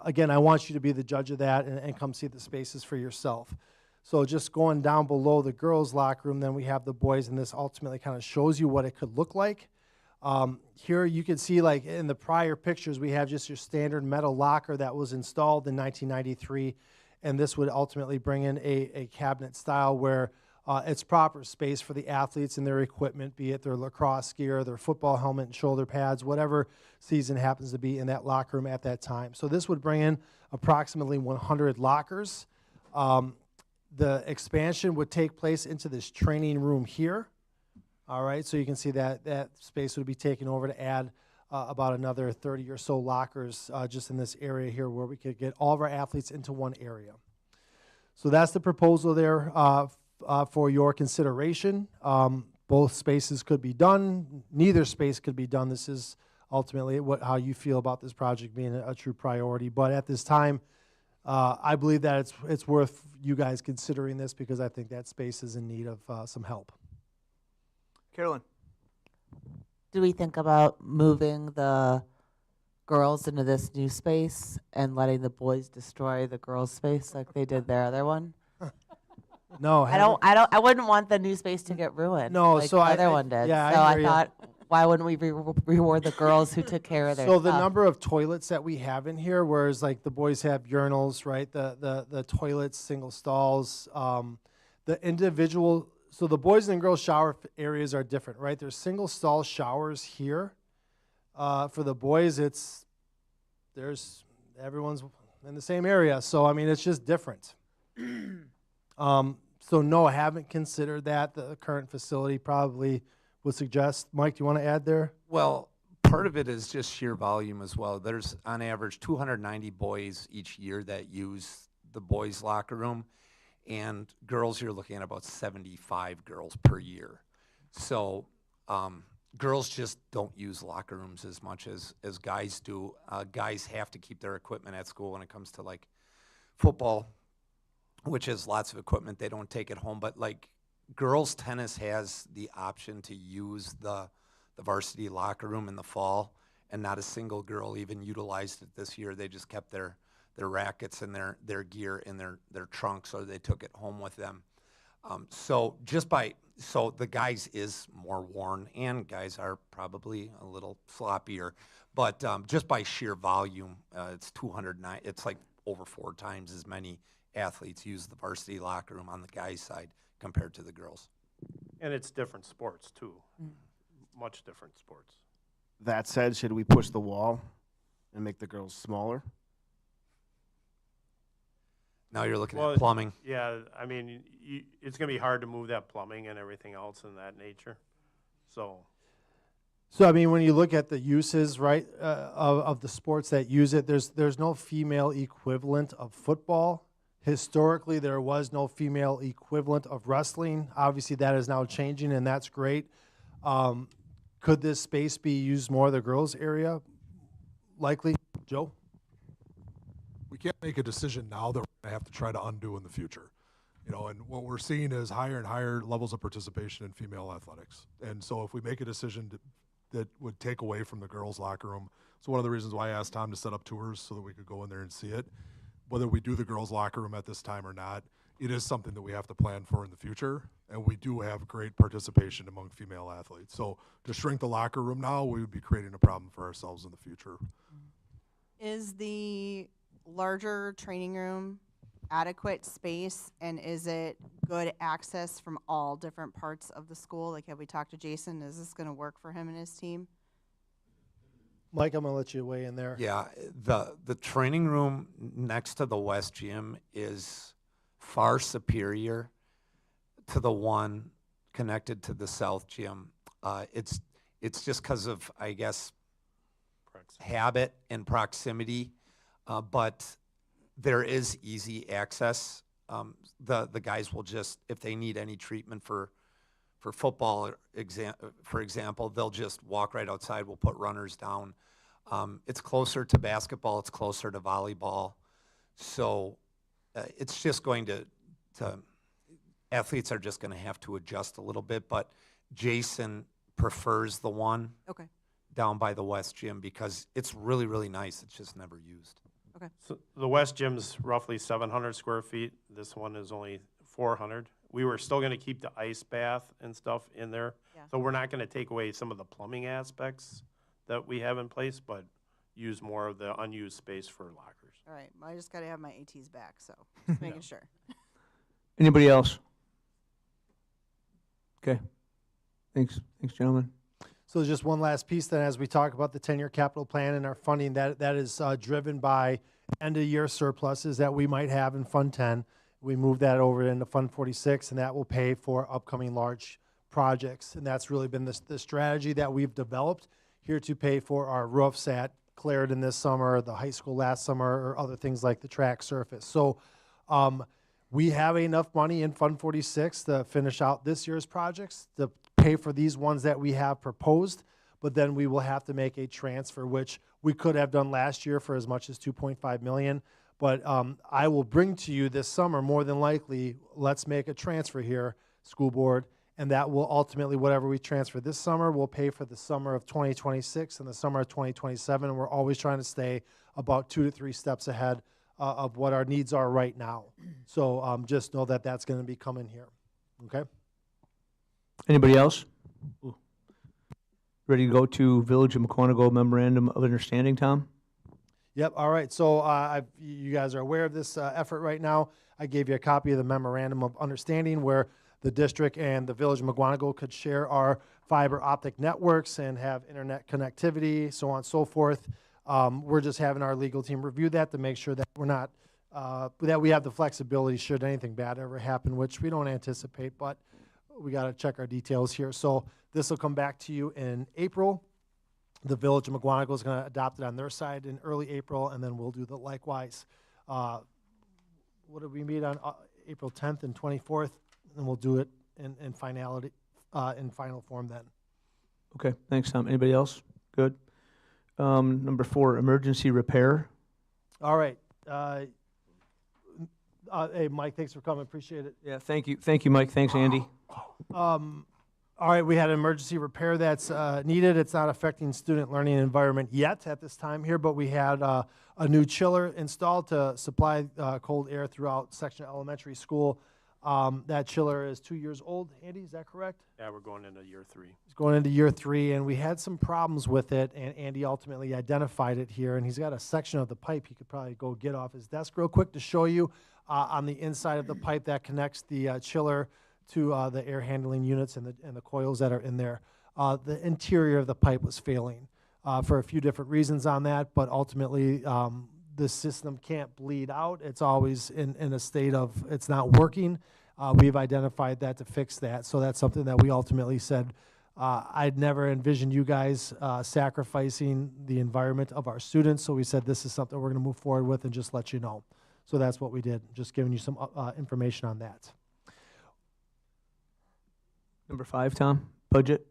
Again, I want you to be the judge of that and come see the spaces for yourself. So just going down below the girls' locker room, then we have the boys, and this ultimately kind of shows you what it could look like. Here you can see, like in the prior pictures, we have just your standard metal locker that was installed in 1993, and this would ultimately bring in a cabinet style where it's proper space for the athletes and their equipment, be it their lacrosse gear, their football helmet and shoulder pads, whatever season happens to be in that locker room at that time. So this would bring in approximately 100 lockers. The expansion would take place into this training room here. All right, so you can see that that space would be taken over to add about another 30 or so lockers just in this area here where we could get all of our athletes into one area. So that's the proposal there for your consideration. Both spaces could be done. Neither space could be done. This is ultimately how you feel about this project being a true priority. But at this time, I believe that it's worth you guys considering this because I think that space is in need of some help. Carolyn. Do we think about moving the girls into this new space and letting the boys destroy the girls' space like they did their other one? No, I wouldn't want the new space to get ruined. No, like so the other one did. yeah, so I I hear ya. thought, why wouldn't we reward the girls who took care of their So stuff? the number of toilets that we have in here, whereas like the boys have urinals, right? The toilets, single stalls, the individual. So the boys and girls shower areas are different, right? There's single stall showers here. For the boys, everyone's in the same area. So I mean, it's just different. So no, I haven't considered that. The current facility probably would suggest. Mike, do you want to add there? Well, part of it is just sheer volume as well. There's on average 290 boys each year that use the boys' locker room, and girls, you're looking at about 75 girls per year. So girls just don't use locker rooms as much as guys do. Guys have to keep their equipment at school when it comes to like football, which is lots of equipment. They don't take it home, but like girls tennis has the option to use the varsity locker room in the fall, and not a single girl even utilized it this year. They just kept their rackets and their gear in their trunks, or they took it home with them. So the guys is more worn, and guys are probably a little sloppier, but just by sheer volume, it's 209. It's like over 4 times as many athletes use the varsity locker room on the guys' side compared to the girls. And it's different sports too, much different sports. That said, should we push the wall and make the girls smaller? Now you're looking at plumbing. Yeah, I mean, it's going to be hard to move that plumbing and everything else in that nature. So I mean, when you look at the uses, right, of the sports that use it, there's no female equivalent of football. Historically, there was no female equivalent of wrestling. Obviously, that is now changing, and that's great. Could this space be used more the girls' area? Likely. Joe? We can't make a decision now that we're going to have to try to undo in the future. You know, and what we're seeing is higher and higher levels of participation in female athletics. And so if we make a decision that would take away from the girls' locker room, it's one of the reasons why I asked Tom to set up tours so that we could go in there and see it. Whether we do the girls' locker room at this time or not, it is something that we have to plan for in the future, and we do have great participation among female athletes. So to shrink the locker room now, we would be creating a problem for ourselves in the future. Is the larger training room adequate space, and is it good access from all different parts of the school? Like, have we talked to Jason? Is this going to work for him and his team? Mike, I'm going to let you weigh in there. Yeah, the training room next to the West Gym is far superior to the one connected to the South Gym. It's just because of, I guess, habit and proximity, but there is easy access. The guys will just, if they need any treatment for football, for example, they'll just walk right outside. We'll put runners down. It's closer to basketball. It's closer to volleyball. So it's just going to athletes are just going to have to adjust a little bit. But Jason prefers the one down by the West Gym because it's really, really nice. It's just never used. Okay. So the West Gym's roughly 700 square feet. This one is only 400. We were still going to keep the ice bath and stuff in there. Yeah. So we're not going to take away some of the plumbing aspects that we have in place, but use more of the unused space for lockers. All right, I just got to have my ATs back, so just making sure. Anybody else? Okay. Thanks, gentlemen. So there's just one last piece then as we talk about the 10-year capital plan and our funding that is driven by end-of-year surpluses that we might have in Fund 10. We move that over into Fund 46, and that will pay for upcoming large projects. And that's really been the strategy that we've developed here to pay for our roofs at Clarendon this summer, the high school last summer, or other things like the track surface. So we have enough money in Fund 46 to finish out this year's projects, to pay for these ones that we have proposed, but then we will have to make a transfer, which we could have done last year for as much as $2.5 million. But I will bring to you this summer, more than likely, let's make a transfer here, school board, and that will ultimately, whatever we transfer this summer, will pay for the summer of 2026 and the summer of 2027, and we're always trying to stay about 2 to 3 steps ahead of what our needs are right now. So just know that that's going to be coming here, okay? Anybody else? Ready to go to Village of Mukwonago Memorandum of Understanding, Tom? Yep, all right. So you guys are aware of this effort right now. I gave you a copy of the Memorandum of Understanding where the district and the Village of Mukwonago could share our fiber optic networks and have internet connectivity, so on and so forth. We're just having our legal team review that to make sure that we're not, that we have the flexibility should anything bad ever happen, which we don't anticipate, but we got to check our details here. So this will come back to you in April. The Village of Mukwonago is going to adopt it on their side in early April, and then we'll do the likewise. What did we meet on April 10th and 24th? And we'll do it in finality, in final form then. Okay, thanks, Tom. Anybody else? Good. Number 4, emergency repair. All right. Hey, Mike, thanks for coming. Appreciate it. Yeah, thank you. Thank you, Mike. Thanks, Andy. All right, we had an emergency repair that's needed. It's not affecting student learning environment yet at this time here, but we had a new chiller installed to supply cold air throughout Section Elementary School. That chiller is 2 years old. Andy, is that correct? Yeah, we're going into year 3. It's going into year 3, and we had some problems with it, and Andy ultimately identified it here, and he's got a section of the pipe he could probably go get off his desk real quick to show you on the inside of the pipe that connects the chiller to the air handling units and the coils that are in there. The interior of the pipe was failing for a few different reasons on that, but ultimately the system can't bleed out. It's always in a state of it's not working. We've identified that to fix that, so that's something that we ultimately said I'd never envisioned you guys sacrificing the environment of our students, so we said this is something we're going to move forward with and just let you know. So that's what we did, just giving you some information on that. Number 5, Tom, budget.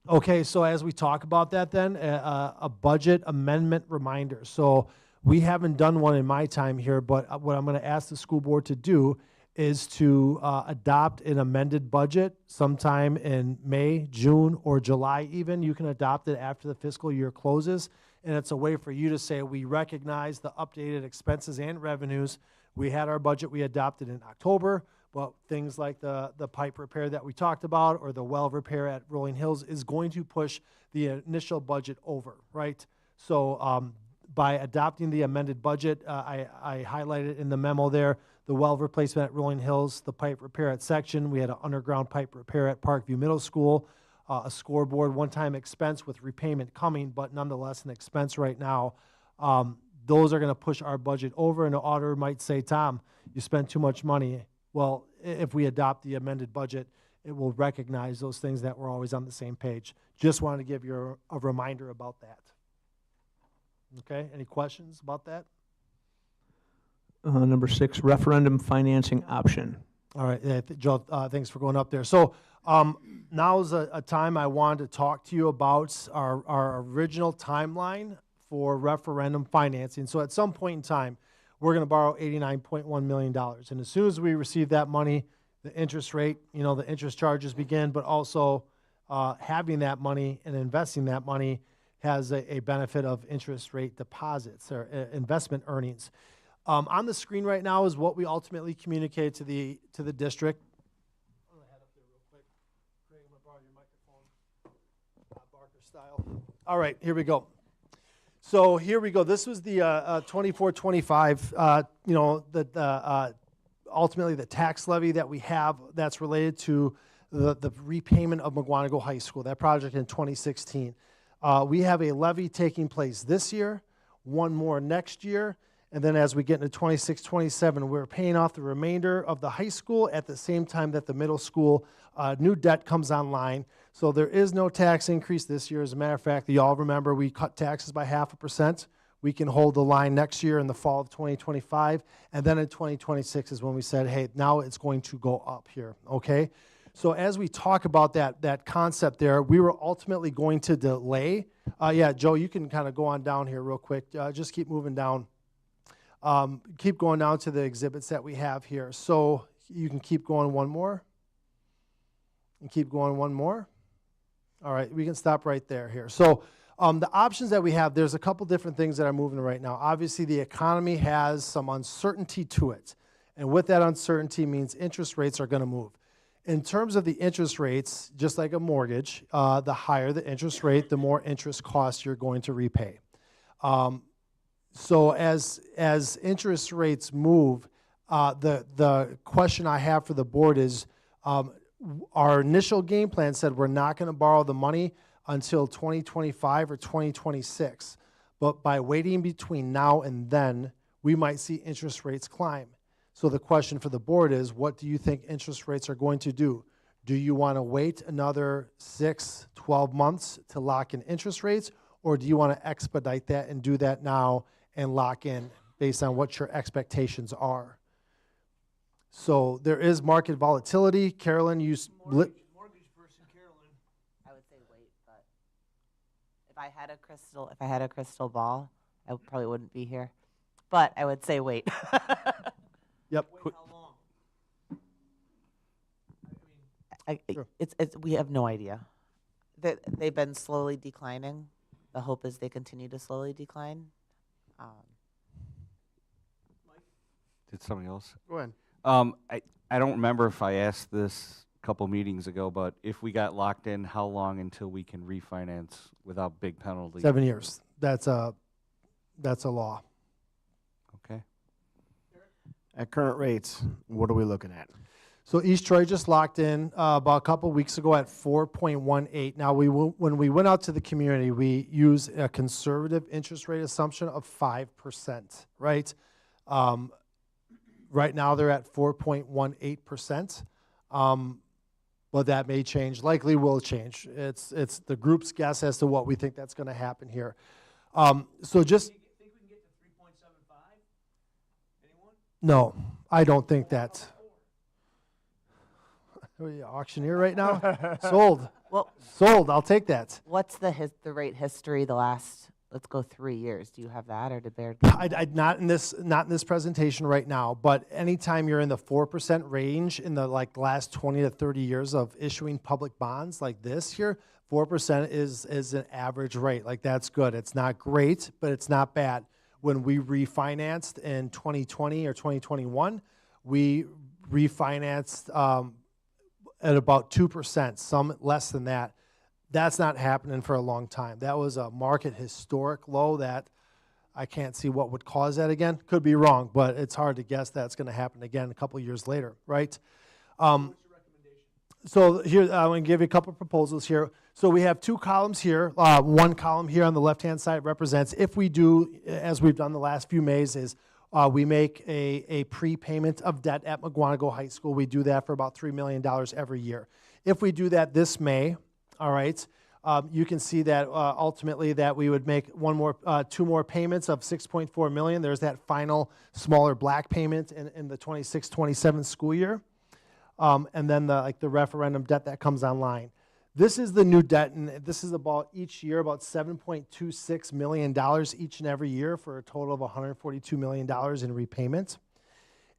Okay, so as we talk about that then, a budget amendment reminder. So we haven't done one in my time here, but what I'm going to ask the school board to do is to adopt an amended budget sometime in May, June, or July even. You can adopt it after the fiscal year closes, and it's a way for you to say we recognize the updated expenses and revenues. We had our budget we adopted in October, but things like the pipe repair that we talked about or the well repair at Rolling Hills is going to push the initial budget over, right? So by adopting the amended budget, I highlighted in the memo there, the well replacement at Rolling Hills, the pipe repair at Section, we had an underground pipe repair at Parkview Middle School, a scoreboard one-time expense with repayment coming, but nonetheless an expense right now. Those are going to push our budget over, and the auditor might say, Tom, you spent too much money. Well, if we adopt the amended budget, it will recognize those things that we're always on the same page. Just wanted to give you a reminder about that. Okay, any questions about that? Number 6, referendum financing option. All right, yeah, Joe, thanks for going up there. So now's a time I wanted to talk to you about our original timeline for referendum financing. So at some point in time, we're going to borrow $89.1 million. And as soon as we receive that money, the interest rate, the interest charges begin, but also having that money and investing that money has a benefit of interest rate deposits or investment earnings. On the screen right now is what we ultimately communicate to the district. I'm going to head up there real quick. Craig, I'm going to borrow your microphone, Barker style. All right, here we go. So here we go. This was the 24-25, ultimately the tax levy that we have that's related to the repayment of Mukwonago High School, that project in 2016. We have a levy taking place this year, one more next year, and then as we get into 26-27, we're paying off the remainder of the high school at the same time that the middle school new debt comes online. So there is no tax increase this year. As a matter of fact, you all remember we cut taxes by 0.5%. We can hold the line next year in the fall of 2025, and then in 2026 is when we said, hey, now it's going to go up here, okay? So as we talk about that concept there, we were ultimately going to delay. Yeah, Joe, you can kind of go on down here real quick. Just keep moving down. Keep going down to the exhibits that we have here. So you can keep going one more. And keep going one more. All right, we can stop right there here. So the options that we have, there's a couple different things that are moving right now. Obviously, the economy has some uncertainty to it. And with that uncertainty means interest rates are going to move. In terms of the interest rates, just like a mortgage, the higher the interest rate, the more interest costs you're going to repay. So as interest rates move, the question I have for the board is, our initial game plan said we're not going to borrow the money until 2025 or 2026. But by waiting between now and then, we might see interest rates climb. So the question for the board is, what do you think interest rates are going to do? Do you want to wait another 6, 12 months to lock in interest rates, or do you want to expedite that and do that now and lock in based on what your expectations are? So there is market volatility. Carolyn, Mortgage person Carolyn. I would say wait, but if I had a crystal ball, I probably wouldn't be here. But I would say wait. Yep. Wait, how long? We have no idea. They've been slowly declining. The hope is they continue to slowly decline. Did somebody else? Go ahead. I don't remember if I asked this a couple meetings ago, but if we got locked in, how long until we can refinance without big penalties? 7 years. That's a law. Okay. At current rates, what are we looking at? So East Troy just locked in about a couple weeks ago at 4.18. Now, when we went out to the community, we used a conservative interest rate assumption of 5%, right? Right now, they're at 4.18%, but that may change. Likely will change. It's the group's guess as to what we think that's going to happen here. So just Think we can get to 3.75? Anyone? no, I don't think that. Are you auctioneer right now? Sold. Well, sold. I'll take that. What's the rate history the last? Let's go 3 years. Do you have that, or did Baird? Not in this presentation right now, but anytime you're in the 4% range in the last 20 to 30 years of issuing public bonds like this here, 4% is an average rate. That's good. It's not great, but it's not bad. When we refinanced in 2020 or 2021, we refinanced at about 2%, some less than that. That's not happening for a long time. That was a market historic low that I can't see what would cause that again. Could be wrong, but it's hard to guess that's going to happen again a couple years later, right? So here, I'm going to give you a couple proposals here. So we have 2 columns here. One column here on the left-hand side represents if we do, as we've done the last few Mays, is we make a prepayment of debt at Mukwonago High School. We do that for about $3 million every year. If we do that this May, all right, You can see that ultimately that we would make two more payments of $6.4 million. There's that final smaller black payment in the 26-27 school year. And then the referendum debt that comes online. This is the new debt, and this is about each year about $7.26 million each and every year for a total of $142 million in repayment.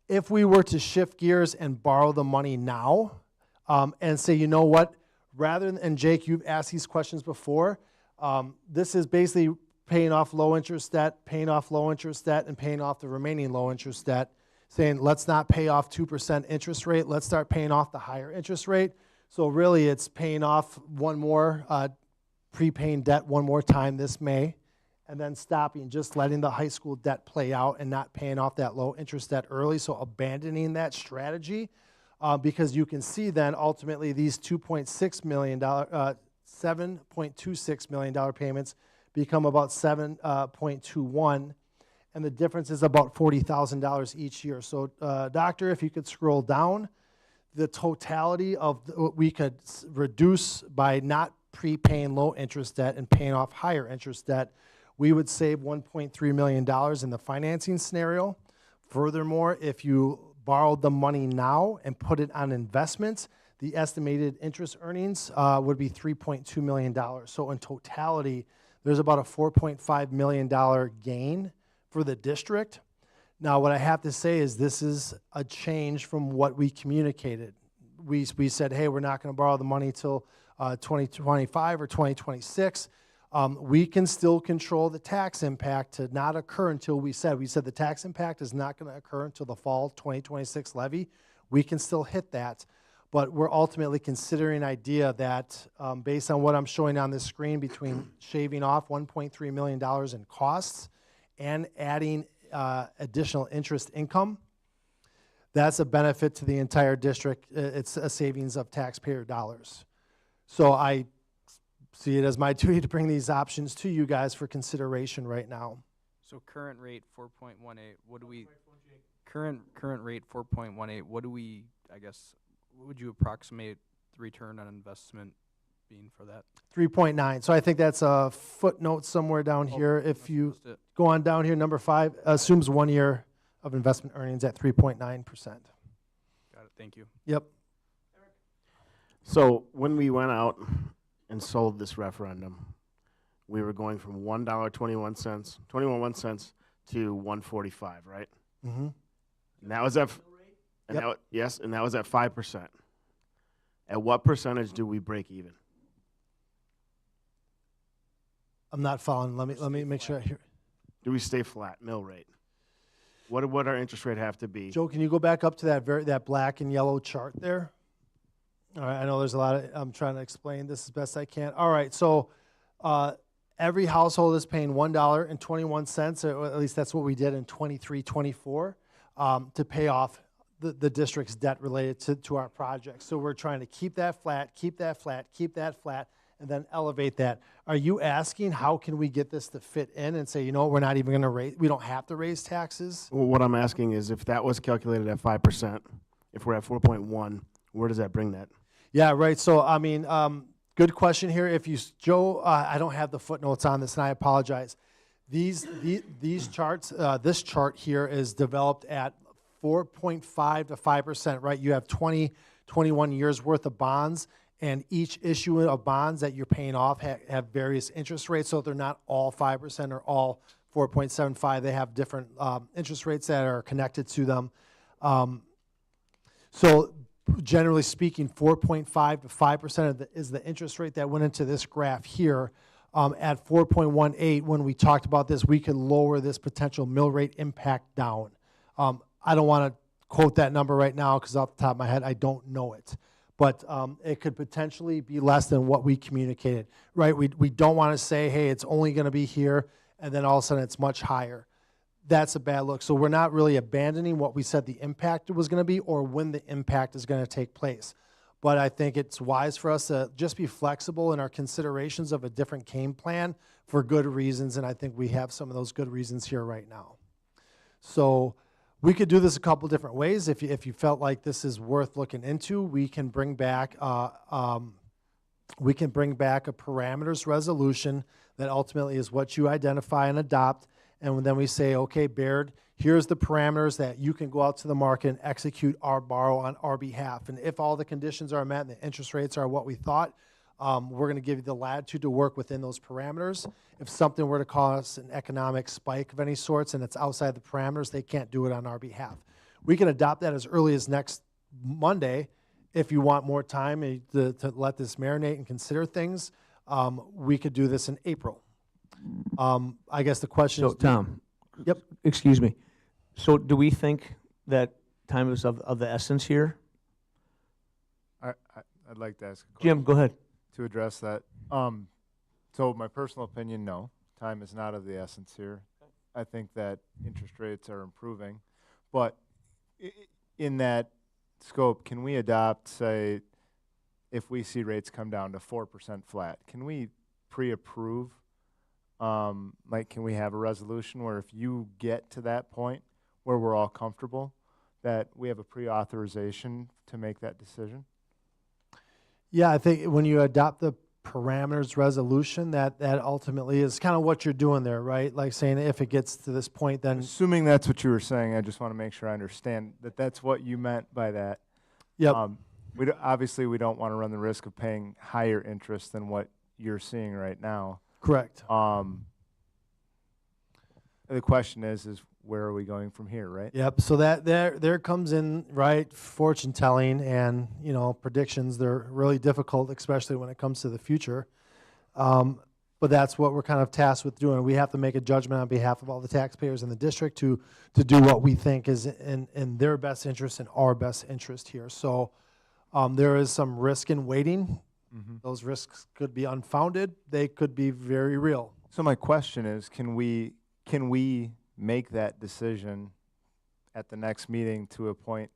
If we were to shift gears and borrow the money now and say, you know what, rather than, and Jake, you've asked these questions before, this is basically paying off low interest debt, paying off low interest debt, and paying off the remaining low interest debt, saying let's not pay off 2% interest rate, let's start paying off the higher interest rate. So really it's paying off one more, prepaying debt one more time this May, and then stopping, just letting the high school debt play out and not paying off that low interest debt early, so abandoning that strategy, because you can see then ultimately these $7.26 million payments become about 7.21, and the difference is about $40,000 each year. So doctor, if you could scroll down, the totality of what we could reduce by not prepaying low interest debt and paying off higher interest debt, we would save $1.3 million in the financing scenario. Furthermore, if you borrowed the money now and put it on investments, the estimated interest earnings would be $3.2 million. So in totality, there's about a $4.5 million gain for the district. Now, what I have to say is this is a change from what we communicated. We said, hey, we're not going to borrow the money till 2025 or 2026. We can still control the tax impact to not occur until we said the tax impact is not going to occur until the fall 2026 levy. We can still hit that, but we're ultimately considering an idea that based on what I'm showing on this screen, between shaving off $1.3 million in costs and adding additional interest income, that's a benefit to the entire district. It's a savings of taxpayer dollars. So I see it as my duty to bring these options to you guys for consideration right now. So current rate 4.18. What do we? Current rate 4.18. What do we? I guess. What would you approximate the return on investment being for that? 3.9. So I think that's a footnote somewhere down here. If you go on down here, number 5 assumes 1 year of investment earnings at 3.9%. Got it. Thank you. Yep. So when we went out and sold this referendum, we were going from $1.21 to $1.45, right? Mm-hmm. And that was at and Yep. and that was at 5%. At what percentage do we break even? I'm not following. Let me make sure I hear. Do we stay flat, mill rate? What would our interest rate have to be? Joe, can you go back up to that black and yellow chart there? All right, I know there's a lot of, I'm trying to explain this as best I can. All right, so every household is paying $1.21, or at least that's what we did in 23-24, to pay off the district's debt related to our project. So we're trying to keep that flat, keep that flat, keep that flat, and then elevate that. Are you asking how can we get this to fit in and say, you know, we're not even going to raise, we don't have to raise taxes? Well, what I'm asking is if that was calculated at 5%, if we're at 4.1, where does that bring that? Yeah, right. So, I mean, good question here. If you, Joe, I don't have the footnotes on this, and I apologize. These charts, this chart here is developed at 4.5 to 5%, right? You have 21 years worth of bonds, and each issuance of bonds that you're paying off have various interest rates, so they're not all 5% or all 4.75. They have different interest rates that are connected to them. So generally speaking, 4.5 to 5% is the interest rate that went into this graph here. At 4.18, when we talked about this, we could lower this potential mill rate impact down. I don't want to quote that number right now because off the top of my head, I don't know it. But it could potentially be less than what we communicated, right? We don't want to say, hey, it's only going to be here, and then all of a sudden it's much higher. That's a bad look. So we're not really abandoning what we said the impact was going to be or when the impact is going to take place. But I think it's wise for us to just be flexible in our considerations of a different game plan for good reasons, and I think we have some of those good reasons here right now. So we could do this a couple different ways. If you felt like this is worth looking into, we can bring back we can bring back a parameters resolution that ultimately is what you identify and adopt. And then we say, okay, Baird, here's the parameters that you can go out to the market and execute our borrow on our behalf. And if all the conditions are met and the interest rates are what we thought, we're going to give you the latitude to work within those parameters. If something were to cause an economic spike of any sorts and it's outside the parameters, they can't do it on our behalf. We can adopt that as early as next Monday. If you want more time to let this marinate and consider things, we could do this in April. I guess the question is... So, Tom. Yep. Excuse me. So do we think that time is of the essence here? I'd like to ask a question. Jim, go ahead. To address that. So my personal opinion, no. Time is not of the essence here. I think that interest rates are improving. But in that scope, can we adopt, say, if we see rates come down to 4% flat, can we pre-approve? Like, can we have a resolution where if you get to that point where we're all comfortable, that we have a pre-authorization to make that decision? Yeah, I think when you adopt the parameters resolution, that ultimately is kind of what you're doing there, right? Like saying if it gets to this point, then... Assuming that's what you were saying, I just want to make sure I understand that that's what you meant by that. Yep. Obviously, we don't want to run the risk of paying higher interest than what you're seeing right now. Correct. The question is where are we going from here, right? Yep. So that there comes in, right, fortune telling and, predictions. They're really difficult, especially when it comes to the future. But that's what we're kind of tasked with doing. We have to make a judgment on behalf of all the taxpayers in the district to do what we think is in their best interest and our best interest here. So there is some risk in waiting. Mm-hmm. Those risks could be unfounded. They could be very real. So my question is, can we make that decision at the next meeting to a point,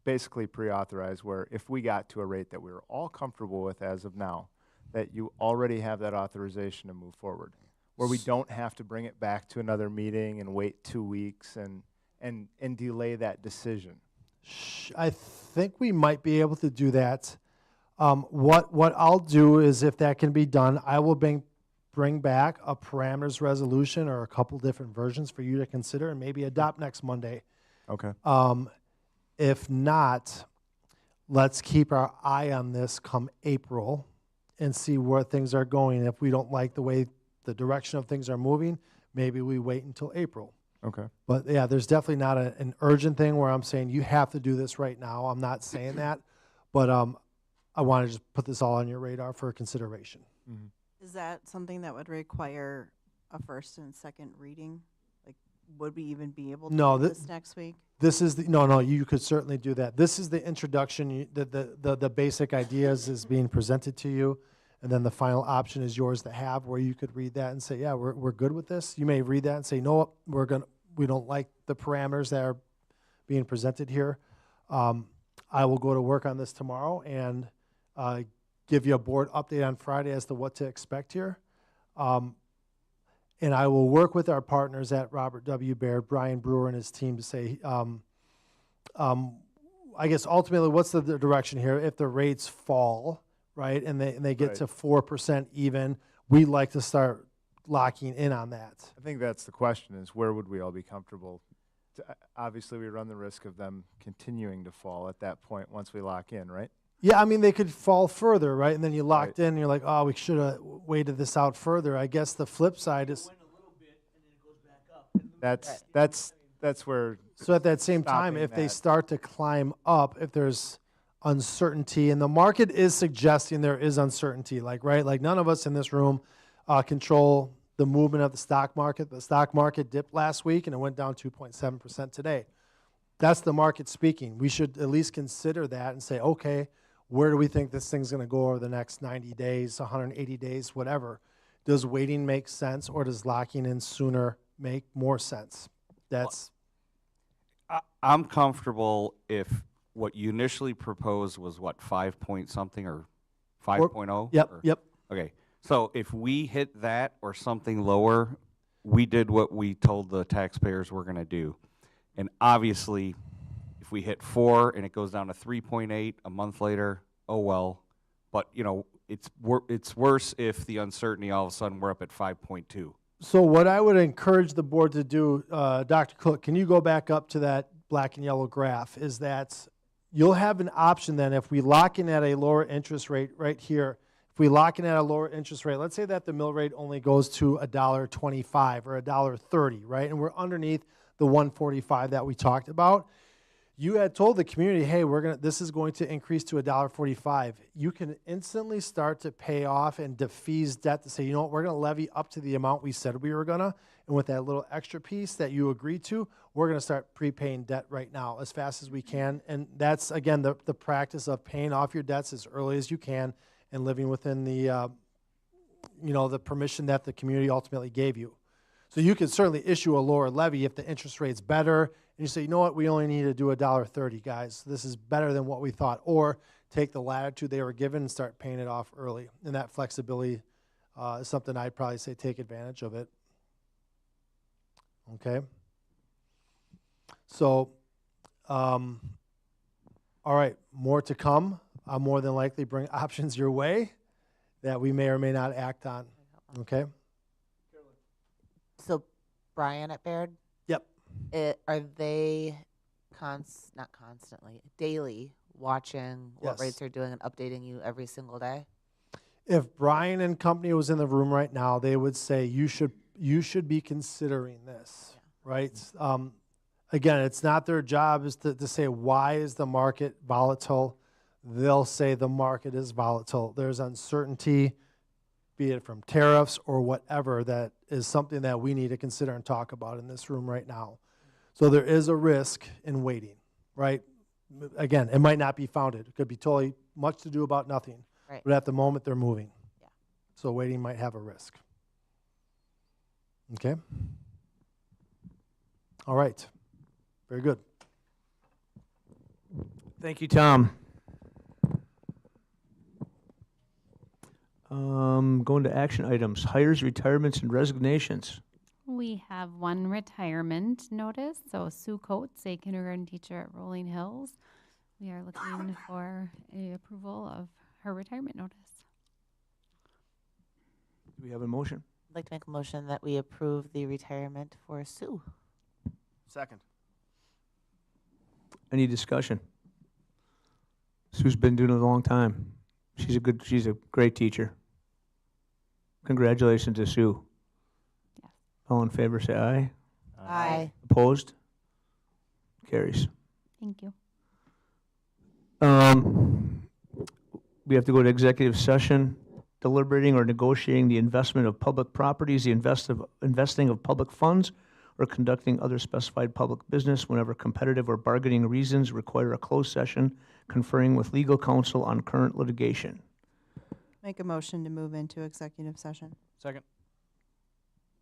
basically pre-authorize, where if we got to a rate that we were all comfortable with as of now, that you already have that authorization to move forward, where we don't have to bring it back to another meeting and wait 2 weeks and delay that decision? I think we might be able to do that. What I'll do is, if that can be done, I will bring back a parameters resolution or a couple different versions for you to consider and maybe adopt next Monday. Okay. If not, let's keep our eye on this come April and see where things are going. If we don't like the way the direction of things are moving, maybe we wait until April. Okay. But yeah, there's definitely not an urgent thing where I'm saying you have to do this right now. I'm not saying that, but I want to just put this all on your radar for consideration. Mm-hmm. Is that something that would require a first and second reading? Like, would we even be able to do this next week? This is no, you could certainly do that. This is the introduction. The bbasic ideas is being presented to you, and then the final option is yours to have, where you could read that and say, yeah, we're good with this. You may read that and say, no, we don't like the parameters that are being presented here. I will go to work on this tomorrow and give you a board update on Friday as to what to expect here. And I will work with our partners at Robert W. Baird, Brian Brewer and his team, to say, I guess ultimately, what's the direction here? If the rates fall, right, and they get to 4% even, we'd like to start locking in on that. I think that's the question, is where would we all be comfortable? Obviously, we run the risk of them continuing to fall at that point once we lock in, right? Yeah, I mean, they could fall further, right? And then you locked in, and you're like, oh, we should have waited this out further. I guess the flip side is that's where. So at that same time, if they start to climb up, if there's uncertainty, and the market is suggesting there is uncertainty, like none of us in this room control the movement of the stock market. The stock market dipped last week, and it went down 2.7% today. That's the market speaking. We should at least consider that and say, okay, where do we think this thing's going to go over the next 90 days, 180 days, whatever? Does waiting make sense, or does locking in sooner make more sense? That's. I'm comfortable if what you initially proposed was what, 5 point something or 5.0? Yep. Okay. So if we hit that or something lower, we did what we told the taxpayers we're going to do. And obviously, if we hit 4 and it goes down to 3.8 a month later, oh well. But, it's worse if the uncertainty, all of a sudden, we're up at 5.2. So what I would encourage the board to do, Dr. Cook, can you go back up to that black and yellow graph, is that you'll have an option then if we lock in at a lower interest rate right here. If we lock in at a lower interest rate, let's say that the mill rate only goes to $1.25 or $1.30, right? And we're underneath the 145 that we talked about. You had told the community, hey, this is going to increase to $1.45. You can instantly start to pay off and defease debt to say, you know what, we're going to levy up to the amount we said we were going to. And with that little extra piece that you agreed to, we're going to start prepaying debt right now as fast as we can. And that's, again, the practice of paying off your debts as early as you can and living within the, the permission that the community ultimately gave you. So you could certainly issue a lower levy if the interest rate's better. And you say, you know what, we only need to do $1.30, guys. This is better than what we thought. Or take the latitude they were given and start paying it off early. And that flexibility is something I'd probably say take advantage of it. Okay? So, all right, more to come. I'll more than likely bring options your way that we may or may not act on. Okay? So, Brian at Baird? Yep. Are they not constantly, daily watching what Yes. rates are doing and updating you every single day? If Brian and company was in the room right now, they would say you should be considering this, right? Again, it's not their job is to say why is the market volatile. They'll say the market is volatile. There's uncertainty, be it from tariffs or whatever, that is something that we need to consider and talk about in this room right now. So there is a risk in waiting, right? Again, it might not be founded. It could be totally much to do about nothing. Right. But at the moment, they're moving. Yeah. So waiting might have a risk. Okay? All right. Very good. Thank you, Tom. Going to action items, hires, retirements, and resignations. We have one retirement notice. So Sue Coates, a kindergarten teacher at Rolling Hills. We are looking for a approval of her retirement notice. Do we have a motion? I'd like to make a motion that we approve the retirement for Sue. Second. Any discussion? Sue's been doing it a long time. She's a great teacher. Congratulations to Sue. Yes. All in favor, say aye. Aye. Opposed? Carries. Thank you. We have to go to executive session, deliberating or negotiating the investment of public properties, the investing of public funds, or conducting other specified public business whenever competitive or bargaining reasons require a closed session, conferring with legal counsel on current litigation. Make a motion to move into executive session. Second.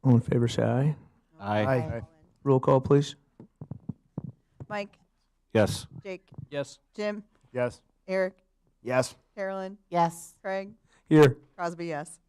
All in favor, say aye. Aye. Roll call, please. Mike, Yes. Jake, Yes. Jim, Yes. Eric, Yes. Carolyn, Yes. Craig, Here. Crosby, yes.